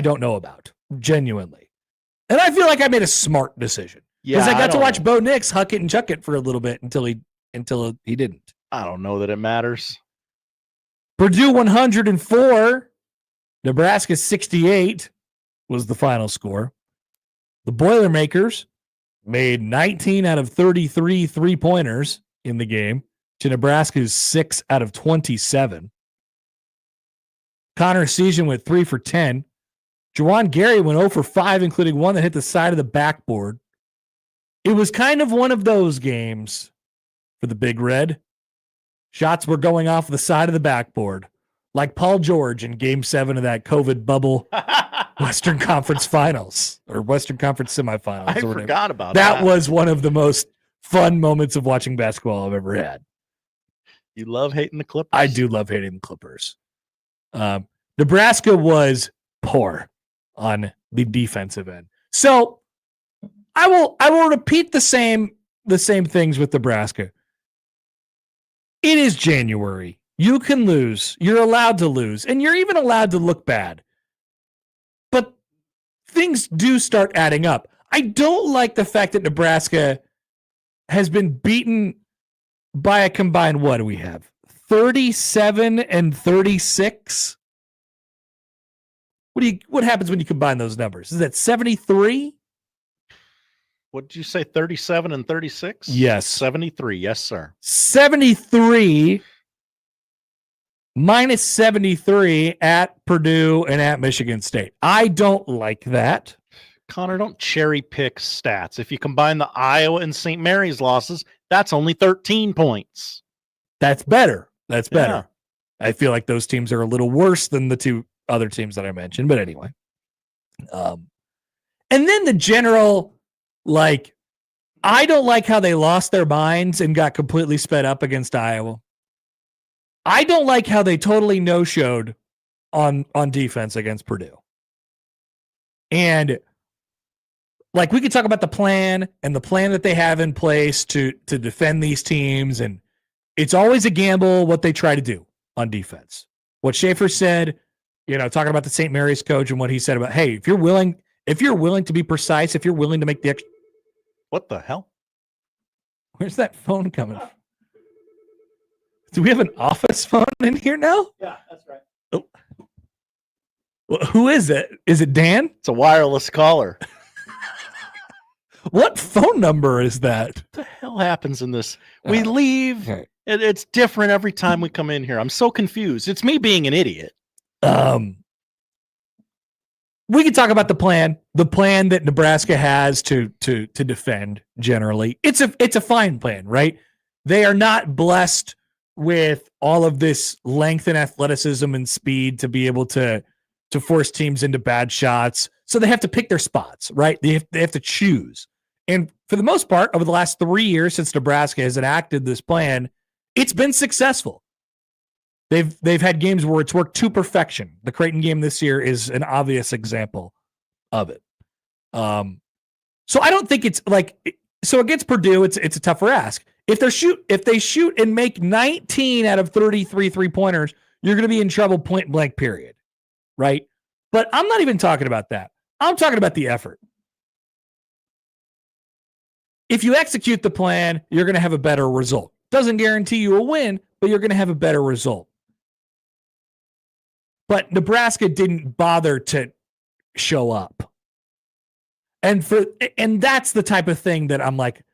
don't know about, genuinely. And I feel like I made a smart decision. Because I got to watch Bo Nix huck it and chuck it for a little bit until he didn't. I don't know that it matters. Purdue 104, Nebraska 68 was the final score. The Boilermakers made 19 out of 33 three-pointers in the game to Nebraska's 6 out of 27. Connor Season went 3 for 10. Juwan Gary went 0 for 5, including one that hit the side of the backboard. It was kind of one of those games for the Big Red. Shots were going off the side of the backboard, like Paul George in Game 7 of that COVID bubble Western Conference Finals or Western Conference semifinals. I forgot about that. that. Was one of the most fun moments of watching basketball I've ever had. You love hating the Clippers? I do love hating the Clippers. Nebraska was poor on the defensive end. So I will repeat the same things with Nebraska. It is January. You can lose. You're allowed to lose. And you're even allowed to look bad. But things do start adding up. I don't like the fact that Nebraska has been beaten by a combined, what do we have? 37 and 36? What happens when you combine those numbers? Is that 73? What did you say, 37 and 36? Yes. 73, yes, sir. 73 minus 73 at Purdue and at Michigan State. I don't like that. Connor, don't cherry pick stats. If you combine the Iowa and St. Mary's losses, that's only 13 points. That's better. That's better. Yeah. I feel like those teams are a little worse than the two other teams that I mentioned, but anyway. And then the general, like, I don't like how they lost their minds and got completely sped up against Iowa. I don't like how they totally no-showed on defense against Purdue. And like, we could talk about the plan and the plan that they have in place to defend these teams, and it's always a gamble what they try to do on defense. What Schaefer said, talking about the St. Mary's coach and what he said about, hey, if you're willing to be precise, if you're willing to make the extra. What the hell? Where's that phone coming from? Do we have an office phone in here now? Yeah, that's right. Oh. Well, who is it? Is it Dan? It's a wireless caller. What phone number is that? What the hell happens in this? We leave. Okay. It's different every time we come in here. I'm so confused. It's me being an idiot. We can talk about the plan that Nebraska has to defend generally. It's a fine plan, right? They are not blessed with all of this length and athleticism and speed to be able to force teams into bad shots. So they have to pick their spots, right? They have to choose. And for the most part, over the last 3 years since Nebraska has enacted this plan, it's been successful. They've had games where it's worked to perfection. The Creighton game this year is an obvious example of it. So I don't think it's like, so against Purdue, it's a tougher ask. If they shoot and make 19 out of 33 3-pointers, you're going to be in trouble point blank, period. Right? But I'm not even talking about that. I'm talking about the effort. If you execute the plan, you're going to have a better result. Doesn't guarantee you a win, but you're going to have a better result. But Nebraska didn't bother to show up. And that's the type of thing that I'm like,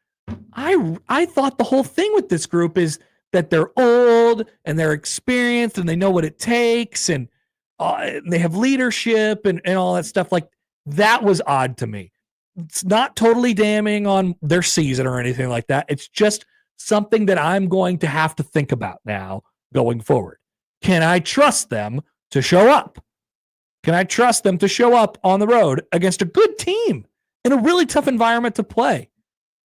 I thought the whole thing with this group is that they're old and they're experienced and they know what it takes and they have leadership and all that stuff. Like, that was odd to me. It's not totally damning on their season or anything like that. It's just something that I'm going to have to think about now going forward. Can I trust them to show up? Can I trust them to show up on the road against a good team in a really tough environment to play?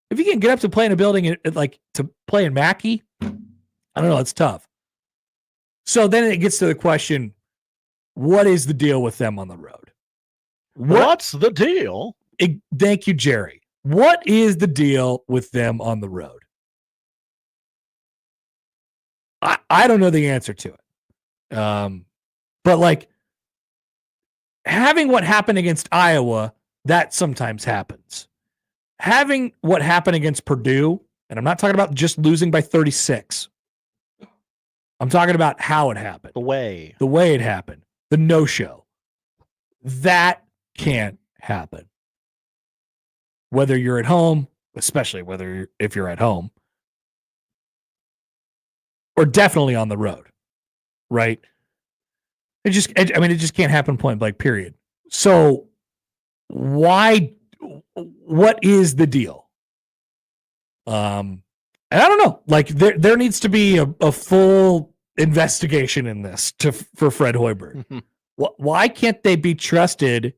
If you can get up to play in a building, like to play in Mackey, I don't know, it's tough. So then it gets to the question, what is the deal with them on the road? What's the deal? Thank you, Jerry. What is the deal with them on the road? I don't know the answer to it. But like having what happened against Iowa, that sometimes happens. Having what happened against Purdue, and I'm not talking about just losing by 36. I'm talking about how it happened. The way it happened. The no-show. That can't happen. Whether you're at home, especially if you're at home, or definitely on the road, right? It just can't happen point blank, period. So what is the deal? And I don't know, like there needs to be a full investigation in this for Fred Hoiberg. Why can't they be trusted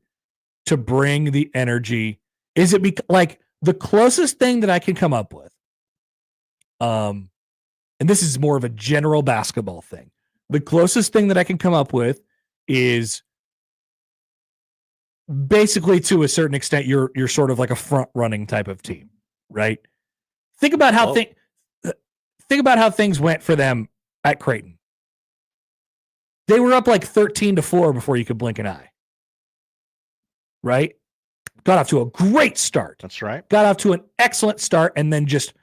to bring the energy? Is it like the closest thing that I can come up with? And this is more of a general basketball thing. The closest thing that I can come up with is basically, to a certain extent, you're sort of like a front running type of team, right? Think about how things went for them at Creighton. They were up like 13-4 before you could blink an eye, right? Got off to a great start. That's right. Got off to an excellent start and then just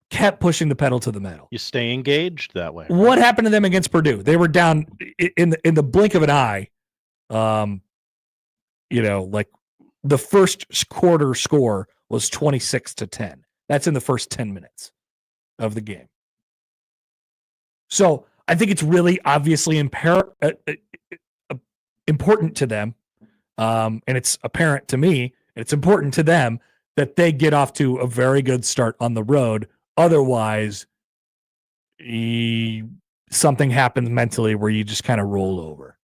kept pushing the pedal to the metal. You stay engaged that way. What happened to them against Purdue? They were down in the blink of an eye. Like the first quarter score was 26-10. That's in the first 10 minutes of the game. So I think it's really obviously important to them. And it's apparent to me, and it's important to them that they get off to a very good start on the road. Otherwise, something happens mentally where you just kind of roll over.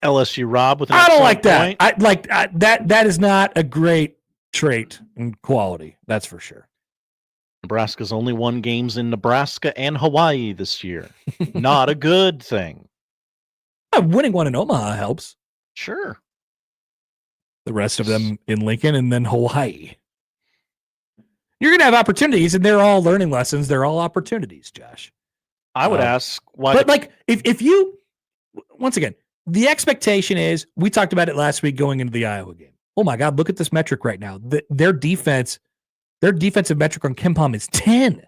LSU Rob with an I don't like point. that. That is not a great trait and quality. That's for sure. Nebraska's only won games in Nebraska and Hawaii this year. Not a good thing. Winning one in Omaha helps. Sure. The rest of them in Lincoln and then Hawaii. You're going to have opportunities, and they're all learning lessons. They're all opportunities, Josh. I would ask why. But like, if you, once again, the expectation is, we talked about it last week going into the Iowa game. Oh my God, look at this metric right now. Their defensive metric on KenPom is 10.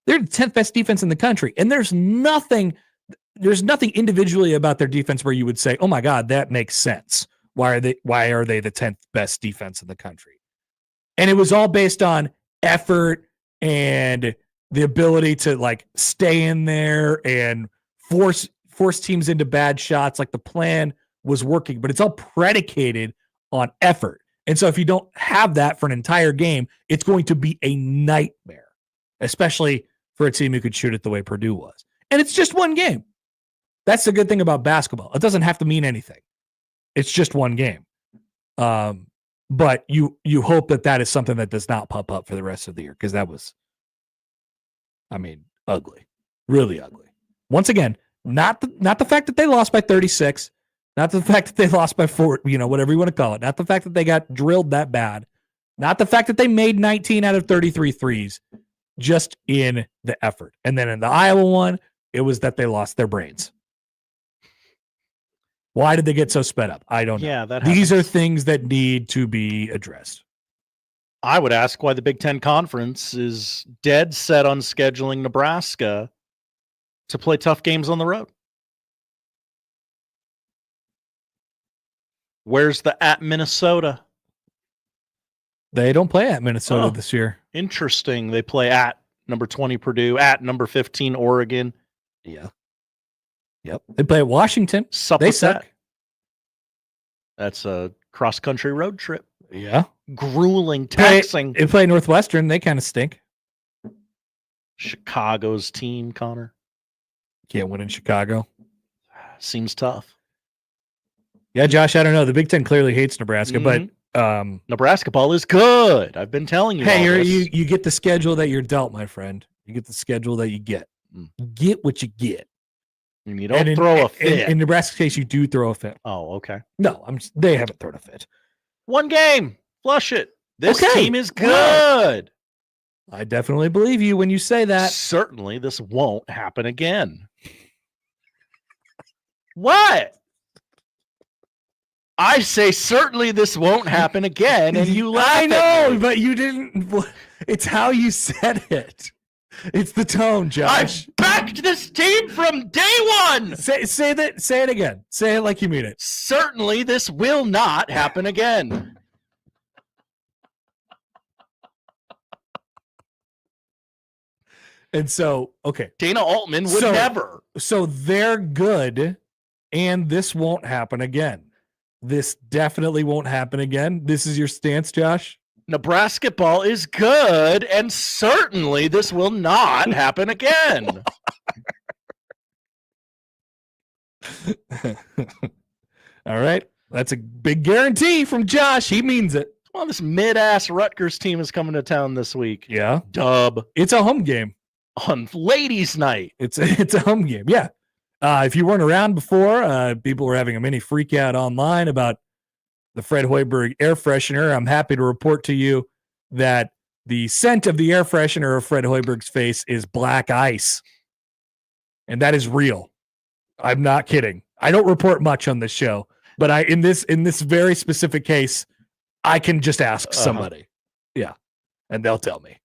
They're the 10th best defense in the country. And there's nothing individually about their defense where you would say, oh my God, that makes sense. Why are they the 10th best defense in the country? And it was all based on effort and the ability to like stay in there and force teams into bad shots. Like the plan was working, but it's all predicated on effort. And so if you don't have that for an entire game, it's going to be a nightmare, especially for a team who could shoot it the way Purdue was. And it's just one game. That's the good thing about basketball. It doesn't have to mean anything. It's just one game. But you hope that is something that does not pop up for the rest of the year, because that was, ugly, really ugly. Once again, not the fact that they lost by 36, not the fact that they lost by 4, whatever you want to call it, not the fact that they got drilled that bad, not the fact that they made 19 out of 33 threes, just in the effort. And then in the Iowa one, it was that they lost their brains. Why did they get so sped up? I don't know. Yeah, that These happens. are things that need to be addressed. I would ask why the Big Ten Conference is dead set on scheduling Nebraska to play tough games on the road. Where's the at Minnesota? They don't play at Minnesota this year. Interesting. They play at number 20 Purdue, at number 15 Oregon. Yeah. Yep. They play at Washington. They suck. That's a cross-country road trip. Yeah. Grueling, taxing. They play Northwestern. They kind of stink. Chicago's team, Connor. Can't win in Chicago. Seems tough. Yeah, Josh, I don't know. The Big Ten clearly hates Nebraska, but Nebraska ball is good. I've been telling you. Hey, you get the schedule that you're dealt, my friend. You get the schedule that you get. Get what you get. And you don't throw a fit. In Nebraska's case, you do throw a fit. Oh, okay. No, they haven't thrown a fit. One game. Flush it. This Okay. team is good. I definitely believe you when you say that. Certainly this won't happen again. What? I say certainly this won't happen again, and you laugh. I at know, me. but you didn't. It's how you said it. It's the tone, Josh. I backed this team from day one. Say that. Say it again. Say it like you mean it. Certainly this will not happen again. And so, okay. Dana Altman would never. So they're good, and this won't happen again. This definitely won't happen again. This is your stance, Josh? Nebraska ball is good, and certainly this will not happen again. All right. That's a big guarantee from Josh. He means it. Well, this mid-ass Rutgers team is coming to town this week. Yeah. Dub. It's a home game. On ladies' night. It's a home game. Yeah. If you weren't around before, people were having a mini freak out online about the Fred Hoiberg air freshener. I'm happy to report to you that the scent of the air freshener of Fred Hoiberg's face is black ice. And that is real. I'm not kidding. I don't report much on this show, but in this very specific case, I can just ask somebody. Yeah. And they'll tell me.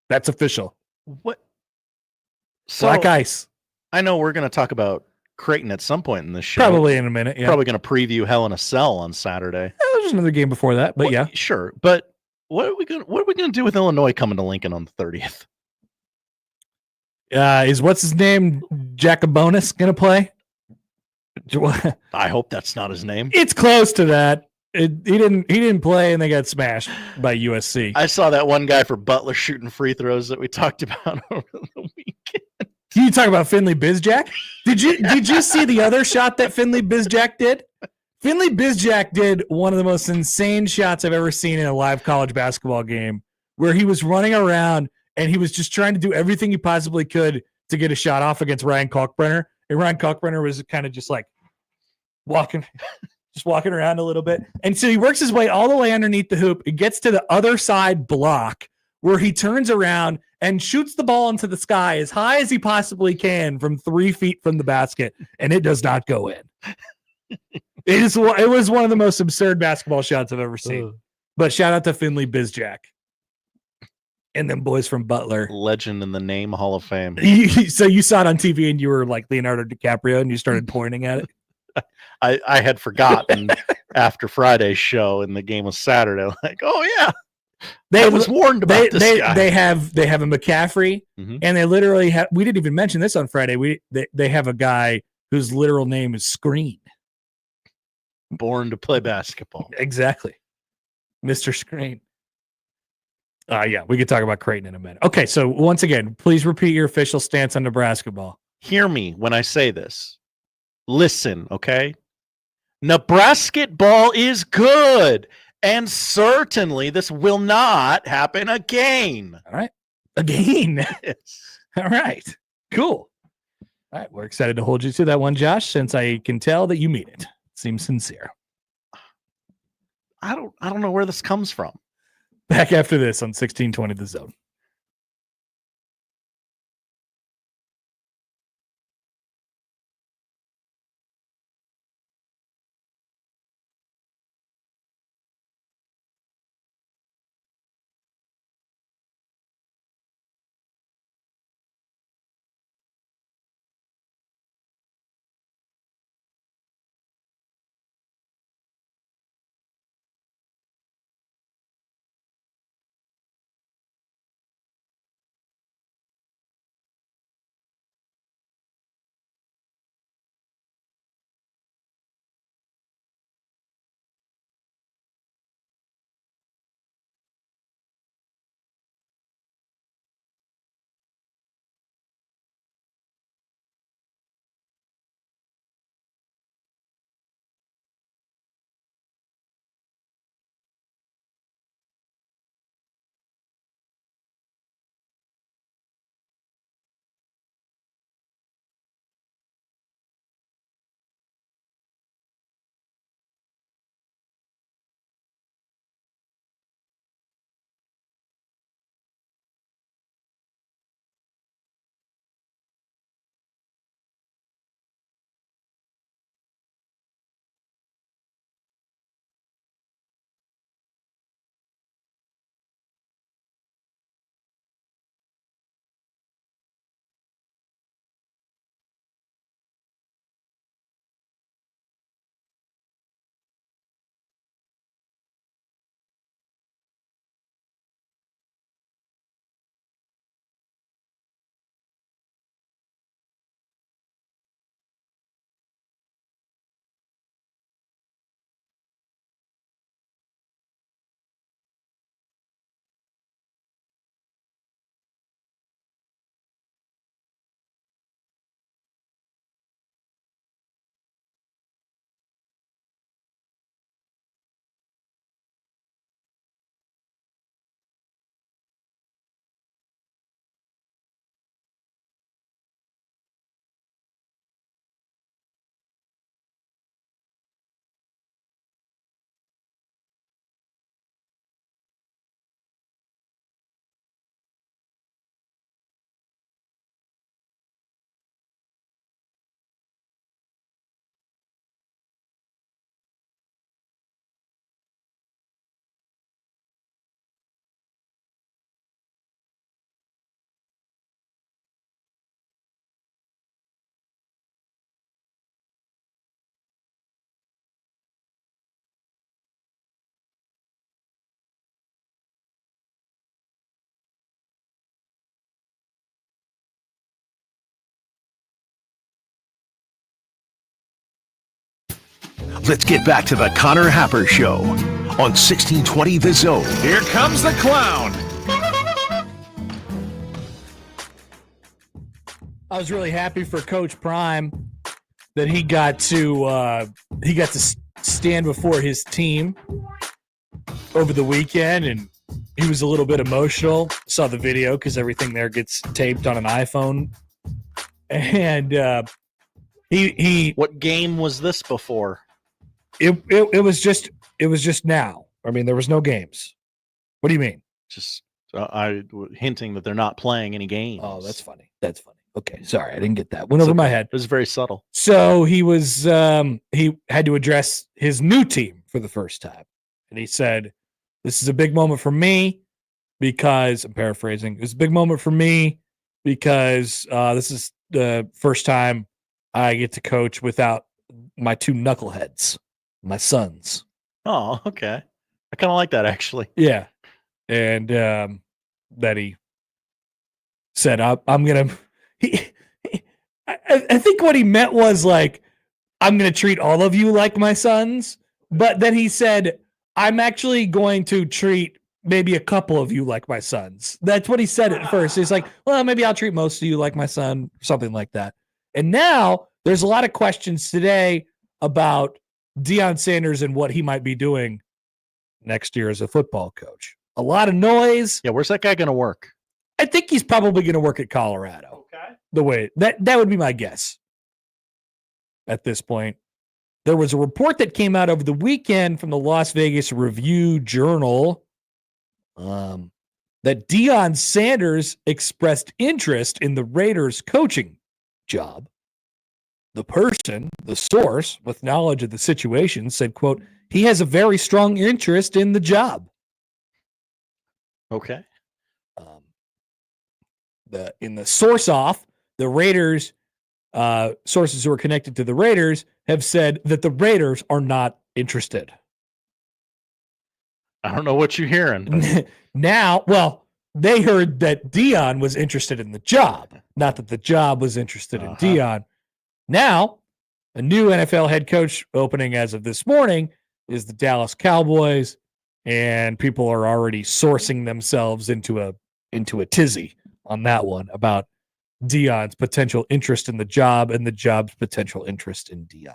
That's official. What? So, black ice. I know we're going to talk about Creighton at some point in this show. Probably in a minute. Yeah. Probably going to preview Hell in a Cell on Saturday. There's another game before that, but yeah. Sure. But what are we going to do with Illinois coming to Lincoln on the 30th? Is what's his name? Jacobonis going to play? I hope that's not his name. It's close to that. He didn't play, and they got smashed by USC. I saw that one guy for Butler shooting free throws that we talked about over the weekend. You talk about Finley Bizjack? Did you see the other shot that Finley Bizjack did? Finley Bizjack did one of the most insane shots I've ever seen in a live college basketball game, where he was running around and he was just trying to do everything he possibly could to get a shot off against Ryan Kalkbrenner. And Ryan Kalkbrenner was kind of just like walking around a little bit. And so he works his way all the way underneath the hoop. It gets to the other side block where he turns around and shoots the ball into the sky as high as he possibly can from 3 feet from the basket. And it does not go in. It was one of the most absurd basketball shots I've ever seen. But shout out to Finley Bizjack and them boys from Butler. Legend in the name Hall of Fame. So you saw it on TV and you were like Leonardo DiCaprio and you started pointing at it. I had forgotten after Friday's show, and the game was Saturday. Like, oh yeah, I was warned about this guy. They have a McCaffrey, and they literally have. We didn't even mention this on Friday. They have a guy whose literal name is Screen. Born to play basketball. Exactly, Mr. Screen. Yeah, we could talk about Creighton in a minute. Okay, so once again, please repeat your official stance on Nebraska ball. Hear me when I say this. Listen, okay? Nebraska ball is good, and certainly this will not happen again. All right. Again. Yes. All right. Cool. All right. We're excited to hold you to that one, Josh, since I can tell that you mean it. Seems sincere. I don't know where this comes from. Back after this on 1620 The Zone. Let's get back to the Connor Happer Show on 1620 The Zone. Here comes the clown. I was really happy for Coach Prime that he got to stand before his team over the weekend, and he was a little bit emotional. Saw the video because everything there gets taped on an iPhone, and he. What game was this before? It was just now. I mean, there was no games. What do you mean? Just hinting that they're not playing any games. Oh, that's funny. That's funny. Okay, sorry, I didn't get that. Went over my head. It was very subtle. So he was he had to address his new team for the first time, and he said, "This is a big moment for me because I'm paraphrasing. It's a big moment for me because this is the first time I get to coach without my two knuckleheads, my sons." Oh, okay. I kind of like that actually. Yeah, and that he said, "I'm gonna." I think what he meant was like, I'm going to treat all of you like my sons. But then he said, I'm actually going to treat maybe a couple of you like my sons. That's what he said at first. He's like, well, maybe I'll treat most of you like my son, something like that. And now there's a lot of questions today about Dion Sanders and what he might be doing next year as a football coach. A lot of noise. Yeah, where's that guy going to work? I think he's probably going to work at Colorado. Okay. The way that would be my guess at this point. There was a report that came out over the weekend from the Las Vegas Review-Journal that Dion Sanders expressed interest in the Raiders coaching job. The source, with knowledge of the situation, said, quote, he has a very strong interest in the job. Okay. In the source off, the Raiders, sources who are connected to the Raiders have said that the Raiders are not interested. I don't know what you're hearing. Now, well, they heard that Dion was interested in the job, not that the job was interested in Dion. Now, a new NFL head coach opening as of this morning is the Dallas Cowboys, and people are already sourcing themselves into a tizzy on that one about Dion's potential interest in the job and the job's potential interest in Dion.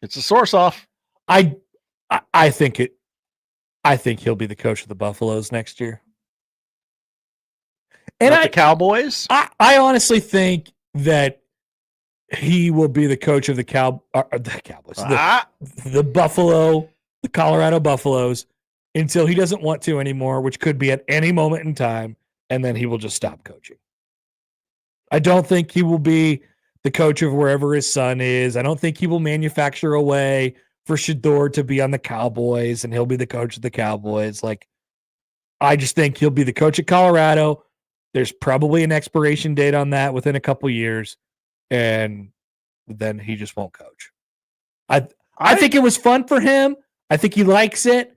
It's a source off. I think he'll be the coach of the Buffaloes next year. And the Cowboys? I honestly think that he will be the coach of the Cowboys. The Colorado Buffaloes until he doesn't want to anymore, which could be at any moment in time. And then he will just stop coaching. I don't think he will be the coach of wherever his son is. I don't think he will manufacture a way for Shador to be on the Cowboys and he'll be the coach of the Cowboys. Like, I just think he'll be the coach of Colorado. There's probably an expiration date on that within a couple years, and then he just won't coach. I think it was fun for him. I think he likes it,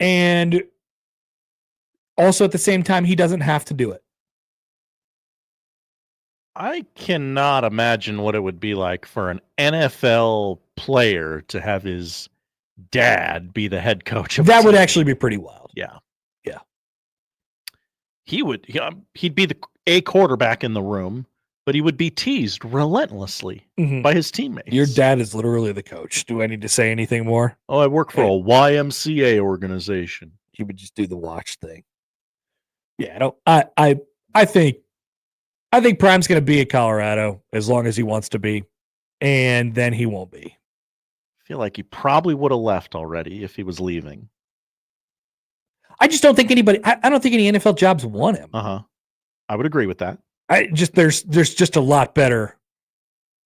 and also, at the same time, he doesn't have to do it. I cannot imagine what it would be like for an NFL player to have his dad be the head coach of that. Would actually be pretty wild. Yeah. Yeah. He'd be a quarterback in the room, but he would be teased relentlessly by his teammates. Your dad is literally the coach. Do I need to say anything more? Oh, I work for a YMCA organization. He would just do the watch thing. Yeah, I think Prime's going to be at Colorado as long as he wants to be, and then he won't be. I feel like he probably would have left already if he was leaving. I just don't think anybody. I don't think any NFL jobs want him. I would agree with that. There's just a lot better.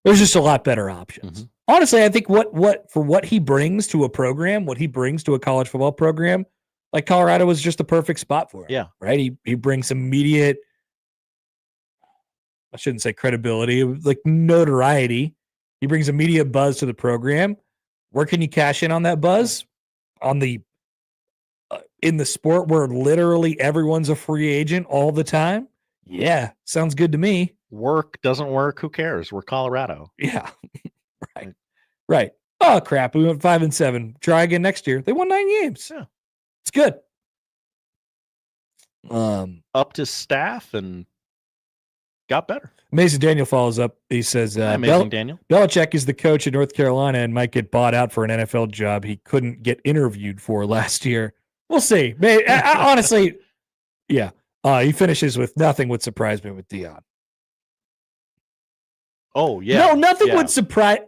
There's just a lot better options. Honestly, I think what he brings to a program, what he brings to a college football program. Like Colorado was just the perfect spot for him. Yeah. Right. He brings immediate, I shouldn't say credibility, like notoriety. He brings immediate buzz to the program. Where can you cash in on that buzz? In the sport where literally everyone's a free agent all the time. Yeah. Sounds good to me. Work doesn't work. Who cares? We're Colorado. Yeah. Right. Oh crap, we went 5-7. Try again next year. They won 9 games. Yeah. It's good. Up to staff and got better. Amazing Daniel follows up. He says, Daniel. Belichick is the coach in North Carolina and might get bought out for an NFL job he couldn't get interviewed for last year. We'll see. Honestly, yeah. He finishes with nothing would surprise me with Dion. Oh, yeah. No, nothing would surprise.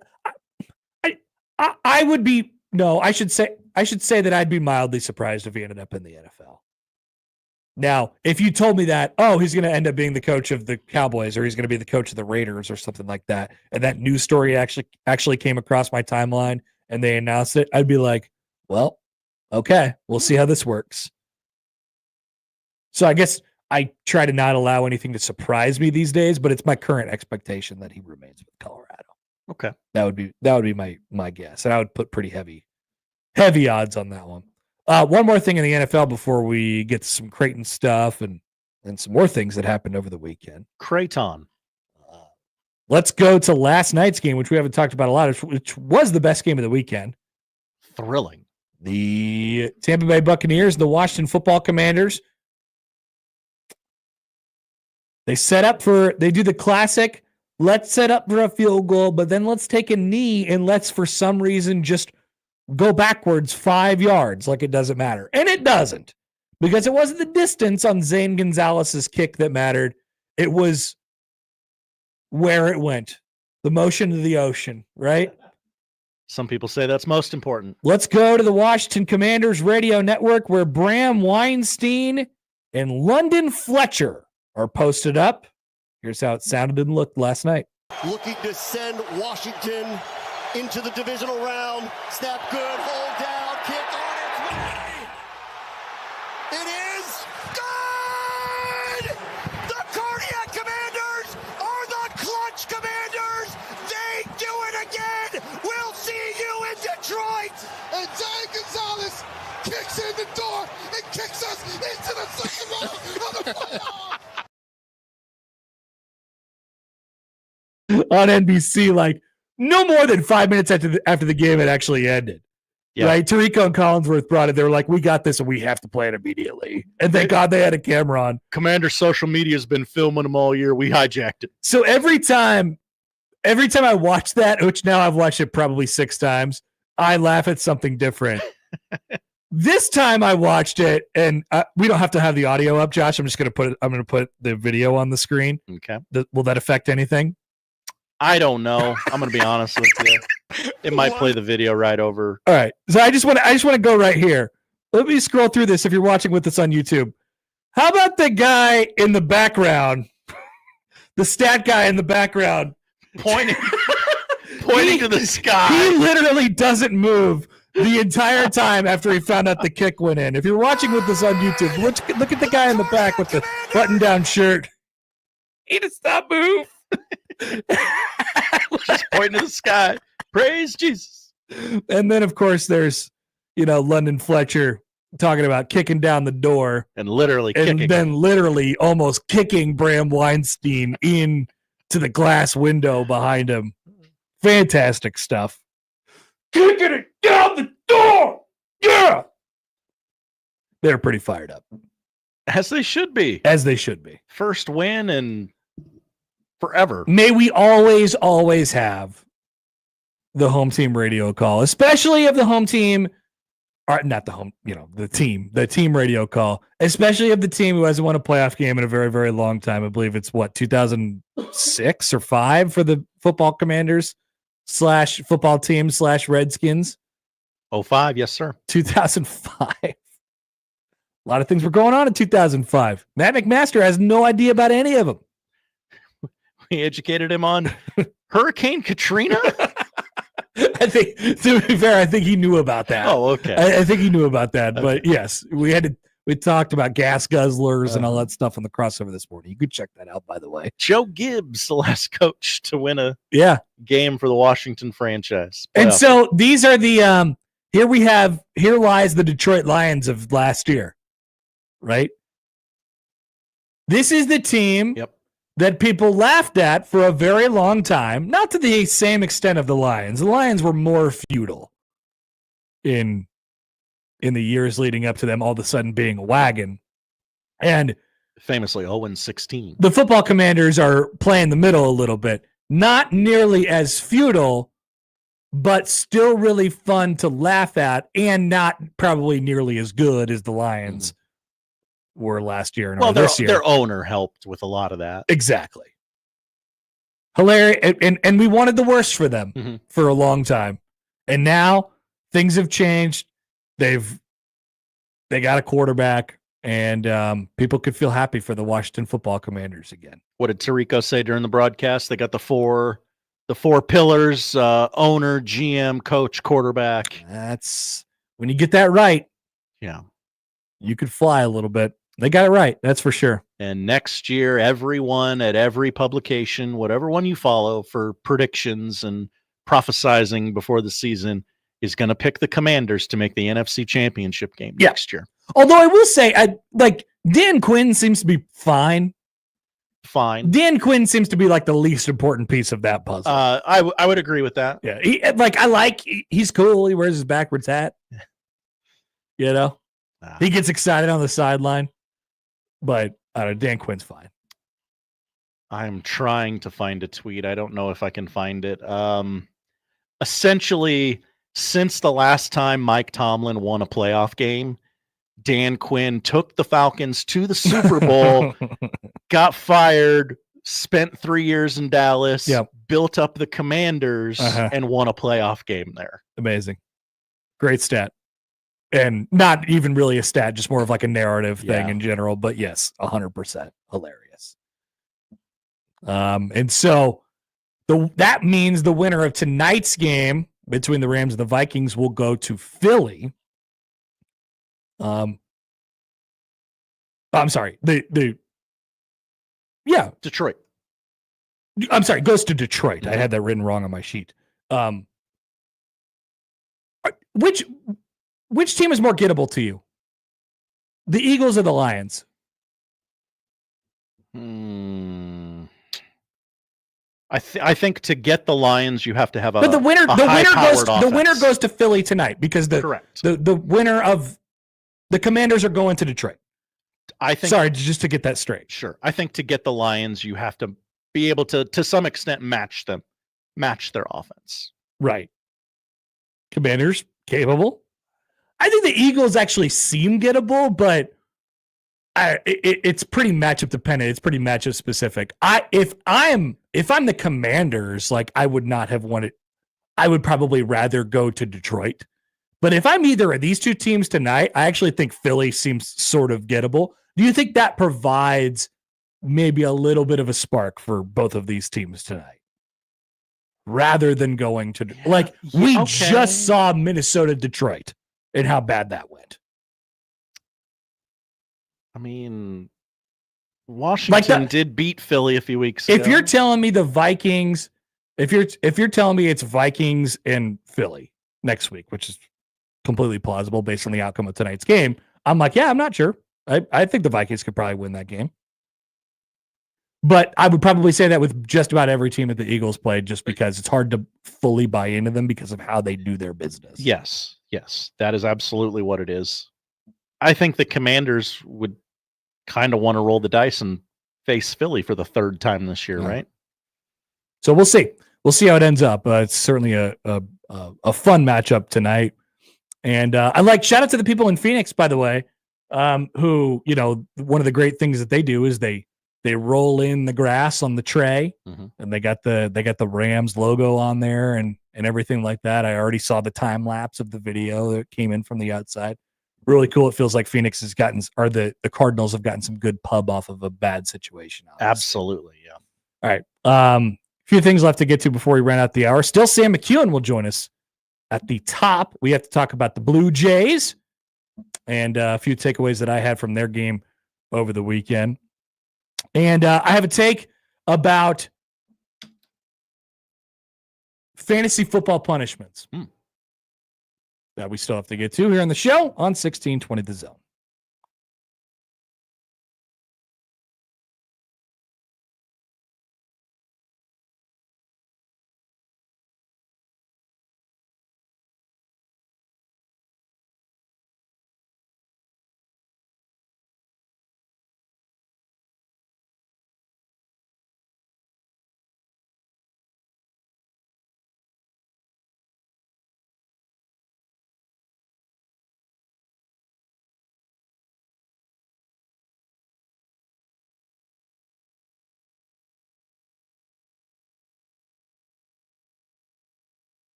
I would be. No, I should say that I'd be mildly surprised if he ended up in the NFL. Now, if you told me that, he's going to end up being the coach of the Cowboys, or he's going to be the coach of the Raiders, or something like that, and that news story actually came across my timeline, and they announced it, I'd be like, well, okay, we'll see how this works. So I guess I try to not allow anything to surprise me these days, but it's my current expectation that he remains with Colorado. Okay, that would be my guess, and I would put pretty heavy odds on that one. One more thing in the NFL before we get to some Creighton stuff and some more things that happened over the weekend. Creighton. Let's go to last night's game, which we haven't talked about a lot, which was the best game of the weekend. Thrilling. The Tampa Bay Buccaneers and the Washington Football Commanders. They do the classic, let's set up for a field goal, but then let's take a knee and let's, for some reason, just go backwards 5 yards like it doesn't matter. And it doesn't, because it wasn't the distance on Zane Gonzalez's kick that mattered. It was where it went, the motion of the ocean, right? Some people say that's most important. Let's go to the Washington Commanders radio network, where Bram Weinstein and London Fletcher are posted up. Here's how it sounded and looked last night. Looking to send Washington into the divisional round. Snap good, hold down, kick on its way. It is good! The Cardiac Commanders are the Clutch Commanders. They do it again. We'll see you in Detroit. And Zane Gonzalez kicks in the door and kicks us into the second round of the playoffs. On NBC, like no more than 5 minutes after the game had actually ended. Yeah. Right? Tarico and Collinsworth brought it. They were like, we got this and we have to play it immediately. And thank God they had a camera on. Commander's social media has been filming them all year. We hijacked it. So every time I watch that, which now I've watched it probably 6 times, I laugh at something different. This time I watched it, and we don't have to have the audio up, Josh. I'm going to put the video on the screen. Okay. Will that affect anything? I don't know. I'm going to be honest with you. It might play the video right over. All right. So I just want to go right here. Let me scroll through this if you're watching with us on YouTube. How about the guy in the background, the stat guy in the background, pointing to the sky? He literally doesn't move the entire time after he found out the kick went in. If you're watching with us on YouTube, look at the guy in the back with the button-down shirt. He does not move. Just pointing to the sky. Praise Jesus. And then, of course, there's, London Fletcher talking about kicking down the door. And literally almost kicking Bram Weinstein into the glass window behind him. Fantastic stuff. Kicking it down the door! Yeah! They're pretty fired up. As they should be. First win in forever. May we always have the home team radio call, especially of the home team, or not the home, the team radio call, especially of the team who hasn't won a playoff game in a very, very long time. I believe it's 2006 or 5 for the football Commanders / football team / Redskins. 05, yes, sir. 2005. A lot of things were going on in 2005. Matt McMaster has no idea about any of them. We educated him on Hurricane Katrina. I think, to be fair, I think he knew about that. Oh, okay. I think he knew about that. Okay. But yes, we talked about gas guzzlers and all that stuff on the crossover this morning. You could check that out, by the way. Joe Gibbs, the last coach to win a game for the Washington franchise. And so these are the here lies the Detroit Lions of last year, right? This is the team that people laughed at for a very long time, not to the same extent of the Lions. The Lions were more feudal in the years leading up to them all of a sudden being a wagon. And famously 0-16. The football Commanders are playing the middle a little bit. Not nearly as feudal, but still really fun to laugh at, and not probably nearly as good as the Lions were last year and this year. Their owner helped with a lot of that. Exactly. Hilarious. And we wanted the worst for them for a long time. And now things have changed. They got a quarterback, and people could feel happy for the Washington Football Commanders again. What did Tirico say during the broadcast? They got the four pillars: owner, GM, coach, quarterback. That's when you get that right. Yeah, you could fly a little bit. They got it right. That's for sure. And next year, everyone at every publication, whatever one you follow for predictions and prophesizing before the season, is going to pick the Commanders to make the NFC Championship game next year. Although I will say, Dan Quinn seems to be fine. Dan Quinn seems to be like the least important piece of that puzzle. I would agree with that. Yeah, he's cool. He wears his backwards hat. You know, he gets excited on the sideline. But Dan Quinn's fine. I'm trying to find a tweet. I don't know if I can find it. Essentially, since the last time Mike Tomlin won a playoff game, Dan Quinn took the Falcons to the Super Bowl, got fired, spent 3 years in Dallas, built up the Commanders, and won a playoff game there. Amazing. Great stat. And not even really a stat, just more of like a narrative thing in general. But yes, 100% hilarious. And so that means the winner of tonight's game between the Rams and the Vikings will go to Philly. I'm sorry. Detroit. I'm sorry, goes to Detroit. I had that written wrong on my sheet. Which team is more gettable to you? The Eagles or the Lions? I think to get the Lions, you have to have but the winner goes to Philly tonight because the winner of the Commanders are going to Detroit. Just to get that straight. Sure. I think to get the Lions, you have to be able to some extent match their offense. Right. Commanders capable. I think the Eagles actually seem gettable, but it's pretty matchup dependent. It's pretty matchup specific. If I'm the Commanders, I would not have wanted. I would probably rather go to Detroit. But if I'm either of these two teams tonight, I actually think Philly seems sort of gettable. Do you think that provides maybe a little bit of a spark for both of these teams tonight? Rather than going to just saw Minnesota Detroit and how bad that went. I mean, Washington did beat Philly a few weeks ago. If you're telling me the Vikings, if you're telling me it's Vikings and Philly next week, which is completely plausible based on the outcome of tonight's game, I'm like, yeah, I'm not sure. I think the Vikings could probably win that game. But I would probably say that with just about every team that the Eagles played, just because it's hard to fully buy into them because of how they do their business. Yes, that is absolutely what it is. I think the Commanders would kind of want to roll the dice and face Philly for the third time this year, right? So we'll see. We'll see how it ends up. It's certainly a fun matchup tonight. And shout out to the people in Phoenix, by the way, who, one of the great things that they do is they roll in the grass on the tray, and they got the Rams logo on there and everything like that. I already saw the time lapse of the video that came in from the outside. Really cool. It feels like Phoenix has the Cardinals have gotten some good pub off of a bad situation. Obviously. Absolutely, yeah. All right. A few things left to get to before we ran out the hour. Still, Sam McKewon will join us at the top. We have to talk about the Blue Jays and a few takeaways that I had from their game over the weekend. And I have a take about fantasy football punishments that we still have to get to here on the show on 1620 The Zone.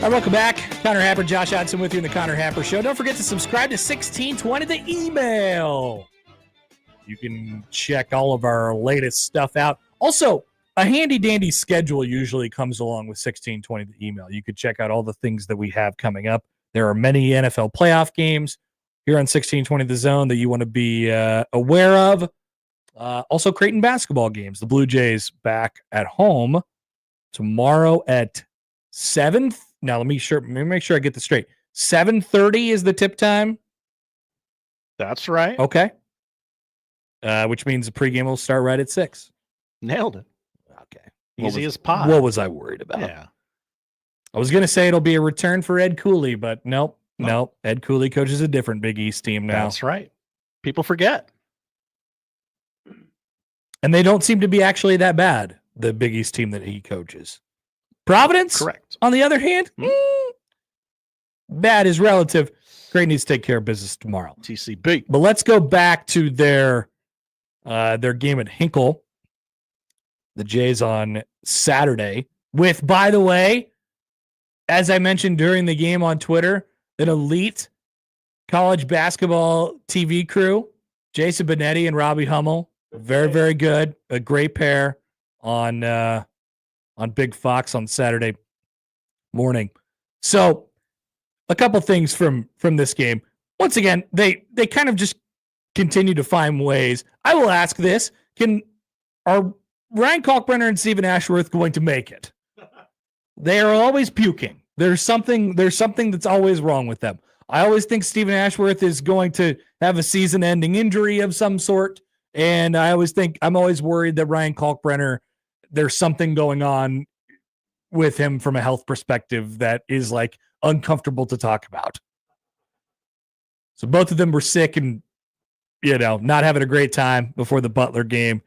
All right, welcome back. Connor Happer, Josh Hodson with you in the Connor Happer Show. Don't forget to subscribe to 1620, the email. You can check all of our latest stuff out. Also, a handy-dandy schedule usually comes along with 1620, the email. You could check out all the things that we have coming up. There are many NFL playoff games here on 1620 The Zone that you want to be aware of. Also, Creighton basketball games. The Blue Jays back at home tomorrow at 7. Now, let me make sure I get this straight. 7:30 is the tip time. That's right. Okay. Which means the pregame will start right at 6. Nailed it. Okay. Easy as pie. What was I worried about? Yeah. I was going to say it'll be a return for Ed Cooley, but nope. Ed Cooley coaches a different Big East team now. That's right. People forget. And they don't seem to be actually that bad, the Big East team that he coaches. Providence, correct. On the other hand, bad is relative. Creighton needs to take care of business tomorrow. TCB. But let's go back to their game at Hinkle. The Jays on Saturday with, by the way, as I mentioned during the game on Twitter, an elite college basketball TV crew, Jason Benetti and Robbie Hummel. Very, very good. A great pair on Big Fox on Saturday morning. So a couple things from this game. Once again, they kind of just continue to find ways. I will ask this. Are Ryan Kalkbrenner and Stephen Ashworth going to make it? They are always puking. There's something that's always wrong with them. I always think Stephen Ashworth is going to have a season-ending injury of some sort. And I'm always worried that Ryan Kalkbrenner, there's something going on with him from a health perspective that is like uncomfortable to talk about. So both of them were sick and, not having a great time before the Butler game.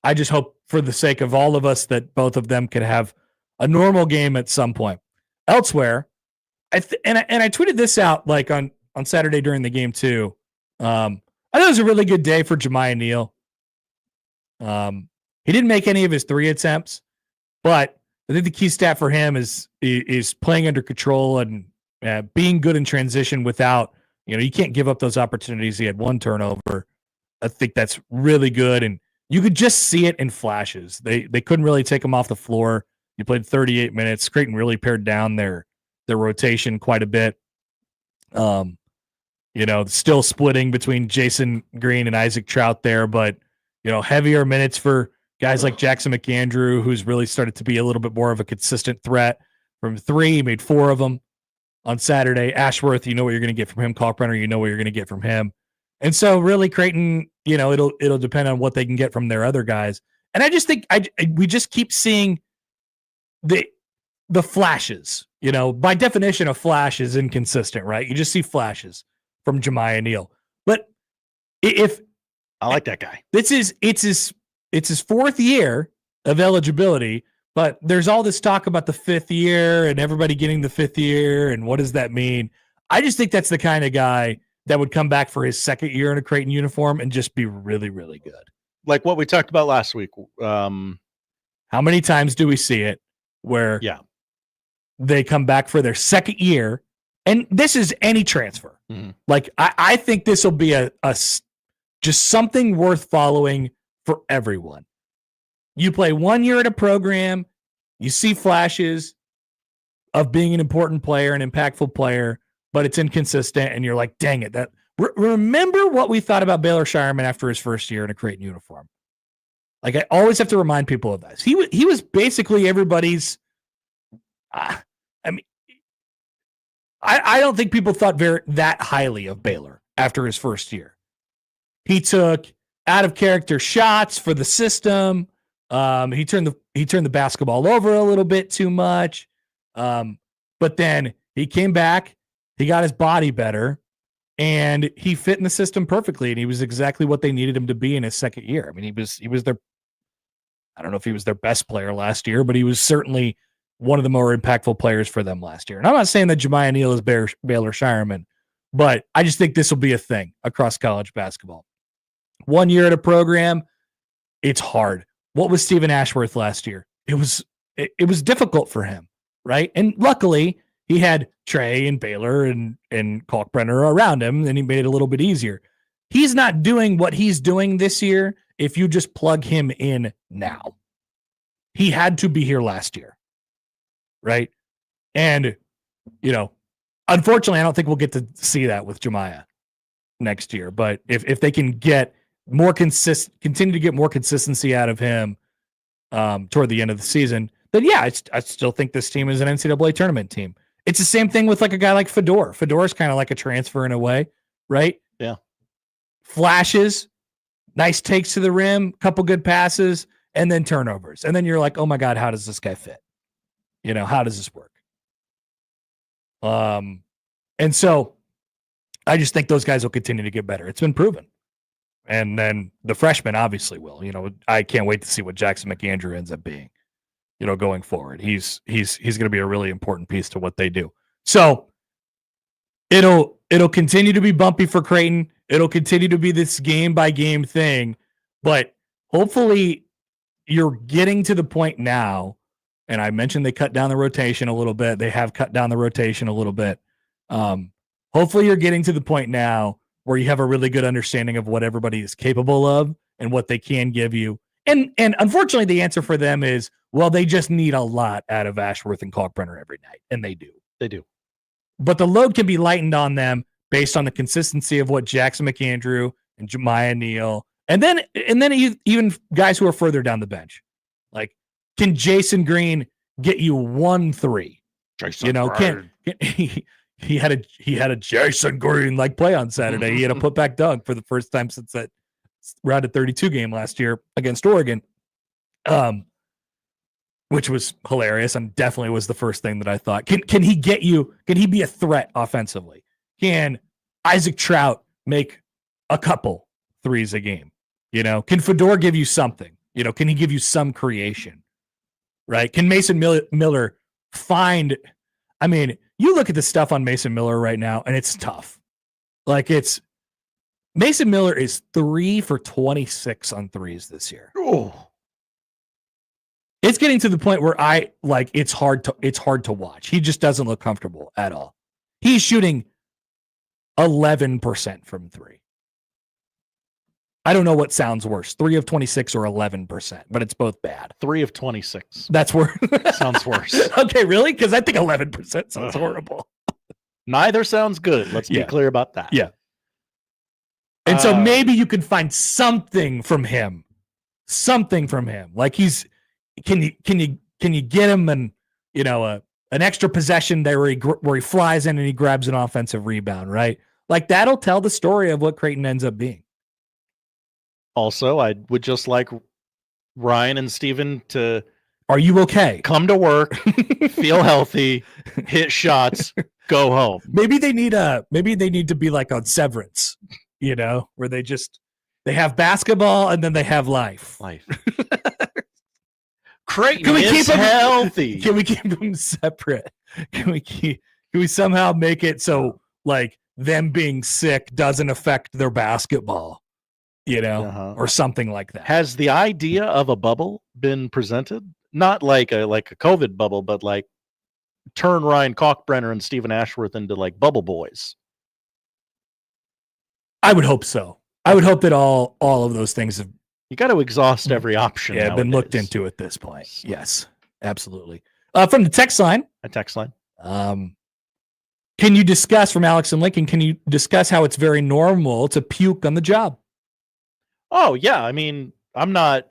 I just hope for the sake of all of us that both of them could have a normal game at some point. Elsewhere, I tweeted this out like on Saturday during the game too. I thought it was a really good day for Jemiah Neal. He didn't make any of his 3 attempts, but I think the key stat for him is playing under control and being good in transition without, you can't give up those opportunities. He had 1 turnover. I think that's really good. And you could just see it in flashes. They couldn't really take him off the floor. He played 38 minutes. Creighton really pared down their rotation quite a bit. Still splitting between Jason Green and Isaac Trout there, but, heavier minutes for guys like Jackson McAndrew, who's really started to be a little bit more of a consistent threat from 3. He made 4 of them on Saturday. Ashworth, you know what you're going to get from him. Kalkbrenner, you know what you're going to get from him. And so really Creighton, it'll depend on what they can get from their other guys. And I just think we just keep seeing the flashes. By definition, a flash is inconsistent, right? You just see flashes from Jemiah Neal. But if I like that guy, it's his 4th year of eligibility, but there's all this talk about the 5th year and everybody getting the 5th year and what does that mean? I just think that's the kind of guy that would come back for his 2nd year in a Creighton uniform and just be really, really good. Like what we talked about last week. How many times do we see it where they come back for their 2nd year? And this is any transfer. Mm-hmm. Like, I think this will be a just something worth following for everyone. You play 1 year at a program, you see flashes of being an important player, an impactful player, but it's inconsistent, and you're like, dang it. Remember what we thought about Baylor Shireman after his first year in a Creighton uniform. Like, I always have to remind people of this. He was basically everybody's I don't think people thought that highly of Baylor after his first year. He took out of character shots for the system. He turned the basketball over a little bit too much. But then he came back, he got his body better, and he fit in the system perfectly. And he was exactly what they needed him to be in his 2nd year. I mean, he was their, I don't know if he was their best player last year, but he was certainly one of the more impactful players for them last year. And I'm not saying that Jemiah Neal is Baylor Shireman, but I just think this will be a thing across college basketball. 1 year at a program, it's hard. What was Stephen Ashworth last year? It was difficult for him, right? And luckily, he had Trey and Baylor and Kalkbrenner around him, and he made it a little bit easier. He's not doing what he's doing this year if you just plug him in now. He had to be here last year, right? And, unfortunately, I don't think we'll get to see that with Jemiah next year. But if they can get continue to get more consistency out of him toward the end of the season, then yeah, I still think this team is an NCAA tournament team. It's the same thing with like a guy like Fedor. Fedor is kind of like a transfer in a way, right? Yeah. Flashes, nice takes to the rim, couple good passes, and then turnovers. And then you're like, oh my God, how does this guy fit? How does this work? And so I just think those guys will continue to get better. It's been proven. And then the freshmen obviously will. I can't wait to see what Jackson McAndrew ends up being, going forward. He's going to be a really important piece to what they do. So it'll continue to be bumpy for Creighton. It'll continue to be this game by game thing, but hopefully you're getting to the point now. And I mentioned they cut down the rotation a little bit. They have cut down the rotation a little bit. Hopefully you're getting to the point now where you have a really good understanding of what everybody is capable of and what they can give you. And unfortunately, the answer for them is, well, they just need a lot out of Ashworth and Kalkbrenner every night. And they do. They do. But the load can be lightened on them based on the consistency of what Jackson McAndrew and Jemiah Neal, and then even guys who are further down the bench. Like, can Jason Green get you 1-3? Jason he had a Jason Green like play on Saturday. He had a putback dunk for the first time since that round of 32 game last year against Oregon, which was hilarious and definitely was the first thing that I thought. Can he get you? Can he be a threat offensively? Can Isaac Trout make a couple threes a game? Can Fedor give you something? Can he give you some creation? Right? Can Mason Miller find? I mean, you look at the stuff on Mason Miller right now, and it's tough. Mason Miller is 3 for 26 on threes this year. Oh, it's getting to the point where it's hard to watch. He just doesn't look comfortable at all. He's shooting 11% from three. I don't know what sounds worse, 3 of 26 or 11%, but it's both bad. 3 of 26. That's worse. Sounds worse. Okay, really? Because I think 11% sounds horrible. Neither sounds good. Let's be clear about that. Yeah. And so maybe you can find something from him. Like can you get him an extra possession there where he flies in and he grabs an offensive rebound, right? Like that'll tell the story of what Creighton ends up being. Also, I would just like Ryan and Steven to Are you okay? Come to work, feel healthy, hit shots, go home. Maybe they need to be like on Severance, where they have basketball and then they have life. Creighton is healthy. Can we keep them separate? Can we somehow make it so like them being sick doesn't affect their basketball, or something like that? Has the idea of a bubble been presented? Not like a COVID bubble, but like turn Ryan Kalkbrenner and Stephen Ashworth into like bubble boys. I would hope so. I would hope that all of those things have. You got to exhaust every option. Yeah, been looked into at this point. Yes, absolutely. From the text line. Can you discuss, from Alex and Lincoln, can you discuss how it's very normal to puke on the job? Oh, yeah. I mean, I want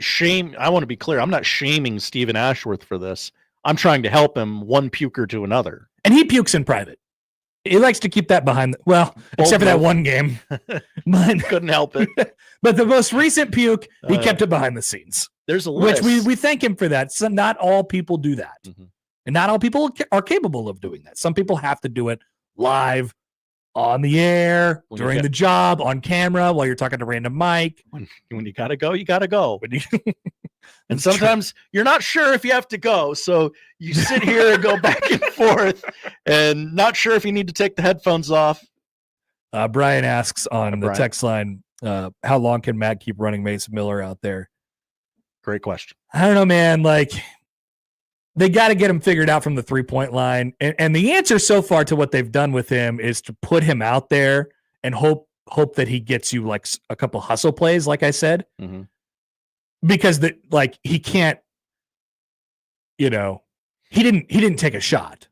to be clear. I'm not shaming Stephen Ashworth for this. I'm trying to help him one puker to another. And he pukes in private. He likes to keep that behind. Except for that one game. Couldn't help it. But the most recent puke, he kept it behind the scenes. There's a list. Which we thank him for that. So not all people do that. Mm-hmm. And not all people are capable of doing that. Some people have to do it live, on the air, during the job, on camera, while you're talking to random Mike. When you gotta go, you gotta go. And sometimes you're not sure if you have to go, so you sit here and go back and forth, and not sure if you need to take the headphones off. Brian asks on the text line, how long can Matt keep running Mason Miller out there? Great question. I don't know, man. Like, they got to get him figured out from the 3-point line. And the answer so far to what they've done with him is to put him out there and hope that he gets you like a couple hustle plays, like I said, because he can't, he didn't take a shot,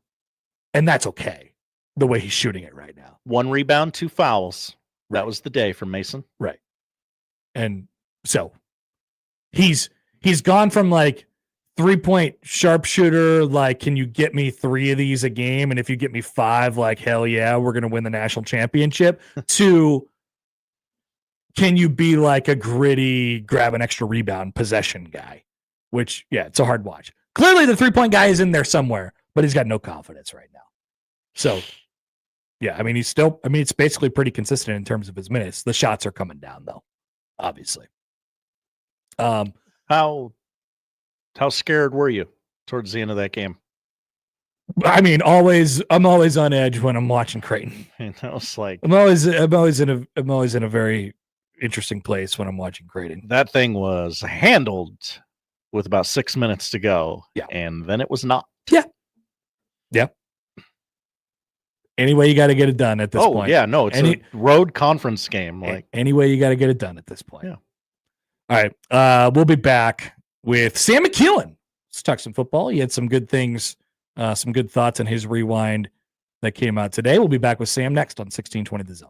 and that's okay the way he's shooting it right now. 1 rebound, 2 fouls. That was the day for Mason. Right. And so he's gone from like 3-point sharpshooter, like, can you get me 3 of these a game? And if you get me 5, like, hell yeah, we're going to win the national championship, to can you be like a gritty, grab an extra rebound possession guy? Which, yeah, it's a hard watch. Clearly the 3-point guy is in there somewhere, but he's got no confidence right now. So, yeah, I mean, it's basically pretty consistent in terms of his minutes. The shots are coming down, though, obviously. How scared were you towards the end of that game? I mean, I'm always on edge when I'm watching Creighton. I was like, I'm always in a very interesting place when I'm watching Creighton. That thing was handled with about 6 minutes to go. Yeah. And then it was not. Yeah. Yeah. Anyway, you got to get it done at this point. Yeah, no, it's a road conference game. Like anyway, you got to get it done at this point. Yeah. All right. We'll be back with Sam McKewon. Let's talk some football. He had some good things, some good thoughts on his rewind that came out today. We'll be back with Sam next on 1620 The Zone.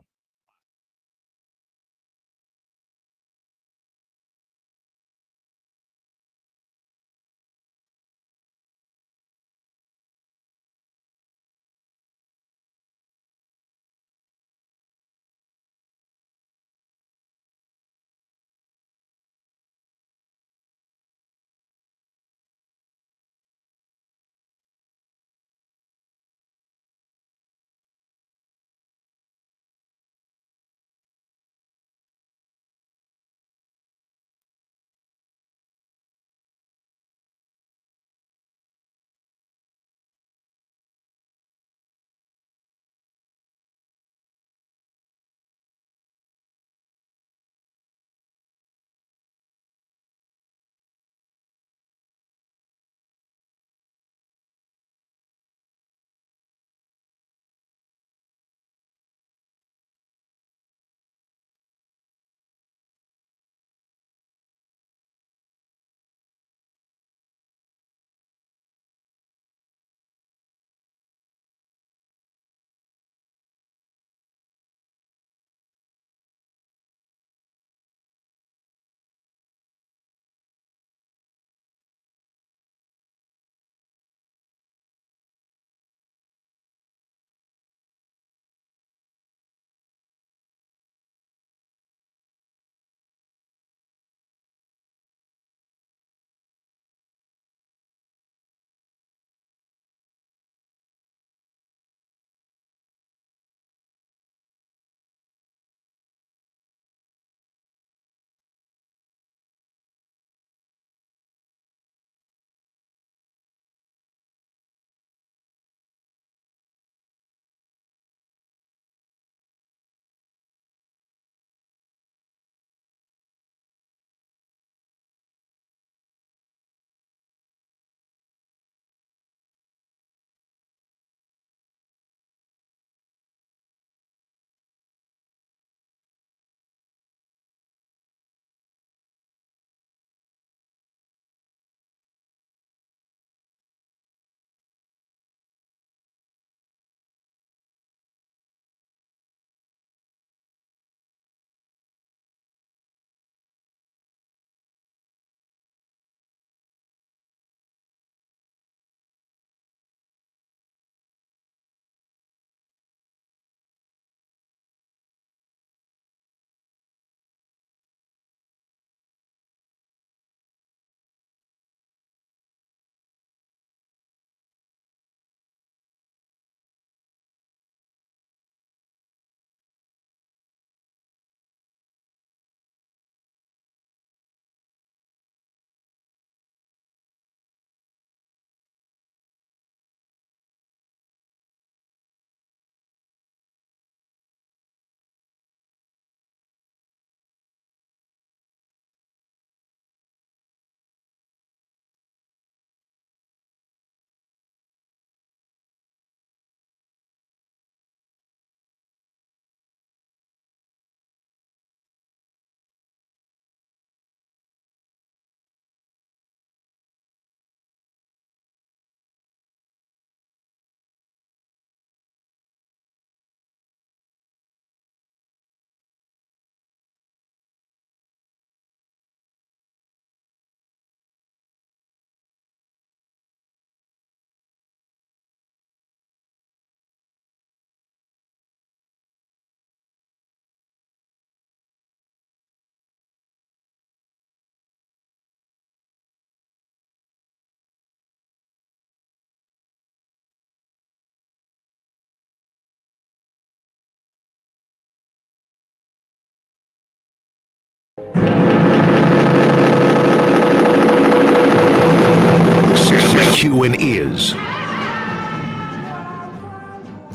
Sam McKewon is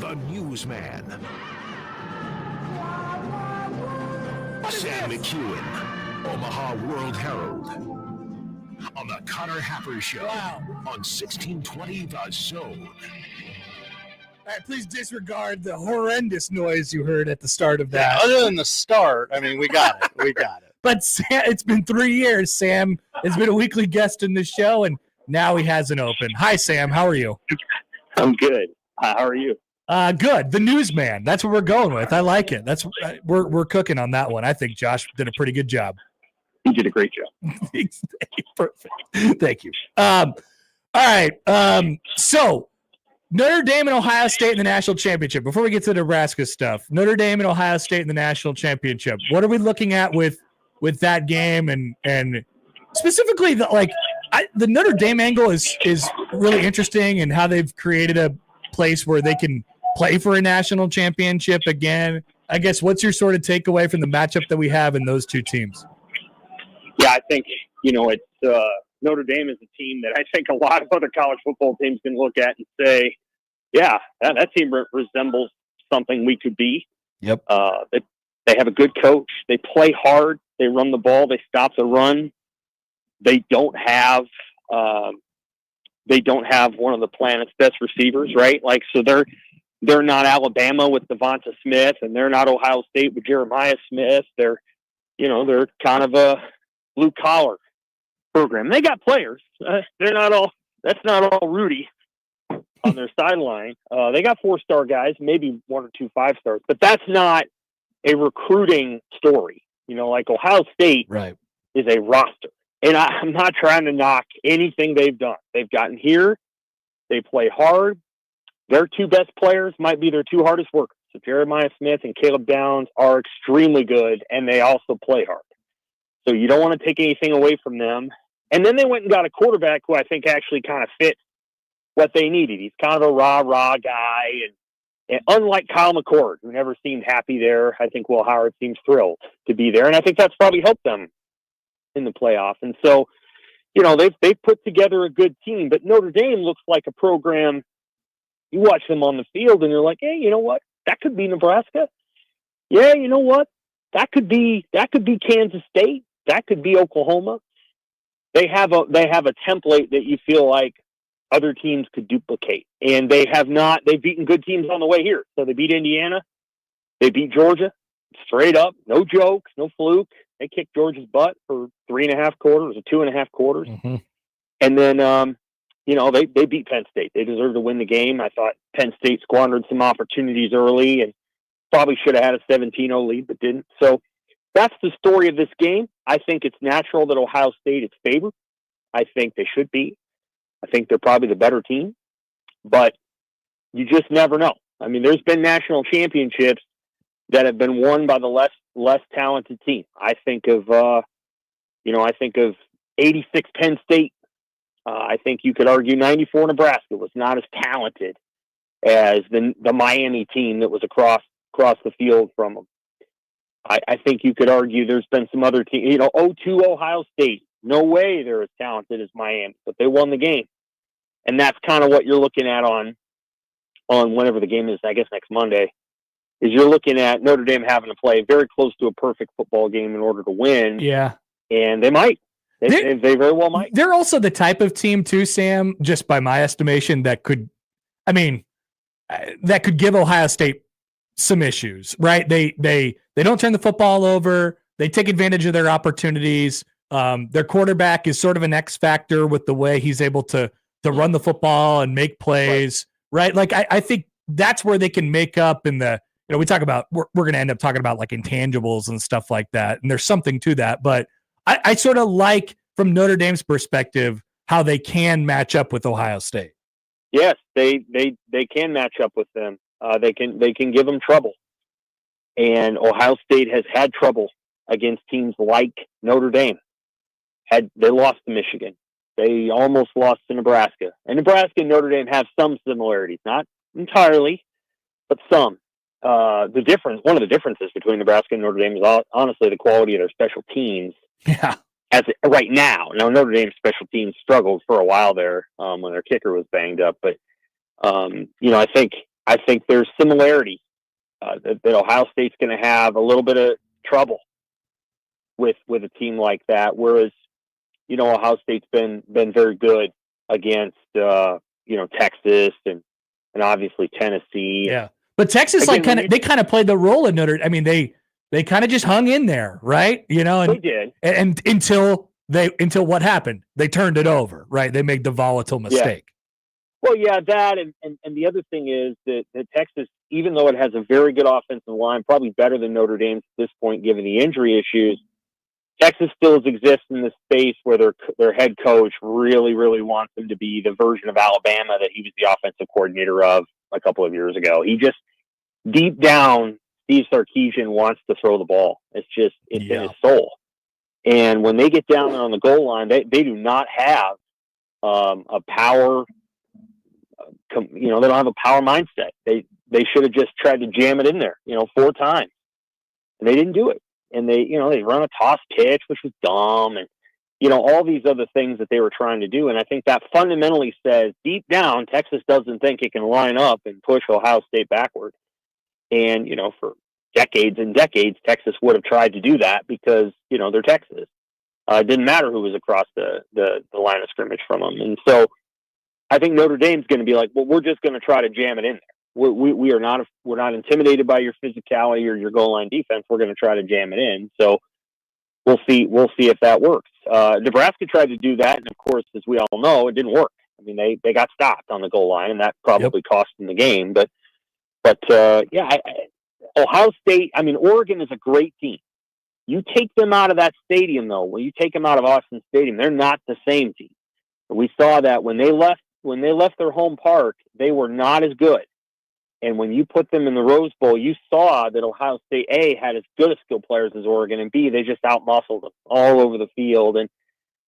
the newsman. Sam McKewon, Omaha World Herald. On the Connor Happer Show on 1620 The Zone. All right, please disregard the horrendous noise you heard at the start of that. Yeah, other than the start, I mean, we got it. We got it. But Sam, it's been 3 years. Sam has been a weekly guest in this show, and now he has an open. Hi, Sam. How are you? I'm good. How are you? Good. The newsman. That's what we're going with. I like it. That's we're cooking on that one. I think Josh did a pretty good job. You did a great job. Perfect. Thank you. All right. So Notre Dame and Ohio State in the national championship. Before we get to the Nebraska stuff, Notre Dame and Ohio State in the national championship. What are we looking at with that game and specifically the Notre Dame angle is really interesting and how they've created a place where they can play for a national championship again. I guess what's your sort of takeaway from the matchup that we have in those two teams? Yeah, I think, it's Notre Dame is a team that I think a lot of other college football teams can look at and say, yeah, that team resembles something we could be. Yep. They have a good coach. They play hard. They run the ball. They stop the run. They don't have one of the planet's best receivers, right? So they're not Alabama with Devonta Smith, and they're not Ohio State with Jeremiah Smith. They're kind of a blue collar program. They got players. That's not all Rudy on their sideline. They got 4-star guys, maybe 1 or 2 5-stars, but that's not a recruiting story. Like Ohio State right. is a roster. And I'm not trying to knock anything they've done. They've gotten here. They play hard. Their 2 best players might be their 2 hardest workers. So Jeremiah Smith and Caleb Downs are extremely good, and they also play hard. So you don't want to take anything away from them. And then they went and got a quarterback who I think actually kind of fit what they needed. He's kind of a rah-rah guy. And unlike Kyle McCord, who never seemed happy there, I think Will Howard seems thrilled to be there. And I think that's probably helped them in the playoff. And so, they've put together a good team. But Notre Dame looks like a program, you watch them on the field and you're like, hey, you know what? That could be Nebraska. Yeah, you know what? That could be Kansas State. That could be Oklahoma. They have a template that you feel like other teams could duplicate. And they've beaten good teams on the way here. So they beat Indiana. They beat Georgia straight up. No jokes, no fluke. They kicked Georgia's butt for 3.5 quarters or 2.5 quarters. Mm-hmm. And then, they beat Penn State. They deserved to win the game. I thought Penn State squandered some opportunities early and probably should have had a 17-0 lead, but didn't. So that's the story of this game. I think it's natural that Ohio State is favored. I think they should be. I think they're probably the better team, but you just never know. I mean, there's been national championships that have been won by the less talented team. I think of 86 Penn State. I think you could argue 94 Nebraska was not as talented as the Miami team that was across the field from them. I think you could argue there's been some other teams, 02 Ohio State. No way they're as talented as Miami, but they won the game. And that's kind of what you're looking at on whenever the game is, I guess next Monday, is you're looking at Notre Dame having to play very close to a perfect football game in order to win. Yeah. And they might. They very well might. They're also the type of team too, Sam, just by my estimation, that could give Ohio State some issues, right? They don't turn the football over. They take advantage of their opportunities. Their quarterback is sort of an X factor with the way he's able to run the football and make plays, right? Like I think that's where they can make up in the, we talk about, we're going to end up talking about like intangibles and stuff like that. And there's something to that, but I sort of like from Notre Dame's perspective, how they can match up with Ohio State. Yes, they can match up with them. They can give them trouble. And Ohio State has had trouble against teams like Notre Dame. They lost to Michigan. They almost lost to Nebraska. And Nebraska and Notre Dame have some similarities, not entirely, but some. the difference. One of the differences between Nebraska and Notre Dame is honestly the quality of their special teams. Yeah. Right now. Now Notre Dame's special teams struggled for a while there when their kicker was banged up, but I think there's similarity that Ohio State's going to have a little bit of trouble with a team like that, whereas Ohio State's been very good against Texas and obviously Tennessee. Yeah, but Texas Again, they kind of played the role of Notre. I mean, they kind of just hung in there, right? And they did, and until what happened, they turned it over, right? They made the volatile mistake. Well, yeah, that and the other thing is that Texas, even though it has a very good offensive line, probably better than Notre Dame at this point, given the injury issues, Texas still exists in the space where their head coach really, really wants them to be the version of Alabama that he was the offensive coordinator of a couple of years ago. He just, deep down, Steve Sarkisian wants to throw the ball. It's in his soul. And when they get down there on the goal line, they do not have a power. They don't have a power mindset. They should have just tried to jam it in there, 4 times, and they didn't do it. And they run a toss pitch, which was dumb, and all these other things that they were trying to do. And I think that fundamentally says deep down, Texas doesn't think it can line up and push Ohio State backward. And for decades and decades, Texas would have tried to do that because they're Texas. It didn't matter who was across the line of scrimmage from them. And so I think Notre Dame's going to be like, well, we're just going to try to jam it in there. We're not intimidated by your physicality or your goal line defense. We're going to try to jam it in. So we'll see if that works. Nebraska tried to do that, and of course, as we all know, it didn't work. I mean, they got stopped on the goal line, and that probably cost them the game. But Ohio State. I mean, Oregon is a great team. You take them out of that stadium, though. When you take them out of Austin Stadium, they're not the same team. We saw that when they left their home park, they were not as good. And when you put them in the Rose Bowl, you saw that Ohio State, A, had as good of skill players as Oregon, and B, they just outmuscled them all over the field. And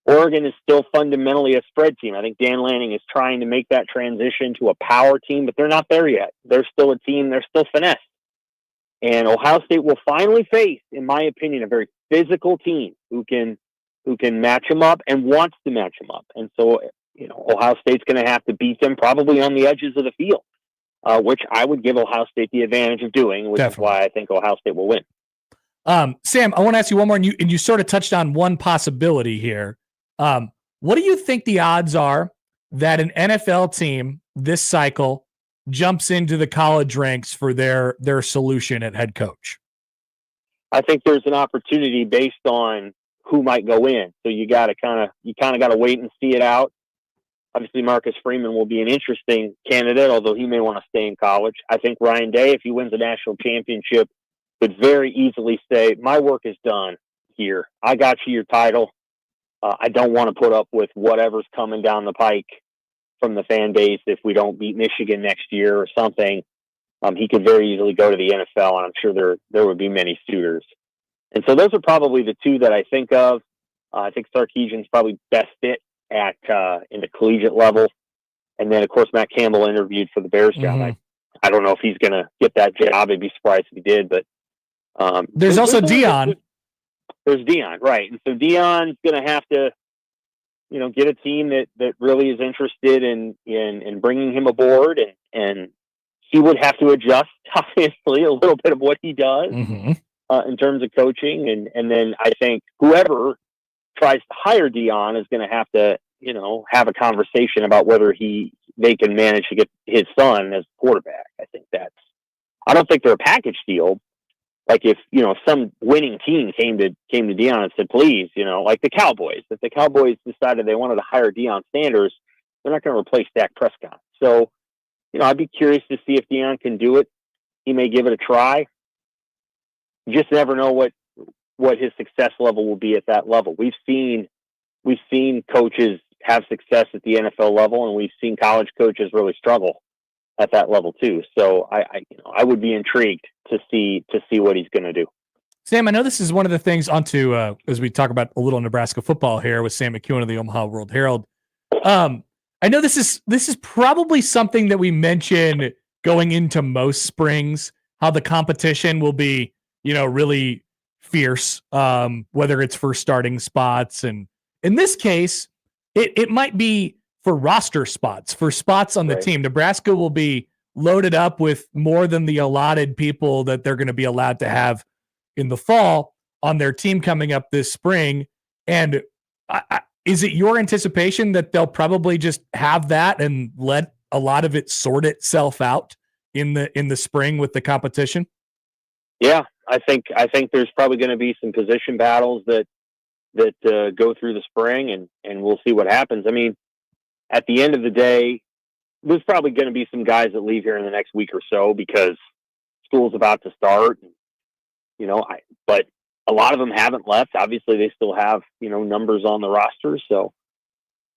Oregon is still fundamentally a spread team. I think Dan Lanning is trying to make that transition to a power team, but they're not there yet. They're still a team. They're still finesse. And Ohio State will finally face, in my opinion, a very physical team who can match them up and wants to match them up. And so, Ohio State's going to have to beat them probably on the edges of the field. Which I would give Ohio State the advantage of doing, which is why I think Ohio State will win. Sam, I want to ask you one more, and you sort of touched on one possibility here. What do you think the odds are that an NFL team this cycle jumps into the college ranks for their solution at head coach? I think there's an opportunity based on who might go in. So you got to wait and see it out. Obviously, Marcus Freeman will be an interesting candidate, although he may want to stay in college. I think Ryan Day, if he wins a national championship, could very easily say, my work is done here. I got you your title. I don't want to put up with whatever's coming down the pike from the fan base if we don't beat Michigan next year or something. He could very easily go to the NFL, and I'm sure there would be many suitors. And so those are probably the two that I think of. I think Sarkisian's probably best fit at in the collegiate level, and then of course Matt Campbell interviewed for the Bears job. I don't know if he's going to get that job. I'd be surprised if he did, but there's also Dion. There's Dion, right? And so Dion's going to have to, get a team that really is interested in bringing him aboard, and he would have to adjust obviously a little bit of what he does in terms of coaching, and then I think whoever tries to hire Dion is going to have to, have a conversation about whether they can manage to get his son as quarterback. I don't think they're a package deal. Like if some winning team came to Dion and said, please, like the Cowboys, if the Cowboys decided they wanted to hire Dion Sanders, they're not going to replace Dak Prescott. So, I'd be curious to see if Dion can do it. He may give it a try. You just never know what his success level will be at that level. We've seen coaches have success at the NFL level, and we've seen college coaches really struggle at that level too. So I would be intrigued to see what he's going to do. Sam, I know this is one of the things as we talk about a little Nebraska football here with Sam McKewon of the Omaha World Herald. I know this is probably something that we mention going into most springs, how the competition will be, really fierce, whether it's for starting spots. And in this case, it might be for roster spots, for spots on the team. Nebraska will be loaded up with more than the allotted people that they're going to be allowed to have in the fall on their team coming up this spring. And is it your anticipation that they'll probably just have that and let a lot of it sort itself out in the spring with the competition? Yeah, I think there's probably going to be some position battles that go through the spring, and we'll see what happens. I mean, at the end of the day, there's probably going to be some guys that leave here in the next week or so because school's about to start. But a lot of them haven't left. Obviously, they still have numbers on the roster, so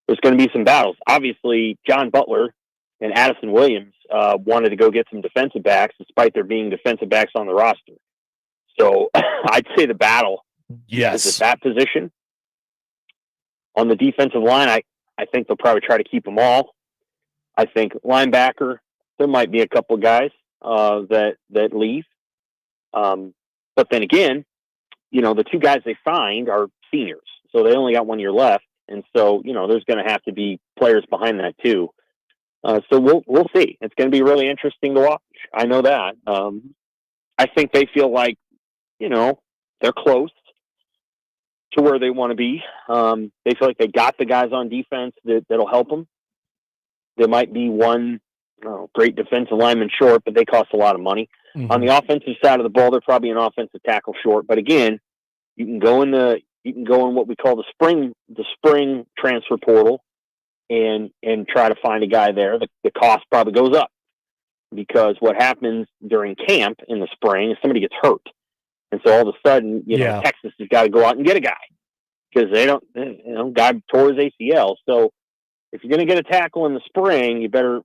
there's going to be some battles. Obviously, John Butler and Addison Williams wanted to go get some defensive backs, despite there being defensive backs on the roster. So I'd say the battle is at that position. On the defensive line, I think they'll probably try to keep them all. I think linebacker, there might be a couple of guys that leave. But then again, the two guys they signed are seniors, so they only got 1 year left. And so, there's going to have to be players behind that too. So we'll see. It's going to be really interesting to watch. I know that. I think they feel like, they're close to where they want to be. They feel like they got the guys on defense that'll help them. There might be one great defensive lineman short, but they cost a lot of money. Mm-hmm. On the offensive side of the ball, they're probably an offensive tackle short. But again, you can go in what we call the spring transfer portal and try to find a guy there. The cost probably goes up because what happens during camp in the spring is somebody gets hurt. And so all of a sudden, Texas has got to go out and get a guy because they don't, guy tore his ACL. So if you're going to get a tackle in the spring, you better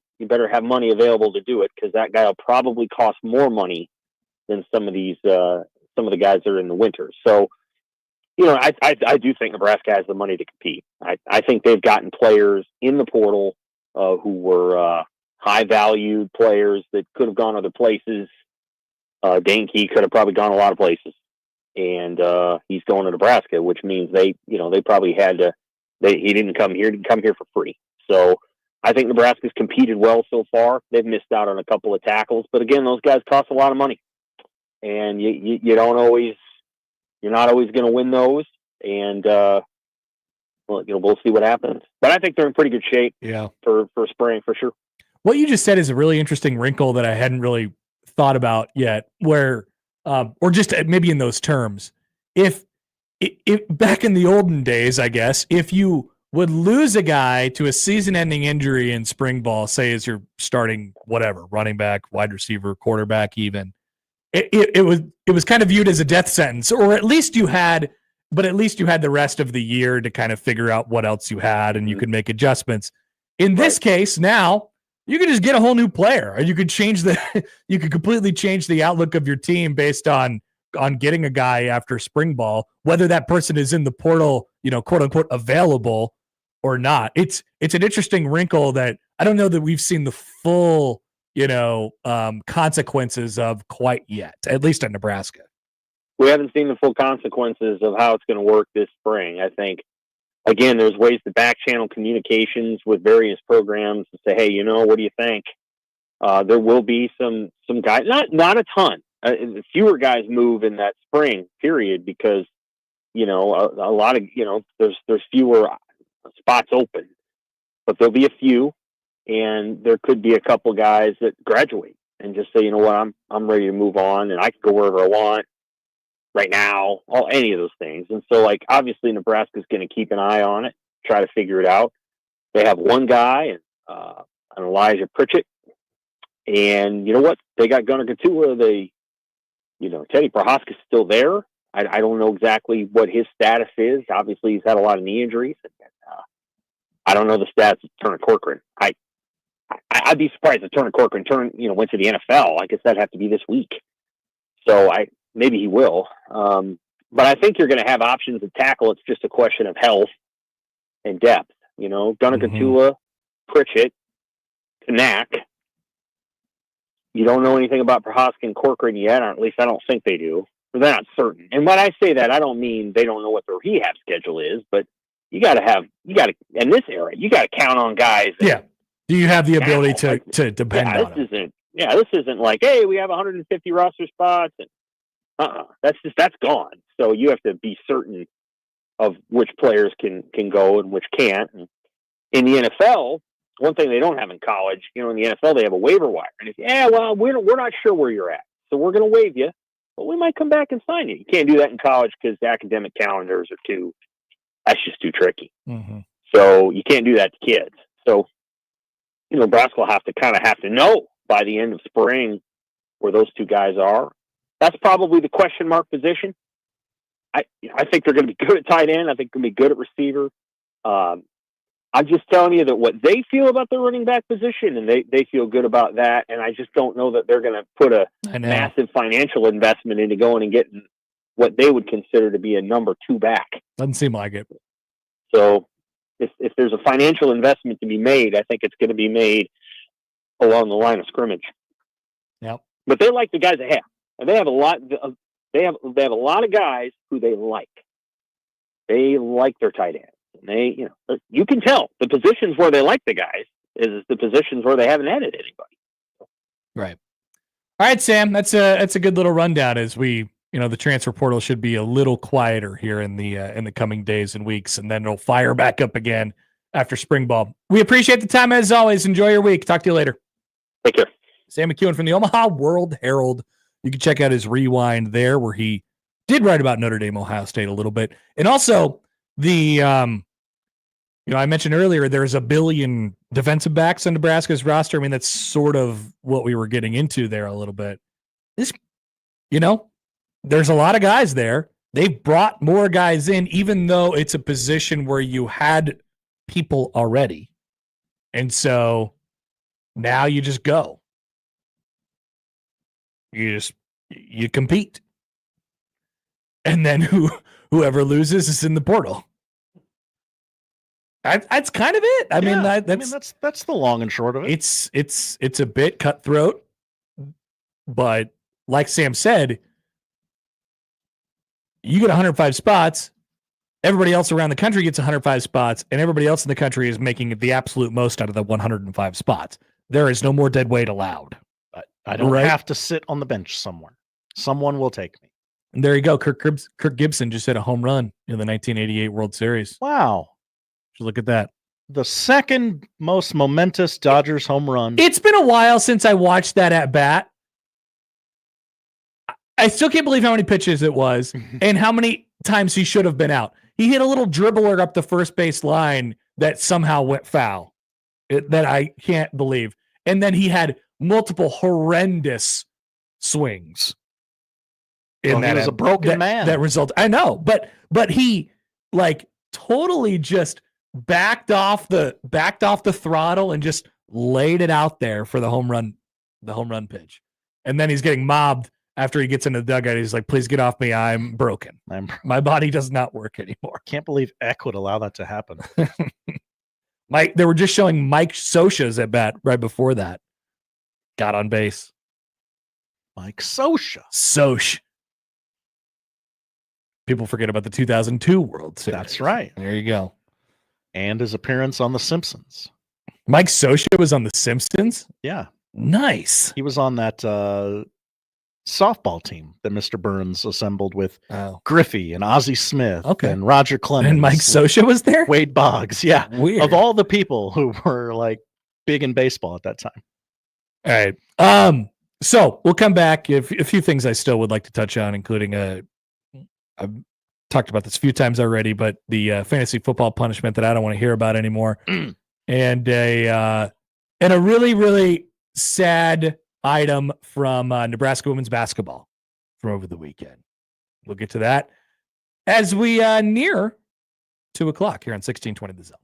have money available to do it because that guy will probably cost more money than some of the guys that are in the winter. So, I do think Nebraska has the money to compete. I think they've gotten players in the portal who were high valued players that could have gone other places. Dankey could have probably gone a lot of places, and he's going to Nebraska, which means they probably had to. He didn't come here for free. So I think Nebraska's competed well so far. They've missed out on a couple of tackles, but again, those guys cost a lot of money, and you're not always going to win those. And we'll see what happens. But I think they're in pretty good shape. Yeah. For spring for sure. What you just said is a really interesting wrinkle that I hadn't really thought about yet, where or just maybe in those terms, if back in the olden days, I guess, if you would lose a guy to a season-ending injury in spring ball, say as you're starting whatever, running back, wide receiver, quarterback, even, it was kind of viewed as a death sentence, or at least you had the rest of the year to kind of figure out what else you had, and you could make adjustments. In this case, now you could just get a whole new player, or you could you could completely change the outlook of your team based on getting a guy after spring ball, whether that person is in the portal, quote unquote, available or not. It's an interesting wrinkle that I don't know that we've seen the full, consequences of quite yet, at least at Nebraska. We haven't seen the full consequences of how it's going to work this spring. I think, again, there's ways to back channel communications with various programs to say, hey, what do you think? There will be some guys, not a ton. Fewer guys move in that spring period because, a lot of, there's fewer spots open, but there'll be a few, and there could be a couple guys that graduate and just say, you know what, I'm ready to move on, and I can go wherever I want right now, any of those things. And so, obviously Nebraska's going to keep an eye on it, try to figure it out. They have one guy, and Elijah Pritchett, and you know what? They got Gunnar Katua. Teddy Prohaska's still there. I don't know exactly what his status is. Obviously, he's had a lot of knee injuries. I don't know the stats of Turner Corcoran. I'd be surprised if Turner Corcoran went to the NFL. I guess that'd have to be this week. So maybe he will. But I think you're going to have options at tackle. It's just a question of health and depth. Gunnar Katua, Pritchett, Kanak, you don't know anything about Prohaska and Corcoran yet, or at least I don't think they do. But they're not certain. And when I say that, I don't mean they don't know what their rehab schedule is, but in this era, you got to count on guys. Yeah. Do you have the ability to depend on them? This isn't like, hey, we have 150 roster spots. And that's gone. So you have to be certain of which players can go and which can't. And in the NFL, one thing they don't have in college, in the NFL, they have a waiver wire. And we're not sure where you're at. So we're going to waive you, but we might come back and sign you. You can't do that in college because the academic calendars that's just too tricky. Mm-hmm. So you can't do that to kids. So, Nebraska will have to know by the end of spring where those two guys are. That's probably the question mark position. I think they're going to be good at tight end. I think they're going to be good at receiver. I'm just telling you that what they feel about the running back position, and they feel good about that. And I just don't know that they're going to put a massive financial investment into going and getting what they would consider to be a number 2 back. Doesn't seem like it. So if there's a financial investment to be made, I think it's going to be made along the line of scrimmage. Yep. But they like the guys they have, and they have a lot. They have a lot of guys who they like. They like their tight ends. And you can tell the positions where they like the guys is the positions where they haven't added anybody. Right. All right, Sam, that's a good little rundown as we, the transfer portal should be a little quieter here in the coming days and weeks, and then it'll fire back up again after spring ball. We appreciate the time as always. Enjoy your week. Talk to you later. Take care. Sam McKewon from the Omaha World Herald. You can check out his rewind there where he did write about Notre Dame, Ohio State a little bit. And also the, I mentioned earlier, there's 1 billion defensive backs on Nebraska's roster. I mean, that's sort of what we were getting into there a little bit. There's a lot of guys there. They've brought more guys in, even though it's a position where you had people already. And so now you just go. You compete. And then whoever loses is in the portal. That's kind of it. I mean, that's the long and short of it. It's a bit cutthroat, but like Sam said, you get 105 spots. Everybody else around the country gets 105 spots, and everybody else in the country is making the absolute most out of the 105 spots. There is no more dead weight allowed. I don't have to sit on the bench somewhere. Someone will take me. And there you go. Kirk Gibson just hit a home run in the 1988 World Series. Wow. Look at that. The second most momentous Dodgers home run. It's been a while since I watched that at bat. I still can't believe how many pitches it was and how many times he should have been out. He hit a little dribbler up the first base line that somehow went foul. That I can't believe. And then he had multiple horrendous swings. He was a broken man. That result. I know, but he totally just backed off the throttle and just laid it out there for the home run pitch. And then he's getting mobbed after he gets into the dugout. He's like, please get off me. I'm broken. My body does not work anymore. Can't believe Eck would allow that to happen. They were just showing Mike Scioscia's at bat right before that. Got on base. Mike Scioscia. People forget about the 2002 World Series. That's right. There you go. And his appearance on The Simpsons. Mike Scioscia was on The Simpsons? Yeah. Nice. He was on that softball team that Mr. Burns assembled with Griffey and Ozzie Smith and Roger Clemens. And Mike Scioscia was there? Wade Boggs. Yeah. Weird. Of all the people who were big in baseball at that time. All right. So we'll come back. A few things I still would like to touch on, including I've talked about this a few times already, but the fantasy football punishment that I don't want to hear about anymore, and a really, really sad item from Nebraska women's basketball from over the weekend. We'll get to that as we near 2:00 here on 1620 The Zone.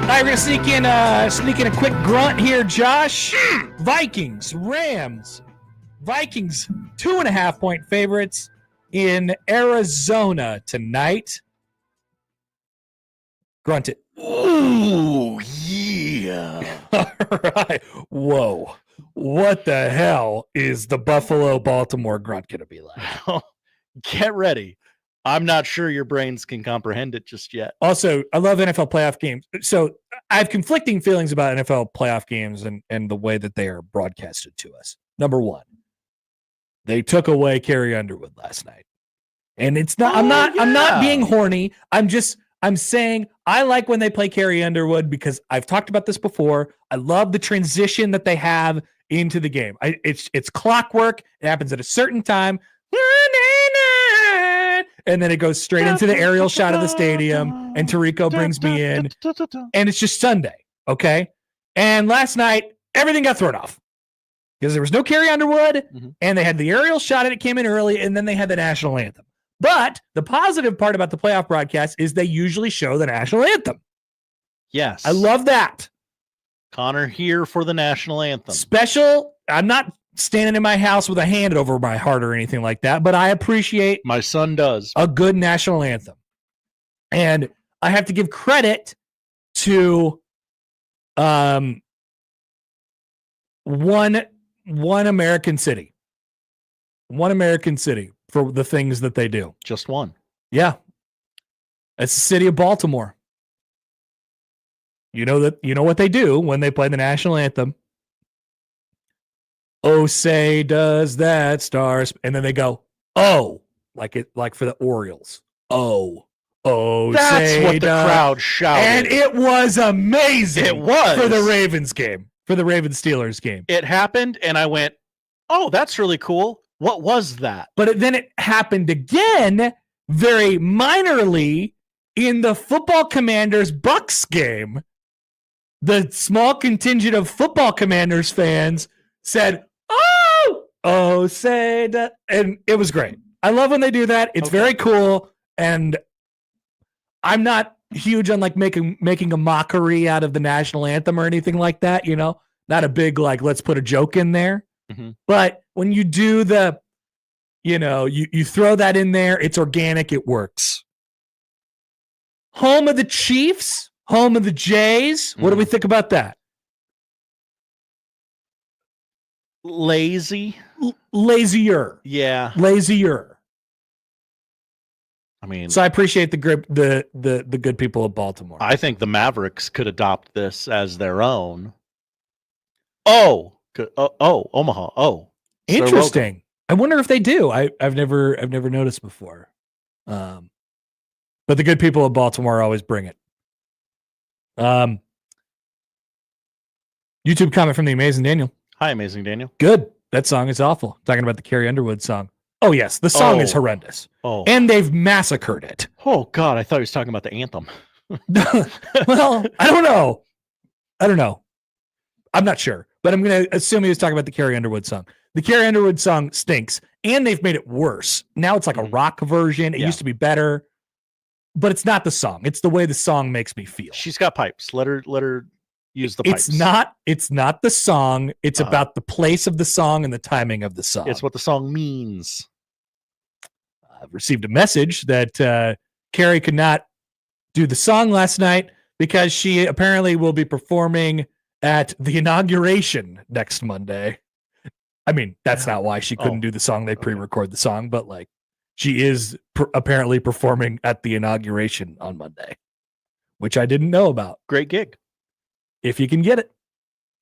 right, we're gonna sneak in a quick grunt here, Josh. Vikings, Rams. Vikings 2.5-point favorites in Arizona tonight. Grunt it. Ooh, yeah. All right. Whoa. What the hell is the Buffalo-Baltimore grunt going to be like? Get ready. I'm not sure your brains can comprehend it just yet. Also, I love NFL playoff games. So I have conflicting feelings about NFL playoff games and the way that they are broadcasted to us. Number one, they took away Carrie Underwood last night. And it's not, I'm not being horny. I'm saying I like when they play Carrie Underwood because I've talked about this before. I love the transition that they have into the game. It's clockwork. It happens at a certain time. And then it goes straight into the aerial shot of the stadium. And Tirico brings me in. And it's just Sunday. Okay. And last night, everything got thrown off because there was no Carrie Underwood. And they had the aerial shot and it came in early. And then they had the national anthem. But the positive part about the playoff broadcast is they usually show the national anthem. Yes. I love that. Connor here for the national anthem. Special. I'm not standing in my house with a hand over my heart or anything like that, but I appreciate my son does a good national anthem. And I have to give credit to one American city. One American city for the things that they do. Just one. Yeah. It's the city of Baltimore. You know what they do when they play the national anthem. Oh, say does that stars, and then they go, oh, like for the Orioles. Oh, that's say what the does. crowd shouted. And it was amazing. It was for the Ravens game, for the Ravens Steelers game. It happened, and I went, oh, that's really cool. What was that? But then it happened again, very minorly, in the Football Commanders Bucks game. The small contingent of Football Commanders fans said, oh, say that. And it was great. I love when they do that. It's very cool. And I'm not huge on like making a mockery out of the national anthem or anything like that, you know, not a big, like, let's put a joke in there. But when you do the, you know, you throw that in there, it's organic, it works. Home of the Chiefs, home of the Jays. What do we think about that? Lazier. Yeah. Lazier. I mean, so I appreciate the good people of Baltimore. I think the Mavericks could adopt this as their own. Omaha. Oh, interesting. I wonder if they do. I've never noticed before. But the good people of Baltimore always bring it. YouTube comment from the Amazing Daniel. Hi, Amazing Daniel. Good. That song is awful. Talking about the Carrie Underwood song. Oh, yes. The song is horrendous. Oh. And they've massacred it. Oh, God. I thought he was talking about the anthem. Well, I don't know. I'm not sure. But I'm going to assume he was talking about the Carrie Underwood song. The Carrie Underwood song stinks. And they've made it worse. Now it's like a rock version. It used to be better. But it's not the song. It's the way the song makes me feel. She's got pipes. Let her use the pipes. It's not the song. It's about the place of the song and the timing of the song. It's what the song means. I've received a message that Carrie could not do the song last night because she apparently will be performing at the inauguration next Monday. I mean, that's not why she couldn't do the song. They pre-record the song, but like she is apparently performing at the inauguration on Monday, which I didn't know about. Great gig. If you can get it.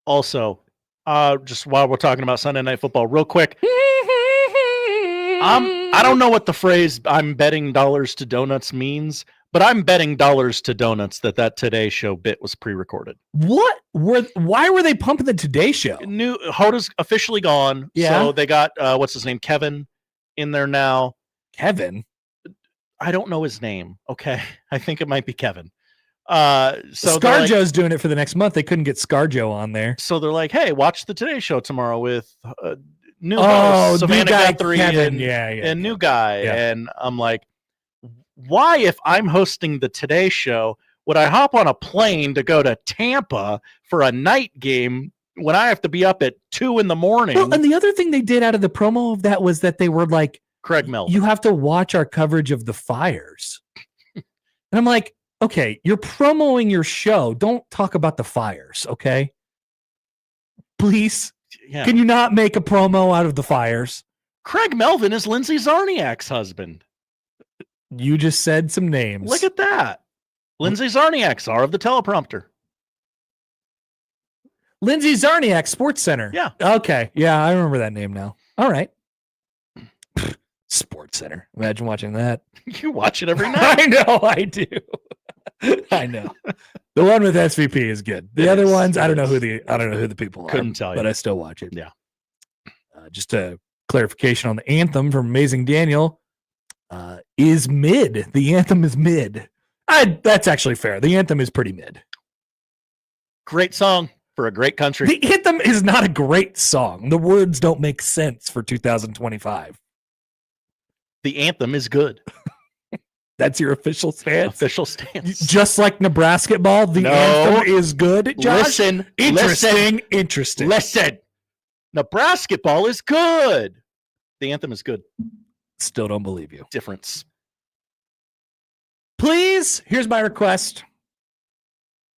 Also, just while we're talking about Sunday Night Football, real quick. I don't know what the phrase "I'm betting dollars to donuts" means, but I'm betting dollars to donuts that Today Show bit was pre-recorded. Why were they pumping the Today Show? Hoda's officially gone. Yeah. So they got what's his name, Kevin, in there now. Kevin? I don't know his name. Okay, I think it might be Kevin. So ScarJo's doing it for the next month. They couldn't get ScarJo on there. So they're like, hey, watch the Today Show tomorrow with new host, Savannah Guthrie and new guy. Yeah. And I'm like, why, if I'm hosting the Today Show, would I hop on a plane to go to Tampa for a night game when I have to be up at 2 a.m? Well, and the other thing they did out of the promo of that was that they were like, Craig Melvin, you have to watch our coverage of the fires. And I'm like, okay, you're promoting your show. Don't talk about the fires, okay? Please, can you not make a promo out of the fires? Craig Melvin is Lindsay Zarniak's husband. You just said some names. Look at that. Lindsay Zarniak, czar of the teleprompter. Lindsay Zarniak, Sports Center. Yeah. Okay. Yeah, I remember that name now. All right. Sports Center. Imagine watching that. You watch it every night. I know, I do. I know. The one with SVP is good. The other ones, I don't know who the people are. Couldn't tell you. But I still watch it. Yeah. Just a clarification on the anthem from Amazing Daniel. Is mid. The anthem is mid. That's actually fair. The anthem is pretty mid. Great song for a great country. The anthem is not a great song. The words don't make sense for 2025. The anthem is good. That's your official stance? Official stance. Just like Nebraska ball, the anthem is good, Josh? Interesting. Listen. Nebraska ball is good. The anthem is good. Still don't believe you. Difference. Please, here's my request.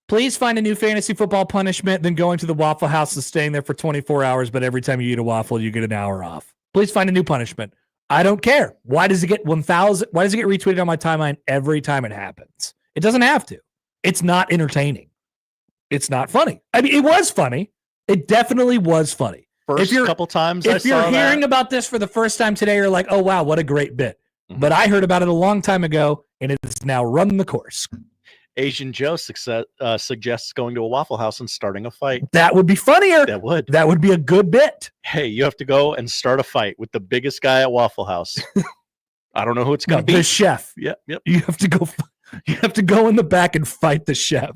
Please find a new fantasy football punishment than going to the Waffle House and staying there for 24 hours, but every time you eat a waffle, you get an hour off. Please find a new punishment. I don't care. Why does it get 1,000? Why does it get retweeted on my timeline every time it happens? It doesn't have to. It's not entertaining. It's not funny. I mean, it was funny. It definitely was funny. First couple times if you're hearing about this for the first time today, you're like, oh, wow, what a great bit. Mm-hmm. But I heard about it a long time ago, and it's now run the course. Asian Joe suggests going to a Waffle House and starting a fight. That would be funnier. That would. That would be a good bit. Hey, you have to go and start a fight with the biggest guy at Waffle House. I don't know who it's going to be. The chef. Yep. You have to go. You have to go in the back and fight the chef.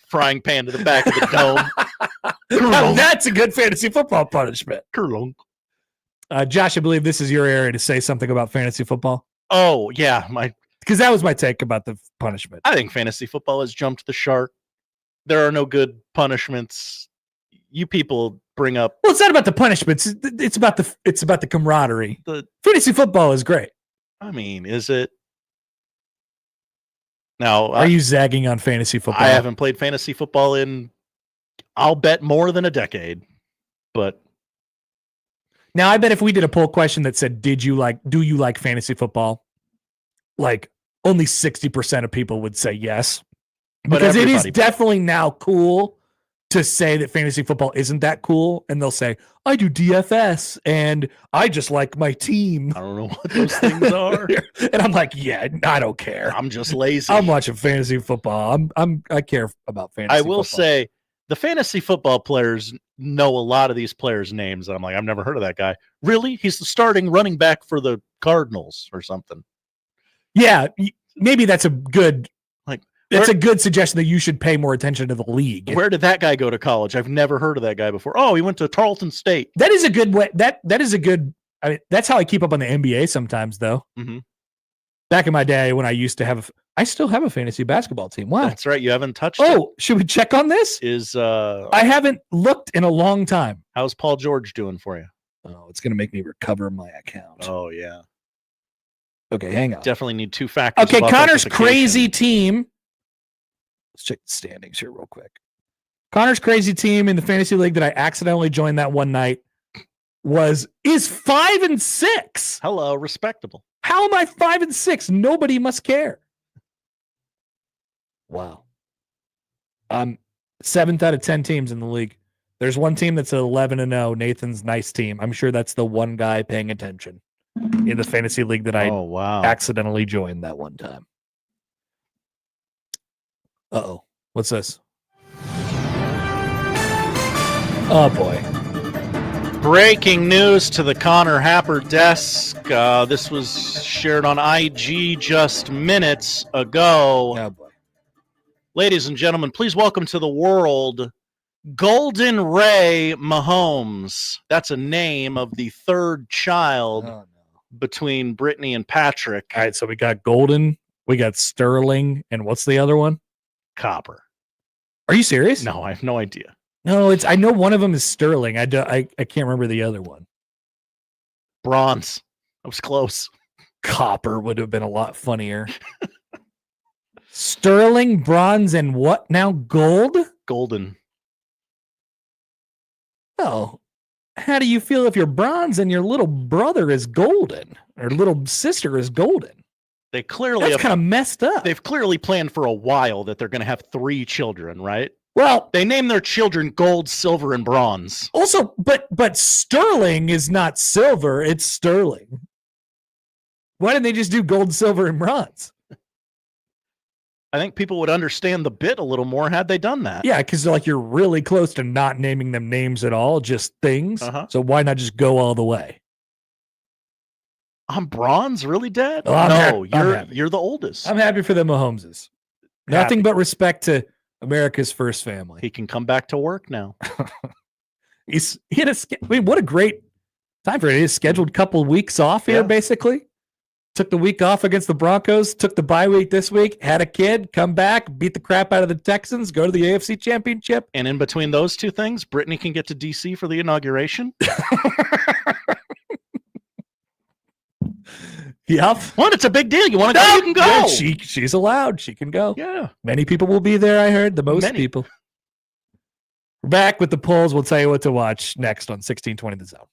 Frying pan to the back of the dome. Now, that's a good fantasy football punishment. Josh, I believe this is your area to say something about fantasy football. Oh yeah, because that was my take about the punishment. I think fantasy football has jumped the shark. There are no good punishments. You people bring up. Well, it's not about the punishments. It's about the camaraderie. Fantasy football is great. I mean, is it? Now, are you zagging on fantasy football? I haven't played fantasy football in, I'll bet, more than a decade. But now, I bet if we did a poll question that said, do you like fantasy football? Like only 60% of people would say yes. Because it is definitely now cool to say that fantasy football isn't that cool. And they'll say, I do DFS and I just like my team. I don't know what those things are. And I'm like, yeah, I don't care. I'm just lazy. I'm watching fantasy football. I care about fantasy football. I will say the fantasy football players know a lot of these players' names. And I'm like, I've never heard of that guy. Really? He's the starting running back for the Cardinals or something. Yeah, maybe that's a good It's a good suggestion that you should pay more attention to the league. Where did that guy go to college? I've never heard of that guy before. Oh, he went to Tarleton State. That is a good way. That is a good. I mean, that's how I keep up on the NBA sometimes, though. Mm-hmm. Back in my day, when I used to have, I still have a fantasy basketball team. Wow, that's right. You haven't touched. Oh, should we check on this? I haven't looked in a long time. How's Paul George doing for you? Oh, it's gonna make me recover my account. Oh yeah. Okay, hang on. Definitely need two factors. Okay, Connor's crazy team. Let's check the standings here real quick. Connor's crazy team in the fantasy league that I accidentally joined that one night is 5-6. Hello, respectable. How am I 5-6? Nobody must care. Wow. I'm 7th out of 10 teams in the league. There's one team that's 11-0. Nathan's nice team. I'm sure that's the one guy paying attention in the fantasy league that I accidentally joined that one time. Uh-oh. What's this? Oh, boy. Breaking news to the Connor Happer desk. This was shared on IG just minutes ago. Oh, boy. Ladies and gentlemen, please welcome to the world Golden Ray Mahomes. That's a name of the third child between Brittany and Patrick. All right, so we got Golden, we got Sterling, and what's the other one? Copper. Are you serious? No, I have no idea. No, I know one of them is sterling. I can't remember the other one. Bronze. I was close. Copper would have been a lot funnier. Sterling, bronze, and what now? Gold? Golden. Oh, how do you feel if you're bronze and your little brother is golden or little sister is golden? They clearly That's kind of messed up. They've clearly planned for a while that they're going to have 3 children, right? Well, they name their children gold, silver, and bronze. Also, but sterling is not silver; it's sterling. Why didn't they just do gold, silver, and bronze? I think people would understand the bit a little more had they done that. Yeah, because like you're really close to not naming them names at all, just things. So why not just go all the way? I'm bronze, really, Dad? Oh, no, you're the oldest. I'm happy for the Mahomeses. Nothing but respect to America's first family. He can come back to work now. He had what a great time for it. He scheduled couple weeks off here, basically. Took the week off against the Broncos, took the bye week this week, had a kid, come back, beat the crap out of the Texans, go to the AFC Championship. And in between those two things, Brittany can get to D.C. for the inauguration. Yep. What? It's a big deal. You want to go? You can go. Yeah, she's allowed. She can go. Yeah. Many people will be there, I heard. The most people. We're back with the polls. We'll tell you what to watch next on 1620 The Zone.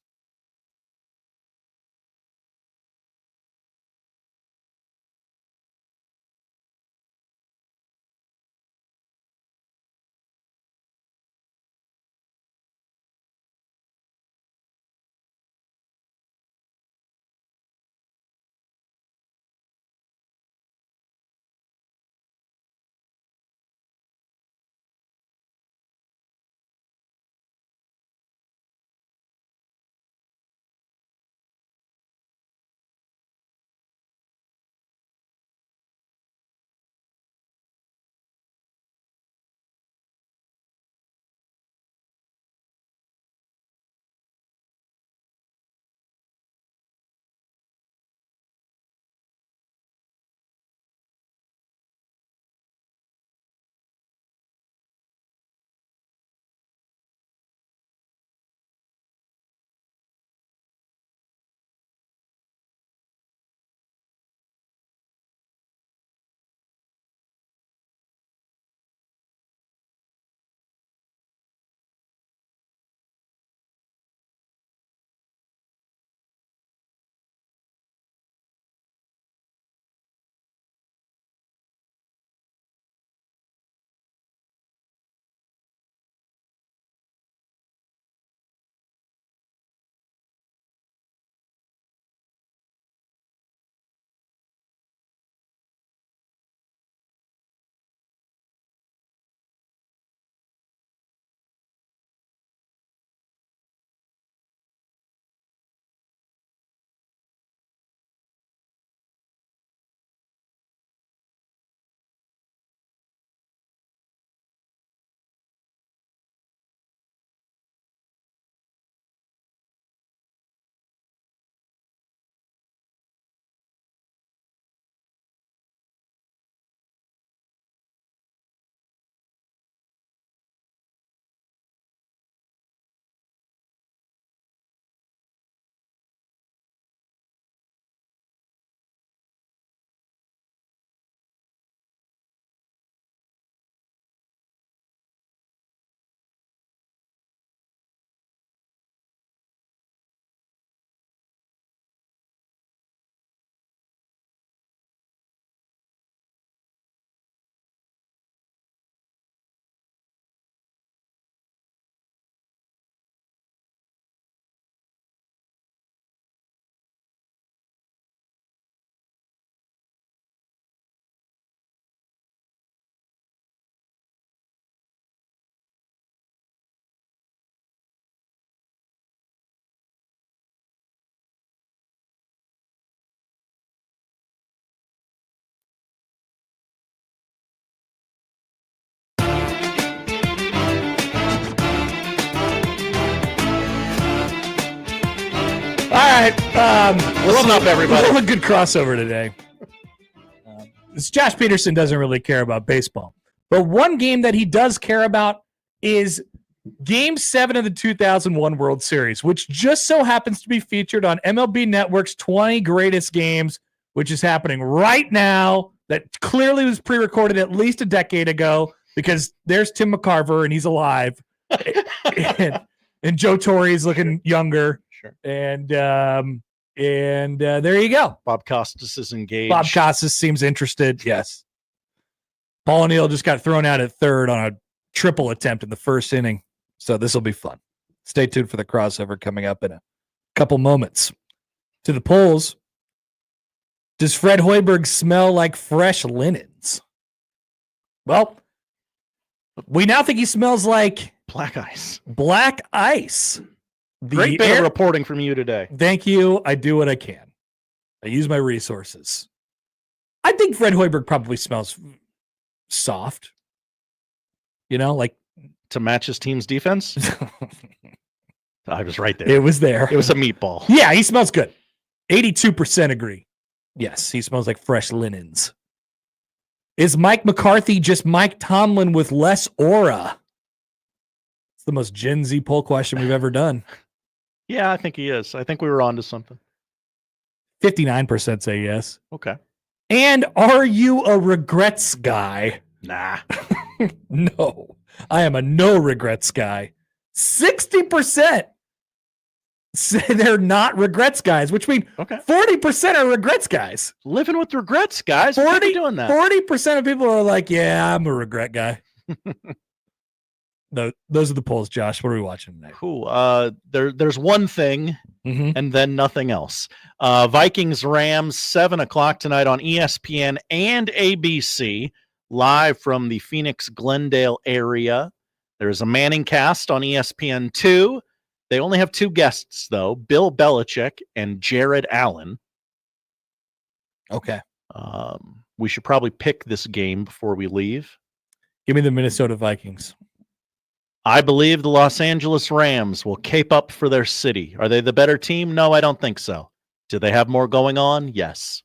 All right. Listen up, everybody. A good crossover today. Josh Peterson doesn't really care about baseball, But one game that he does care about is Game 7 of the 2001 World Series, which just so happens to be featured on MLB Network's 20 Greatest Games, which is happening right now. That clearly was pre-recorded at least a decade ago because there's Tim McCarver and he's alive. and Joe Torre is looking younger. Sure. And there you go. Bob Costas is engaged. Bob Costas seems interested. Yes. Paul O'Neill just got thrown out at third on a triple attempt in the first inning. So this will be fun. Stay tuned for the crossover coming up in a couple moments. To the polls. Does Fred Hoiberg smell like fresh linens? Well, we now think he smells like black ice. Black ice. Great bit of reporting from you today. Thank you. I do what I can. I use my resources. I think Fred Hoiberg probably smells soft. You know, like to match his team's defense. I was right there. It was there. It was a meatball. Yeah, he smells good. 82% agree. Yes, he smells like fresh linens. Is Mike McCarthy just Mike Tomlin with less aura? It's the most Gen Z poll question we've ever done. Yeah, I think he is. I think we were on to something. 59% say yes. Okay. And are you a regrets guy? Nah. No. I am a no regrets guy. 60% say they're not regrets guys, which means 40% are regrets guys. Living with regrets, guys. 40, Why are you doing that? 40% of people are like, yeah, I'm a regret guy. Those are the polls, Josh. What are we watching tonight? Cool. There's one thing and then nothing else. Vikings Rams 7:00 tonight on ESPN and ABC, live from the Phoenix Glendale area. There's a Manning cast on ESPN2. They only have two guests though, Bill Belichick and Jared Allen. Okay. We should probably pick this game before we leave. Give me the Minnesota Vikings. I believe the Los Angeles Rams will cape up for their city. Are they the better team? No, I don't think so. Do they have more going on? Yes.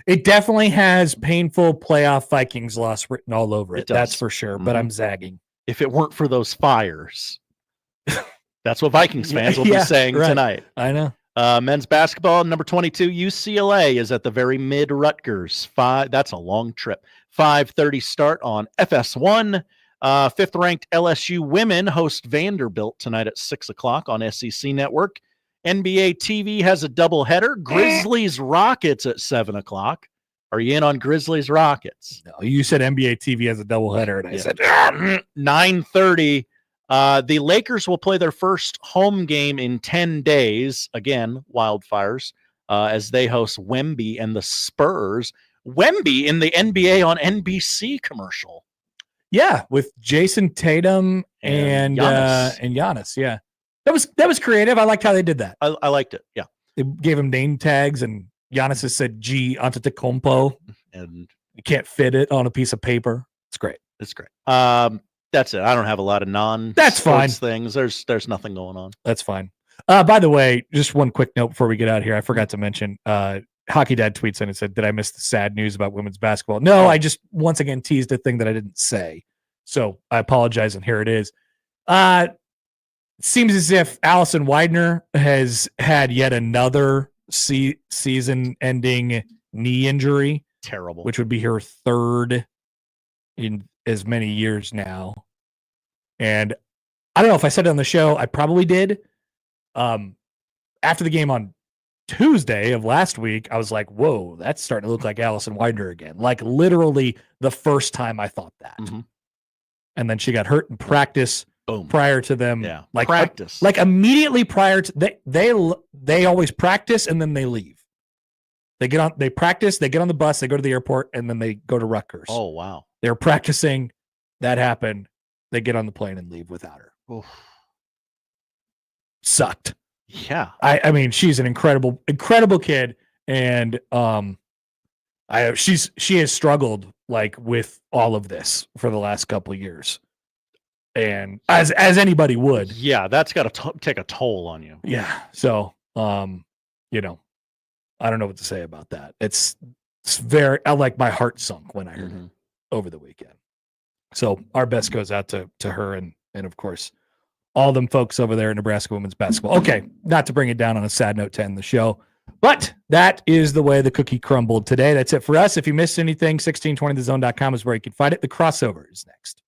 It definitely has painful playoff Vikings loss written all over it. That's for sure, but I'm zagging. If it weren't for those fires. That's what Vikings fans will be saying tonight. I know. Men's basketball, number 22, UCLA is at the very mid Rutgers. That's a long trip. 5:30 start on FS1. Fifth-ranked LSU women host Vanderbilt tonight at 6:00 on SEC Network. NBA TV has a doubleheader. Grizzlies Rockets at 7:00. Are you in on Grizzlies Rockets? No, you said NBA TV has a doubleheader, and I said 9:30. The Lakers will play their first home game in 10 days. Again, wildfires, as they host Wemby and the Spurs. Wemby in the NBA on NBC commercial. Yeah, with Jason Tatum and Giannis. Yeah, that was creative. I liked how they did that. I liked it. Yeah, they gave him name tags, and Giannis has said G Antetokounmpo, and you can't fit it on a piece of paper. It's great. It's great. That's it. I don't have a lot of That's fine things. There's nothing going on. That's fine. By the way, just one quick note before we get out of here. I forgot to mention. Hockey Dad tweets in and said, "Did I miss the sad news about women's basketball?" No, I just once again teased a thing that I didn't say. So I apologize, and here it is. It seems as if Allison Widener has had yet another season-ending knee injury. Terrible. Which would be her third in as many years now. And I don't know if I said it on the show. I probably did. After the game on Tuesday of last week, I was like, whoa, that's starting to look like Allison Widener again. Like literally the first time I thought that. Mm-hmm. And then she got hurt in practice. Boom. Prior to them. Yeah. Like practice. Like immediately prior to they always practice and then they leave. They practice, they get on the bus, they go to the airport, and then they go to Rutgers. Oh, wow. They're practicing. That happened. They get on the plane and leave without her. Oof. Sucked. Yeah. I mean, she's an incredible kid. And she has struggled like with all of this for the last couple of years. And as anybody would. Yeah, that's got to take a toll on you. Yeah. So, you know, I don't know what to say about that. It's very, my heart sunk when I heard it over the weekend. So our best goes out to her and of course, all them folks over there in Nebraska women's basketball. Okay, not to bring it down on a sad note to end the show, but that is the way the cookie crumbled today. That's it for us. If you missed anything, 1620thezone.com is where you can find it. The crossover is next.